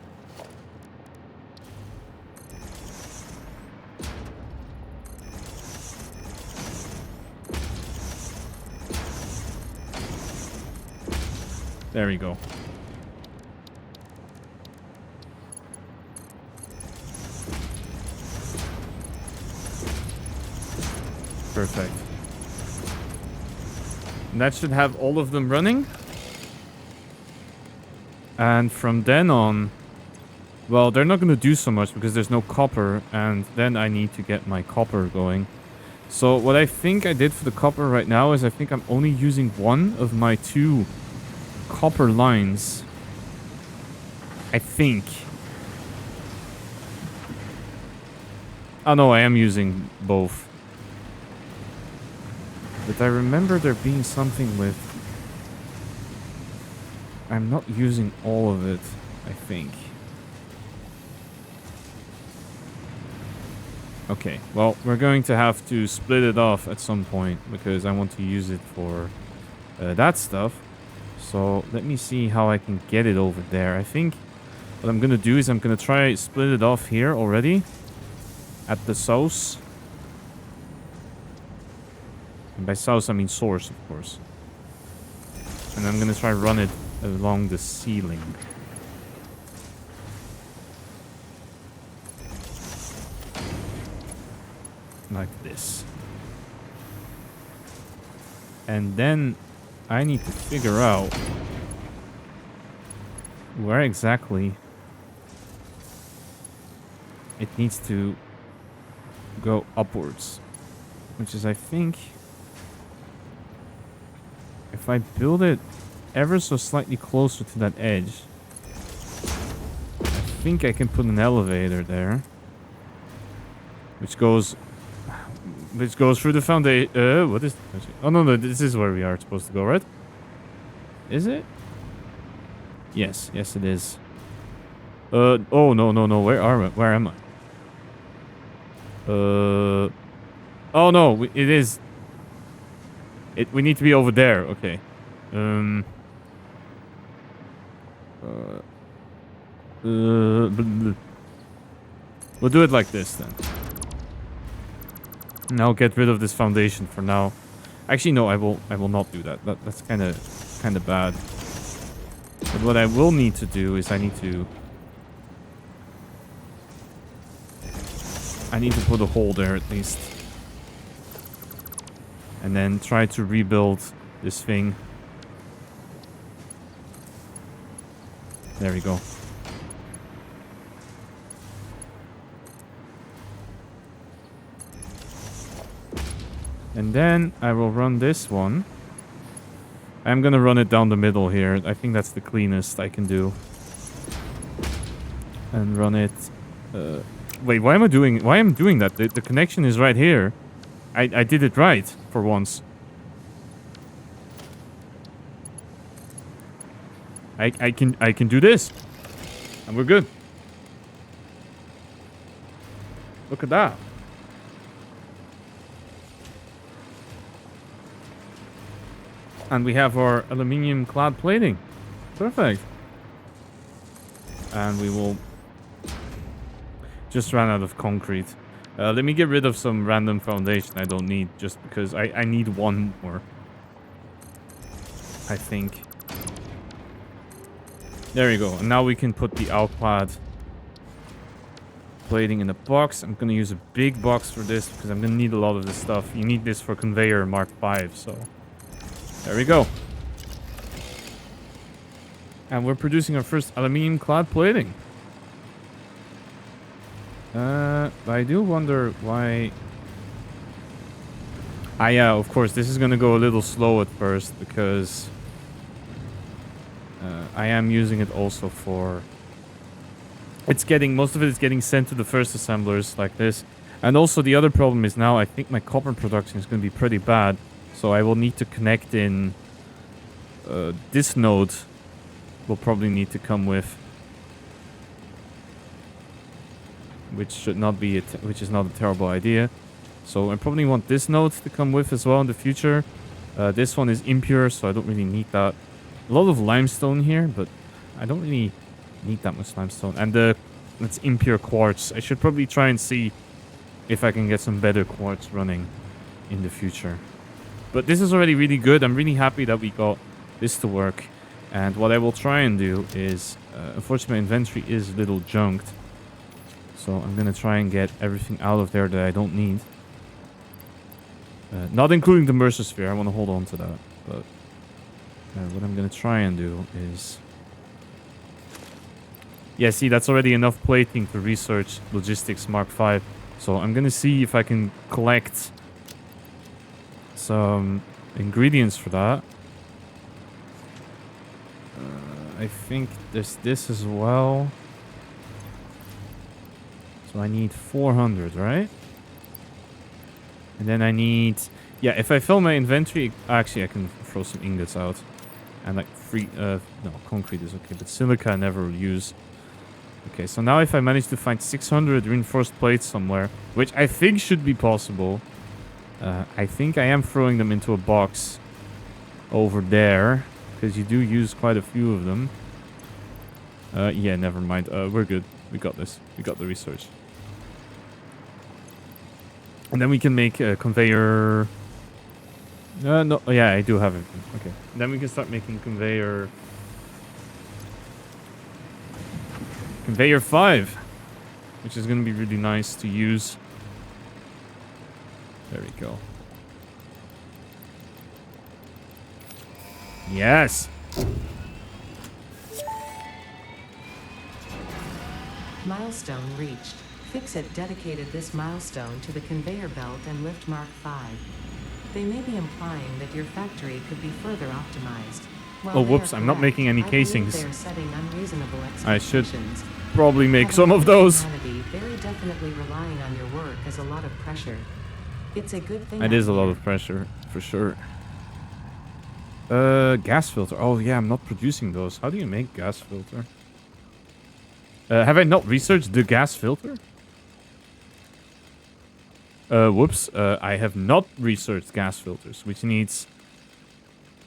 There we go. Perfect. And that should have all of them running. And from then on... Well, they're not going to do so much because there's no copper. And then I need to get my copper going. So what I think I did for the copper right now is I think I'm only using one of my 2 copper lines. I think. Oh no, I am using both. But I remember there being something with... I'm not using all of it, I think. Okay, well, we're going to have to split it off at some point because I want to use it for that stuff. So let me see how I can get it over there. I think what I'm going to do is I'm going to try split it off here already at the source. And by source, I mean source, of course. And I'm going to try run it along the ceiling. Like this. And then I need to figure out where exactly it needs to go upwards. Which is, I think, if I build it ever so slightly closer to that edge, I think I can put an elevator there. Which goes through the foundation. What is... Oh, no, this is where we are supposed to go, right? Is it? Yes, it is. Oh, no. Where am I? Oh, no, it is... We need to be over there, okay. We'll do it like this, then. Now get rid of this foundation for now. Actually, no, I will not do that. That's kind of bad. But what I will need to do is I need to put a hole there at least. And then try to rebuild this thing. There we go. And then I will run this one. I'm gonna run it down the middle here. I think that's the cleanest I can do. And run it... wait, why am I doing that? The connection is right here. I did it right for once. I can do this. And we're good. Look at that. And we have our aluminium clad plating. Perfect. And we will just run out of concrete. Let me get rid of some random foundation I don't need, just because I need one more. I think. There you go. And now we can put the outclad plating in a box. I'm gonna use a big box for this because I'm gonna need a lot of this stuff. You need this for conveyor Mark 5, so there we go. And we're producing our first aluminium clad plating. I do wonder why. Yeah, of course, this is gonna go a little slow at first because I am using it also for. Most of it is getting sent to the first assemblers like this. And also the other problem is now I think my copper production is going to be pretty bad. So I will need to connect in this node will probably need to come with. Which is not a terrible idea. So I probably want this node to come with as well in the future. This one is impure, so I don't really need that. A lot of limestone here, but I don't really need that much limestone. And that's impure quartz. I should probably try and see if I can get some better quartz running in the future. But this is already really good. I'm really happy that we got this to work. And what I will try and do is, unfortunately my inventory is a little junked. So I'm going to try and get everything out of there that I don't need. Not including the Mercer Sphere. I want to hold on to that. But what I'm going to try and do is... Yeah, see, that's already enough plating to research Logistics Mark 5. So I'm going to see if I can collect some ingredients for that. I think there's this as well. So I need 400, right? And then I need... Yeah, if I fill my inventory... Actually, I can throw some ingots out. And like no, concrete is okay. But silica I never will use. Okay, so now if I manage to find 600 reinforced plates somewhere, which I think should be possible. I think I am throwing them into a box over there. Because you do use quite a few of them. Yeah, never mind. We're good. We got this. We got the research. And then we can make a conveyor... no, yeah, I do have it. Okay. Then we can start making conveyor... Conveyor 5. Which is going to be really nice to use. There we go. Yes! Milestone reached. Fixit dedicated this milestone to the conveyor belt and lift Mark 5. They may be implying that your factory could be further optimized. Oh, whoops, I'm not making any casings. They're setting unreasonable I should expectations. probably make some of those. Humanity very definitely relying on your work is a lot of pressure. It's a good thing. It is a lot of pressure, for sure. Gas filter. Oh, yeah, I'm not producing those. How do you make gas filter? Have I not researched the gas filter? Whoops. I have not researched gas filters, which needs...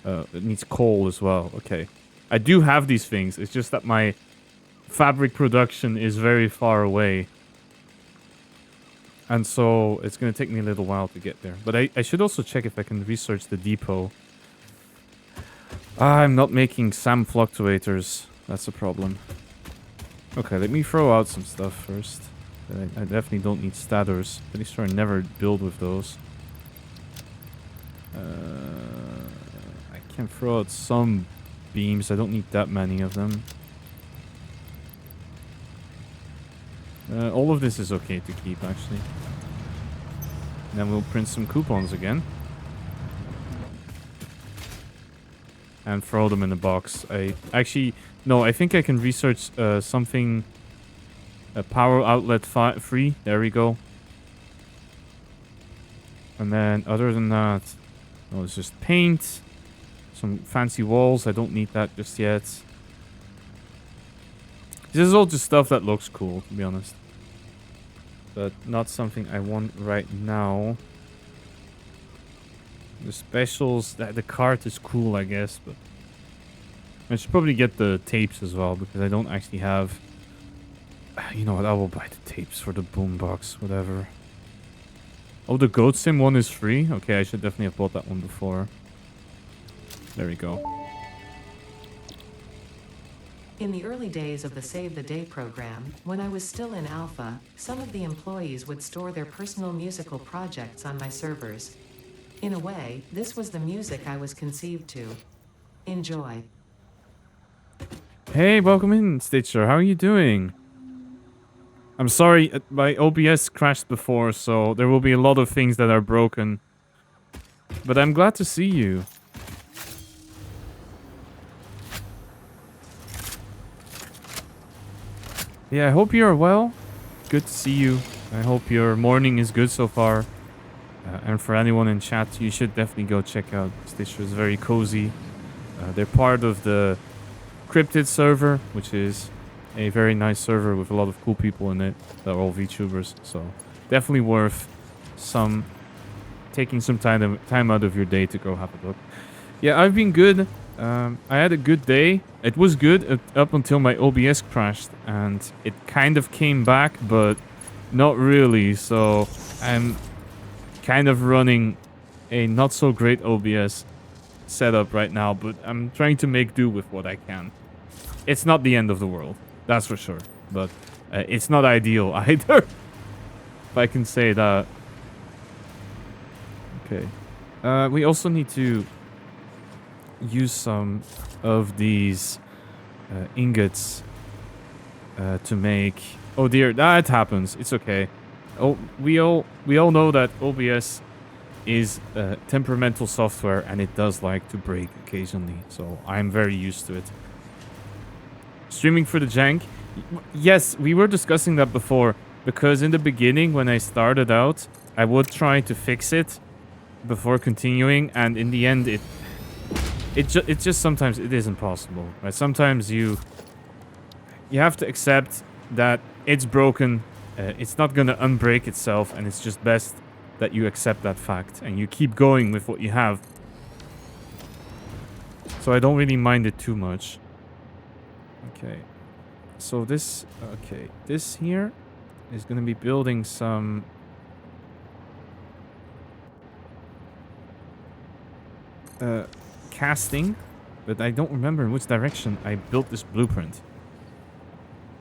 it needs coal as well. Okay. I do have these things. It's just that my fabric production is very far away. And so it's going to take me a little while to get there. But I should also check if I can research the depot. I'm not making SAM fluctuators. That's a problem. Okay, let me throw out some stuff first. I definitely don't need stators. Pretty sure I never build with those. I can throw out some beams. I don't need that many of them. All of this is okay to keep, actually. And then we'll print some coupons again. And throw them in the box. No, I think I can research something... power outlet free. There we go. And then, other than that... No, it's just paint. Some fancy walls. I don't need that just yet. This is all just stuff that looks cool, to be honest. But not something I want right now. The specials, the cart is cool, I guess, but I should probably get the tapes as well, because I don't actually have... You know what, I will buy the tapes for the boombox, whatever. Oh, the Goat Sim one is free? Okay, I should definitely have bought that one before. There we go. In the early days of the Save the Day program, when I was still in alpha, some of the employees would store their personal musical projects on my servers. In a way, this was the music I was conceived to. Enjoy. Hey, welcome in, Stitcher. How are you doing? I'm sorry, my OBS crashed before, so there will be a lot of things that are broken. But I'm glad to see you. Yeah, I hope you're well. Good to see you. I hope your morning is good so far. And for anyone in chat, you should definitely go check out Stitcher. It's very cozy. They're part of the Cryptid server, which is a very nice server with a lot of cool people in it. They're all VTubers, so definitely worth taking some time out of your day to go have a look. Yeah, I've been good. I had a good day. It was good up until my OBS crashed, and it kind of came back, but not really. So I'm kind of running a not so great OBS setup right now, but I'm trying to make do with what I can. It's not the end of the world, that's for sure, but it's not ideal either, if I can say that. Okay. We also need to use some of these ingots to make... Oh dear, that happens. It's okay. Oh, we all know that OBS is temperamental software, and it does like to break occasionally. So I'm very used to it. Streaming for the jank? Yes, we were discussing that before, because in the beginning when I started out, I would try to fix it before continuing, and in the end it just sometimes it isn't possible, right? Sometimes you have to accept that it's broken. It's not gonna unbreak itself, and it's just best that you accept that fact and you keep going with what you have. So I don't really mind it too much. Okay, so this here is gonna be building some casting, but I don't remember in which direction I built this blueprint.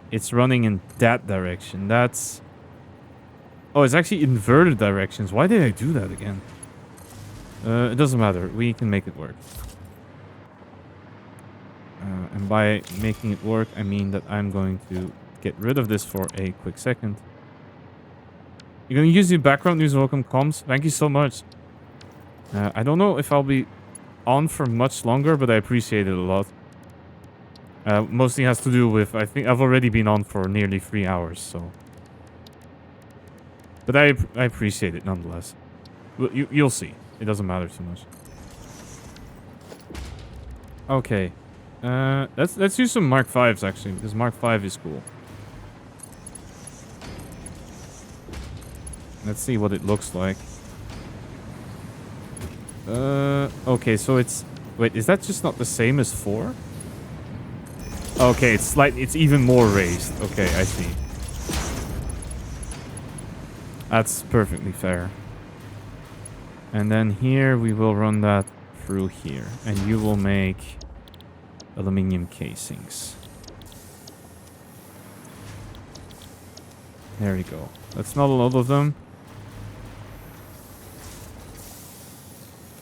It's running in that direction. That's... Oh, it's actually inverted directions. Why did I do that again? It doesn't matter. We can make it work. And by making it work, I mean that I'm going to get rid of this for a quick second. You're going to use your background news welcome comms? Thank you so much. I don't know if I'll be on for much longer, but I appreciate it a lot. Mostly has to do with, I think I've already been on for nearly 3 hours, so... But I appreciate it nonetheless. Well, you'll see. It doesn't matter too much. Okay. Let's use some Mark 5s actually, because Mark 5 is cool. Let's see what it looks like. Okay, so it's... Wait, is that just not the same as 4? Okay, it's even more raised. Okay, I see. That's perfectly fair. And then here we will run that through here. And you will make aluminum casings. There we go. That's not a lot of them.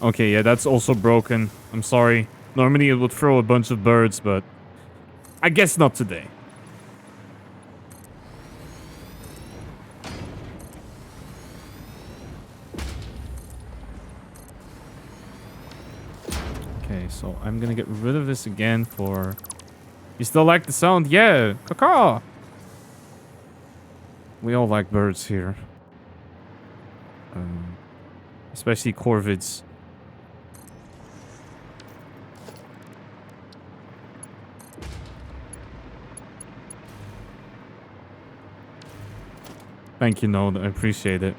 Okay, yeah, that's also broken. I'm sorry. Normally it would throw a bunch of birds, but I guess not today. Okay, so I'm gonna get rid of this again for... You still like the sound? Yeah! Caw-caw! We all like birds here. Especially corvids. Thank you, Node. I appreciate it.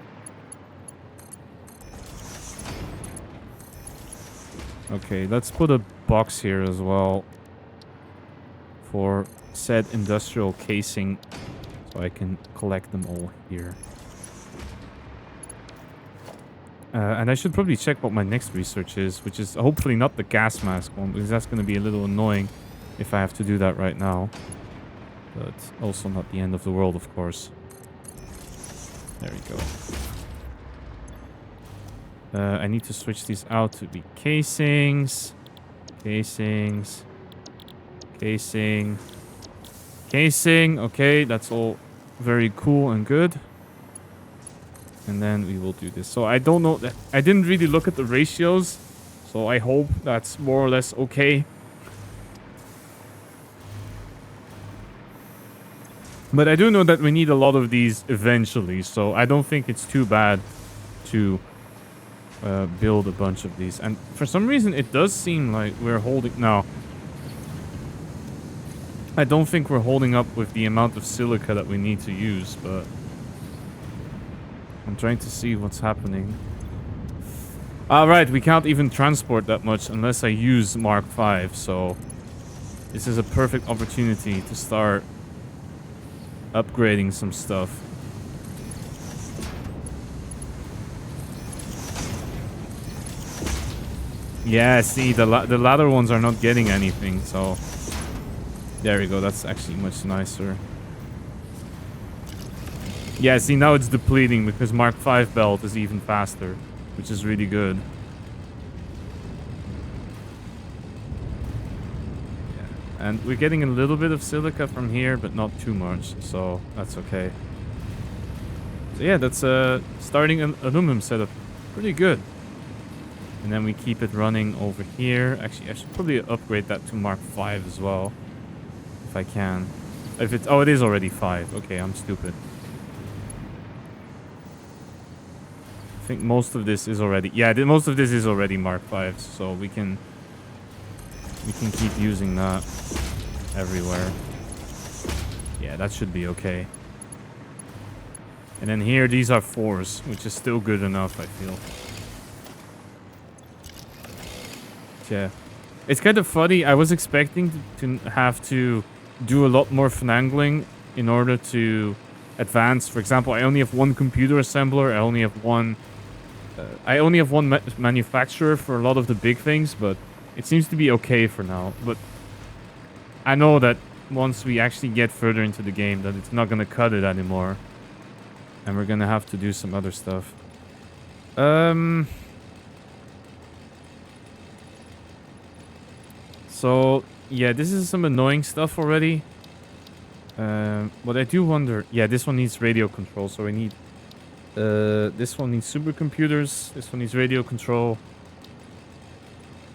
Okay, let's put a box here as well for said industrial casing so I can collect them all here. And I should probably check what my next research is, which is hopefully not the gas mask one, because that's going to be a little annoying if I have to do that right now. But also not the end of the world, of course. There we go. I need to switch these out to be casings. Casings. Casing. Casing. Okay, that's all very cool and good. And then we will do this. So I don't know. I didn't really look at the ratios. So I hope that's more or less okay. But I do know that we need a lot of these eventually. So I don't think it's too bad to build a bunch of these. And for some reason, it does seem like we're holding... No. I don't think we're holding up with the amount of silica that we need to use, but... I'm trying to see what's happening. Alright, we can't even transport that much unless I use Mark V, so... This is a perfect opportunity to start upgrading some stuff. Yeah, see, the latter ones are not getting anything, so... There we go, that's actually much nicer. Yeah, see, now it's depleting because Mark V belt is even faster, which is really good. Yeah. And we're getting a little bit of silica from here, but not too much, so that's okay. So yeah, that's starting an aluminum setup. Pretty good. And then we keep it running over here. Actually, I should probably upgrade that to Mark V as well. If I can. If it's... Oh, it is already 5. Okay, I'm stupid. I think most of this is already... Yeah, most of this is already Mark V, so we can keep using that everywhere. Yeah, that should be okay. And then here, these are 4s, which is still good enough, I feel. Yeah. It's kind of funny. I was expecting to have to do a lot more finagling in order to advance. For example, I only have one computer assembler. I only have one manufacturer for a lot of the big things, but it seems to be okay for now. But I know that once we actually get further into the game, that it's not going to cut it anymore. And we're going to have to do some other stuff. So, yeah, this is some annoying stuff already. But I do wonder... Yeah, this one needs radio control, so I need... this one needs supercomputers. This one needs radio control.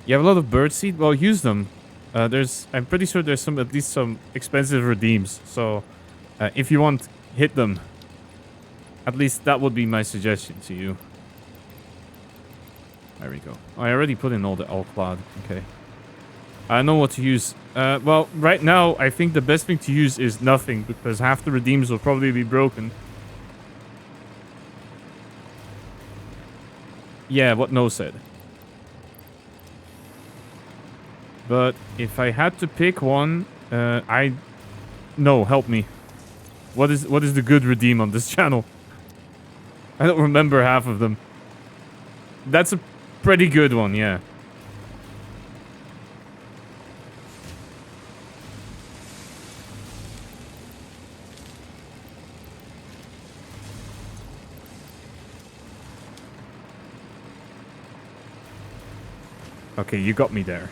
You have a lot of birdseed? Well, use them. I'm pretty sure there's at least some expensive redeems. So, if you want, hit them. At least that would be my suggestion to you. There we go. I already put in all the alclad. Okay. I know what to use. Well, right now, I think the best thing to use is nothing, because half the redeems will probably be broken. Yeah, what No said. But if I had to pick one, No, help me. What is the good redeem on this channel? I don't remember half of them. That's a pretty good one, yeah. Okay, you got me there.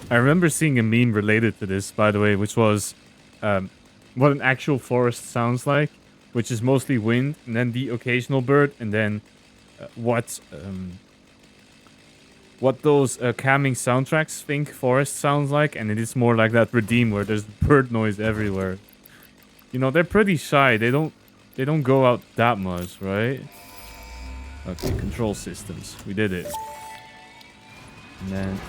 I remember seeing a meme related to this, by the way, which was what an actual forest sounds like, which is mostly wind, and then the occasional bird, and then what what those calming soundtracks think Forest sounds like, and it is more like that Redeem where there's bird noise everywhere. You know, they're pretty shy. They don't go out that much, right? Okay, control systems. We did it. And then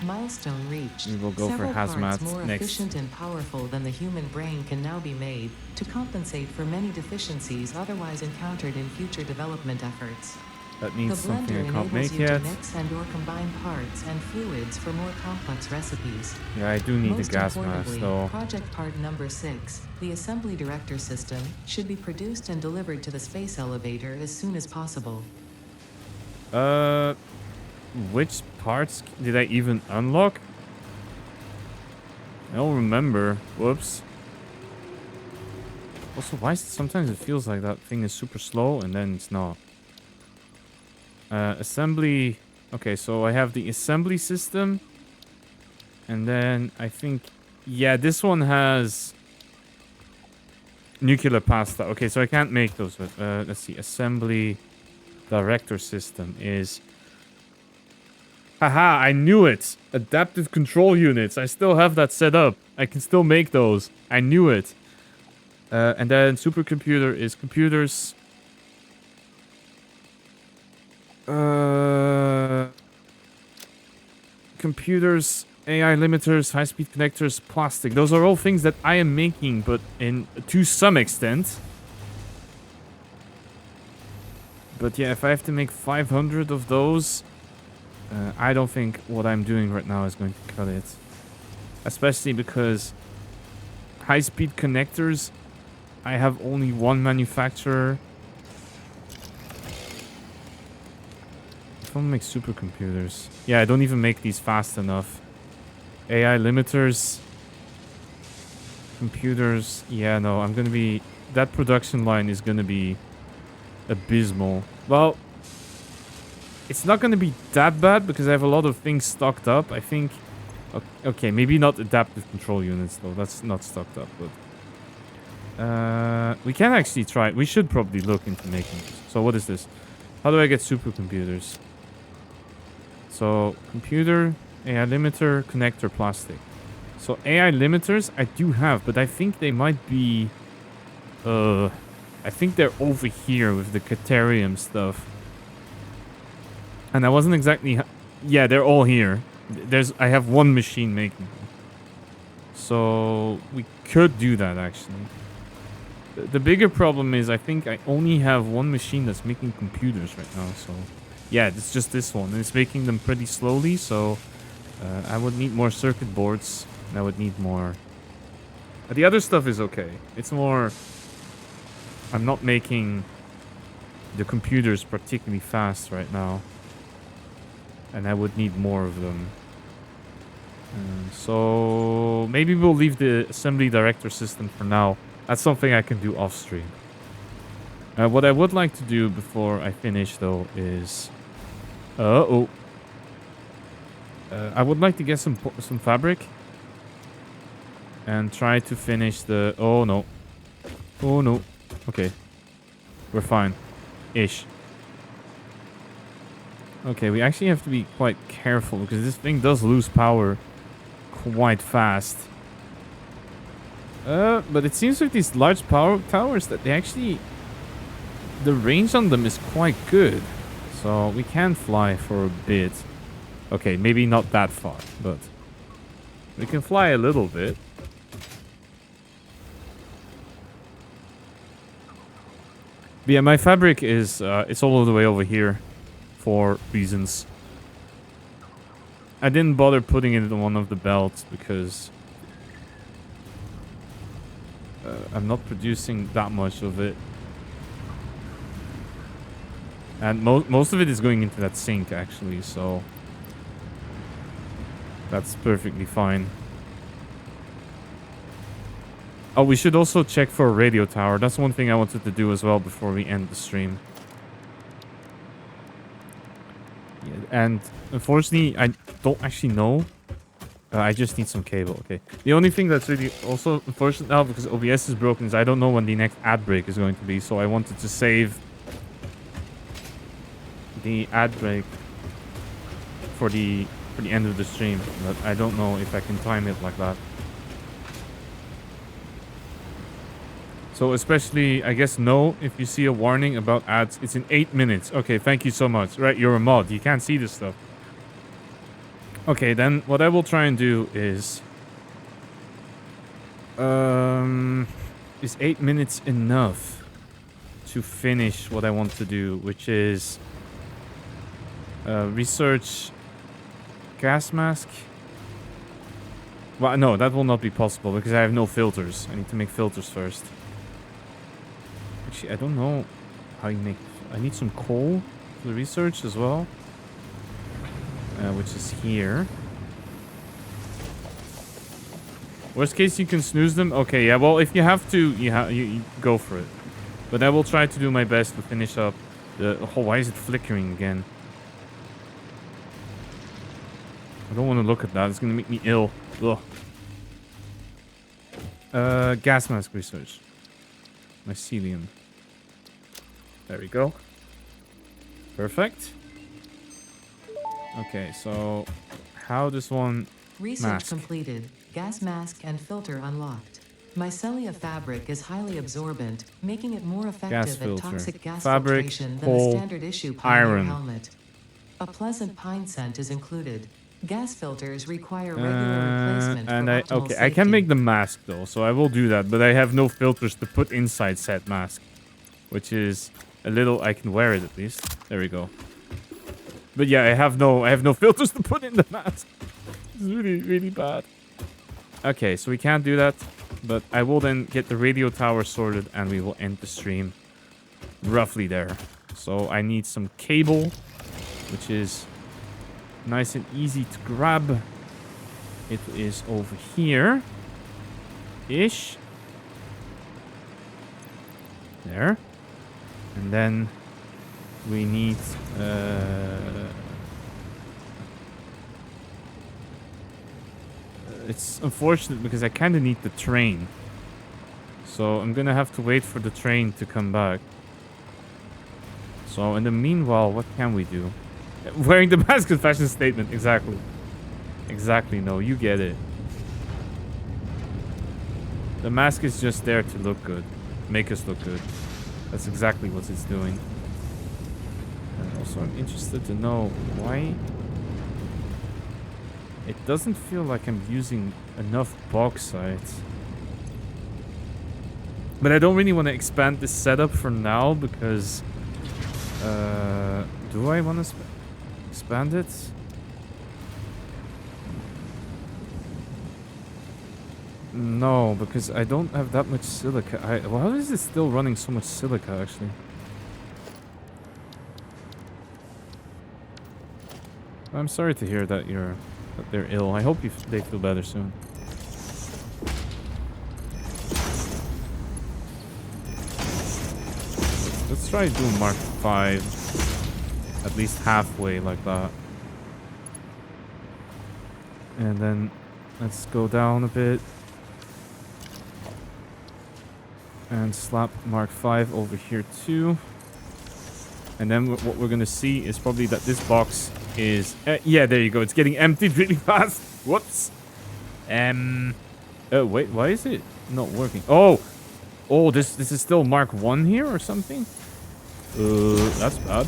Milestone reached. we will go for Several parts hazmat more next. efficient and powerful than the human brain can now be made to compensate for many deficiencies otherwise encountered in future development efforts. That The needs something blender I can't enables make you yet. to mix and/or combine parts and fluids for more complex recipes. Yeah, I do need a Most gas mask importantly, though. project part number 6, the assembly director system, should be produced and delivered to the space elevator as soon as possible. Which parts did I even unlock? I don't remember. Whoops. Also, why is it sometimes it feels like that thing is super slow and then it's not? Assembly. Okay, so I have the assembly system. And then I think, yeah, this one has nuclear pasta. Okay, so I can't make those. But let's see. Assembly director system is... Haha, I knew it. Adaptive control units. I still have that set up. I can still make those. I knew it. And then supercomputer is computers. Computers, AI limiters, high-speed connectors, plastic. Those are all things that I am making, but to some extent. But yeah, if I have to make 500 of those, I don't think what I'm doing right now is going to cut it. Especially because high-speed connectors, I have only one manufacturer. I want to make supercomputers. Yeah, I don't even make these fast enough. AI limiters. Computers. Yeah, no, I'm going to be... That production line is going to be abysmal. Well, it's not going to be that bad because I have a lot of things stocked up. I think... Okay, maybe not adaptive control units, though. That's not stocked up, but... we can actually try it. We should probably look into making this. So what is this? How do I get supercomputers? So, computer, AI limiter, connector, plastic. So, AI limiters I do have, but I think they might be... I think they're over here with the Caterium stuff. And I wasn't exactly... Yeah, they're all here. I have one machine making them. So, we could do that, actually. The bigger problem is I think I only have one machine that's making computers right now, so... Yeah, it's just this one. And it's making them pretty slowly, so... I would need more circuit boards. And I would need more... The other stuff is okay. It's more... I'm not making the computers particularly fast right now. And I would need more of them. So... Maybe we'll leave the assembly director system for now. That's something I can do off stream. What I would like to do before I finish, though, is... I would like to get some fabric. And try to finish the... Oh, no. Oh, no. Okay. We're fine. Ish. Okay, we actually have to be quite careful, because this thing does lose power quite fast. But it seems with these large power towers that they actually... The range on them is quite good. So we can fly for a bit. Okay, maybe not that far, but... We can fly a little bit. But yeah, my fabric is... it's all the way over here. For reasons. I didn't bother putting it in one of the belts because... I'm not producing that much of it. And most of it is going into that sink, actually, so... That's perfectly fine. Oh, we should also check for a radio tower. That's one thing I wanted to do as well before we end the stream. Yeah, and unfortunately, I don't actually know. I just need some cable, okay. The only thing that's really also unfortunate now, because OBS is broken, is I don't know when the next ad break is going to be, so I wanted to save the ad break for the end of the stream, but I don't know if I can time it like that. So especially, I guess, no, if you see a warning about ads, it's in 8 minutes. Okay, thank you so much. Right, you're a mod. You can't see this stuff. Okay, then what I will try and do is 8 minutes enough to finish what I want to do, which is research gas mask. Well, no, that will not be possible because I have no filters. I need to make filters first. Actually, I don't know how you make... I need some coal for the research as well. Which is here. Worst case, you can snooze them. Okay, yeah, well, if you have to, you go for it. But I will try to do my best to finish up the... Oh, why is it flickering again? I don't want to look at that. It's going to make me ill. Ugh. Gas mask research. Mycelium. There we go. Perfect. Okay, so how does one Research mask? completed. Gas mask and filter unlocked. Mycelia fabric is highly absorbent, making it more effective at filter. toxic gas Fabric, filtration than coal, the standard issue Pioneer iron. helmet. A pleasant pine scent is included. Gas filters require regular replacement for optimal okay, safety. I can make the mask though, so I will do that. But I have no filters to put inside said mask, which is a little. I can wear it at least. There we go. But yeah, I have no filters to put in the mask. It's really, really bad. Okay, so we can't do that, but I will then get the radio tower sorted and we will end the stream roughly there. So I need some cable, which is nice and easy to grab. It is over here. Ish. There. And then we need it's unfortunate because I kind of need the train. So I'm gonna have to wait for the train to come back. So in the meanwhile, what can we do? Wearing the mask is fashion statement. Exactly. Exactly. No, you get it. The mask is just there to look good. Make us look good. That's exactly what it's doing. And also I'm interested to know why it doesn't feel like I'm using enough bauxite. But I don't really want to expand this setup for now because do I want to expand it? No, because I don't have that much silica. Why is it still running so much silica, actually? I'm sorry to hear that they're ill. I hope they feel better soon. Let's try doing Mark 5 at least halfway like that. And then let's go down a bit. And slap Mark 5 over here too. And then what we're gonna see is probably that this box is... yeah, there you go. It's getting emptied really fast. Whoops. Oh, wait. Why is it not working? Oh! Oh, this is still Mark 1 here or something? That's bad.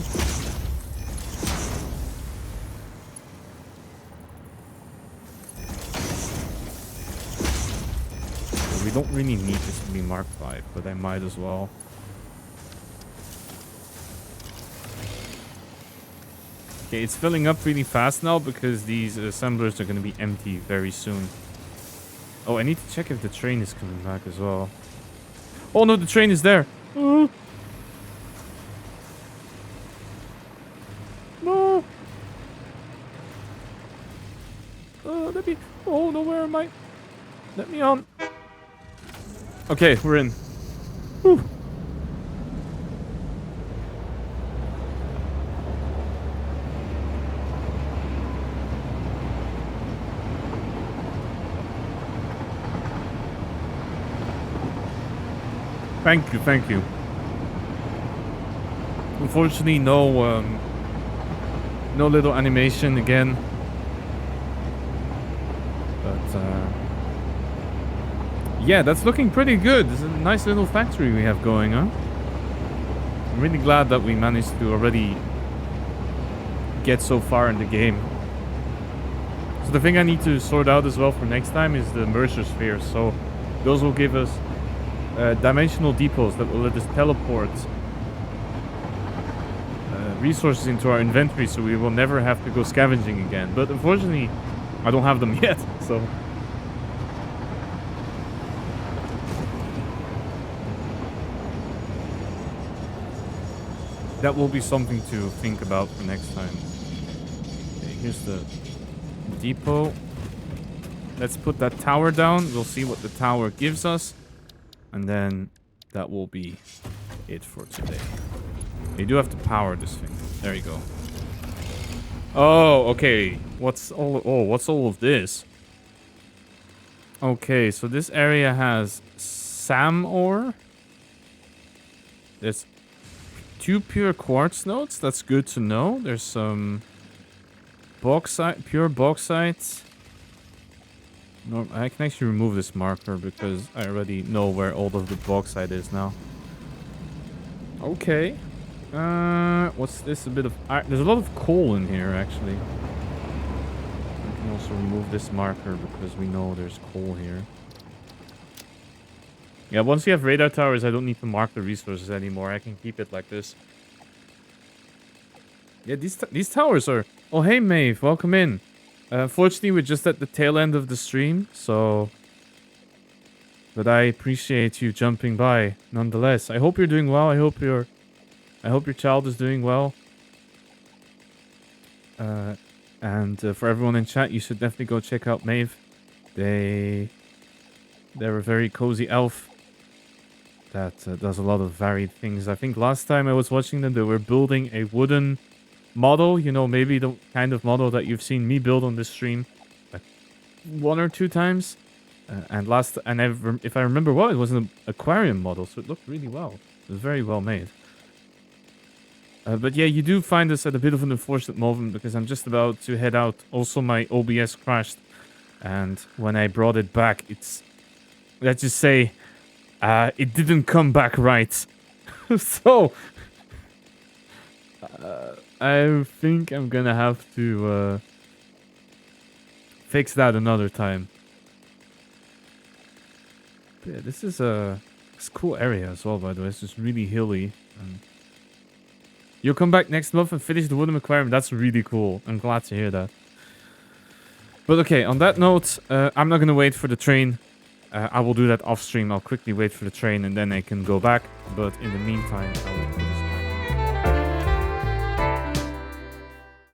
We don't really need this to be Mark 5, but I might as well. Okay, it's filling up really fast now because these assemblers are going to be empty very soon. Oh, I need to check if the train is coming back as well. Oh no, the train is there. No. Let me... Oh no, where am I? Let me on. Okay, we're in. Whew. Thank you, thank you. Unfortunately, no No little animation again. But yeah, that's looking pretty good. It's a nice little factory we have going, huh? I'm really glad that we managed to already get so far in the game. So the thing I need to sort out as well for next time is the merger spheres. So those will give us dimensional depots that will let us teleport resources into our inventory, so we will never have to go scavenging again. But unfortunately, I don't have them yet, so... that will be something to think about for next time. Okay, here's the depot. Let's put that tower down. We'll see what the tower gives us. And then that will be it for today. You do have to power this thing. There you go. Oh, okay. What's all of this? Okay, so this area has SAM ore. There's 2 pure quartz nodes. That's good to know. There's some bauxite, pure bauxite. No, I can actually remove this marker because I already know where all of the bauxite is now. Okay. What's this? A bit of... there's a lot of coal in here, actually. I can also remove this marker because we know there's coal here. Yeah, once you have radar towers, I don't need to mark the resources anymore. I can keep it like this. Yeah, these towers are... Oh, hey, Maeve. Welcome in. Unfortunately, we're just at the tail end of the stream, so... But I appreciate you jumping by, nonetheless. I hope you're doing well. I hope your child is doing well. And for everyone in chat, you should definitely go check out Maeve. They're a very cozy elf that does a lot of varied things. I think last time I was watching them, they were building a wooden model. You know, maybe the kind of model that you've seen me build on this stream like 1 or 2 times. If I remember well, it was an aquarium model, so it looked really well. It was very well made. But yeah, you do find us at a bit of an unfortunate moment because I'm just about to head out. Also, my OBS crashed, and when I brought it back, let's just say, it didn't come back right. So, I think I'm gonna have to fix that another time. But yeah, this is a cool area as well, by the way. It's just really hilly. And you'll come back next month and finish the wooden aquarium. That's really cool. I'm glad to hear that. But okay, on that note, I'm not gonna wait for the train. I will do that off stream. I'll quickly wait for the train and then I can go back. But in the meantime, I will do this.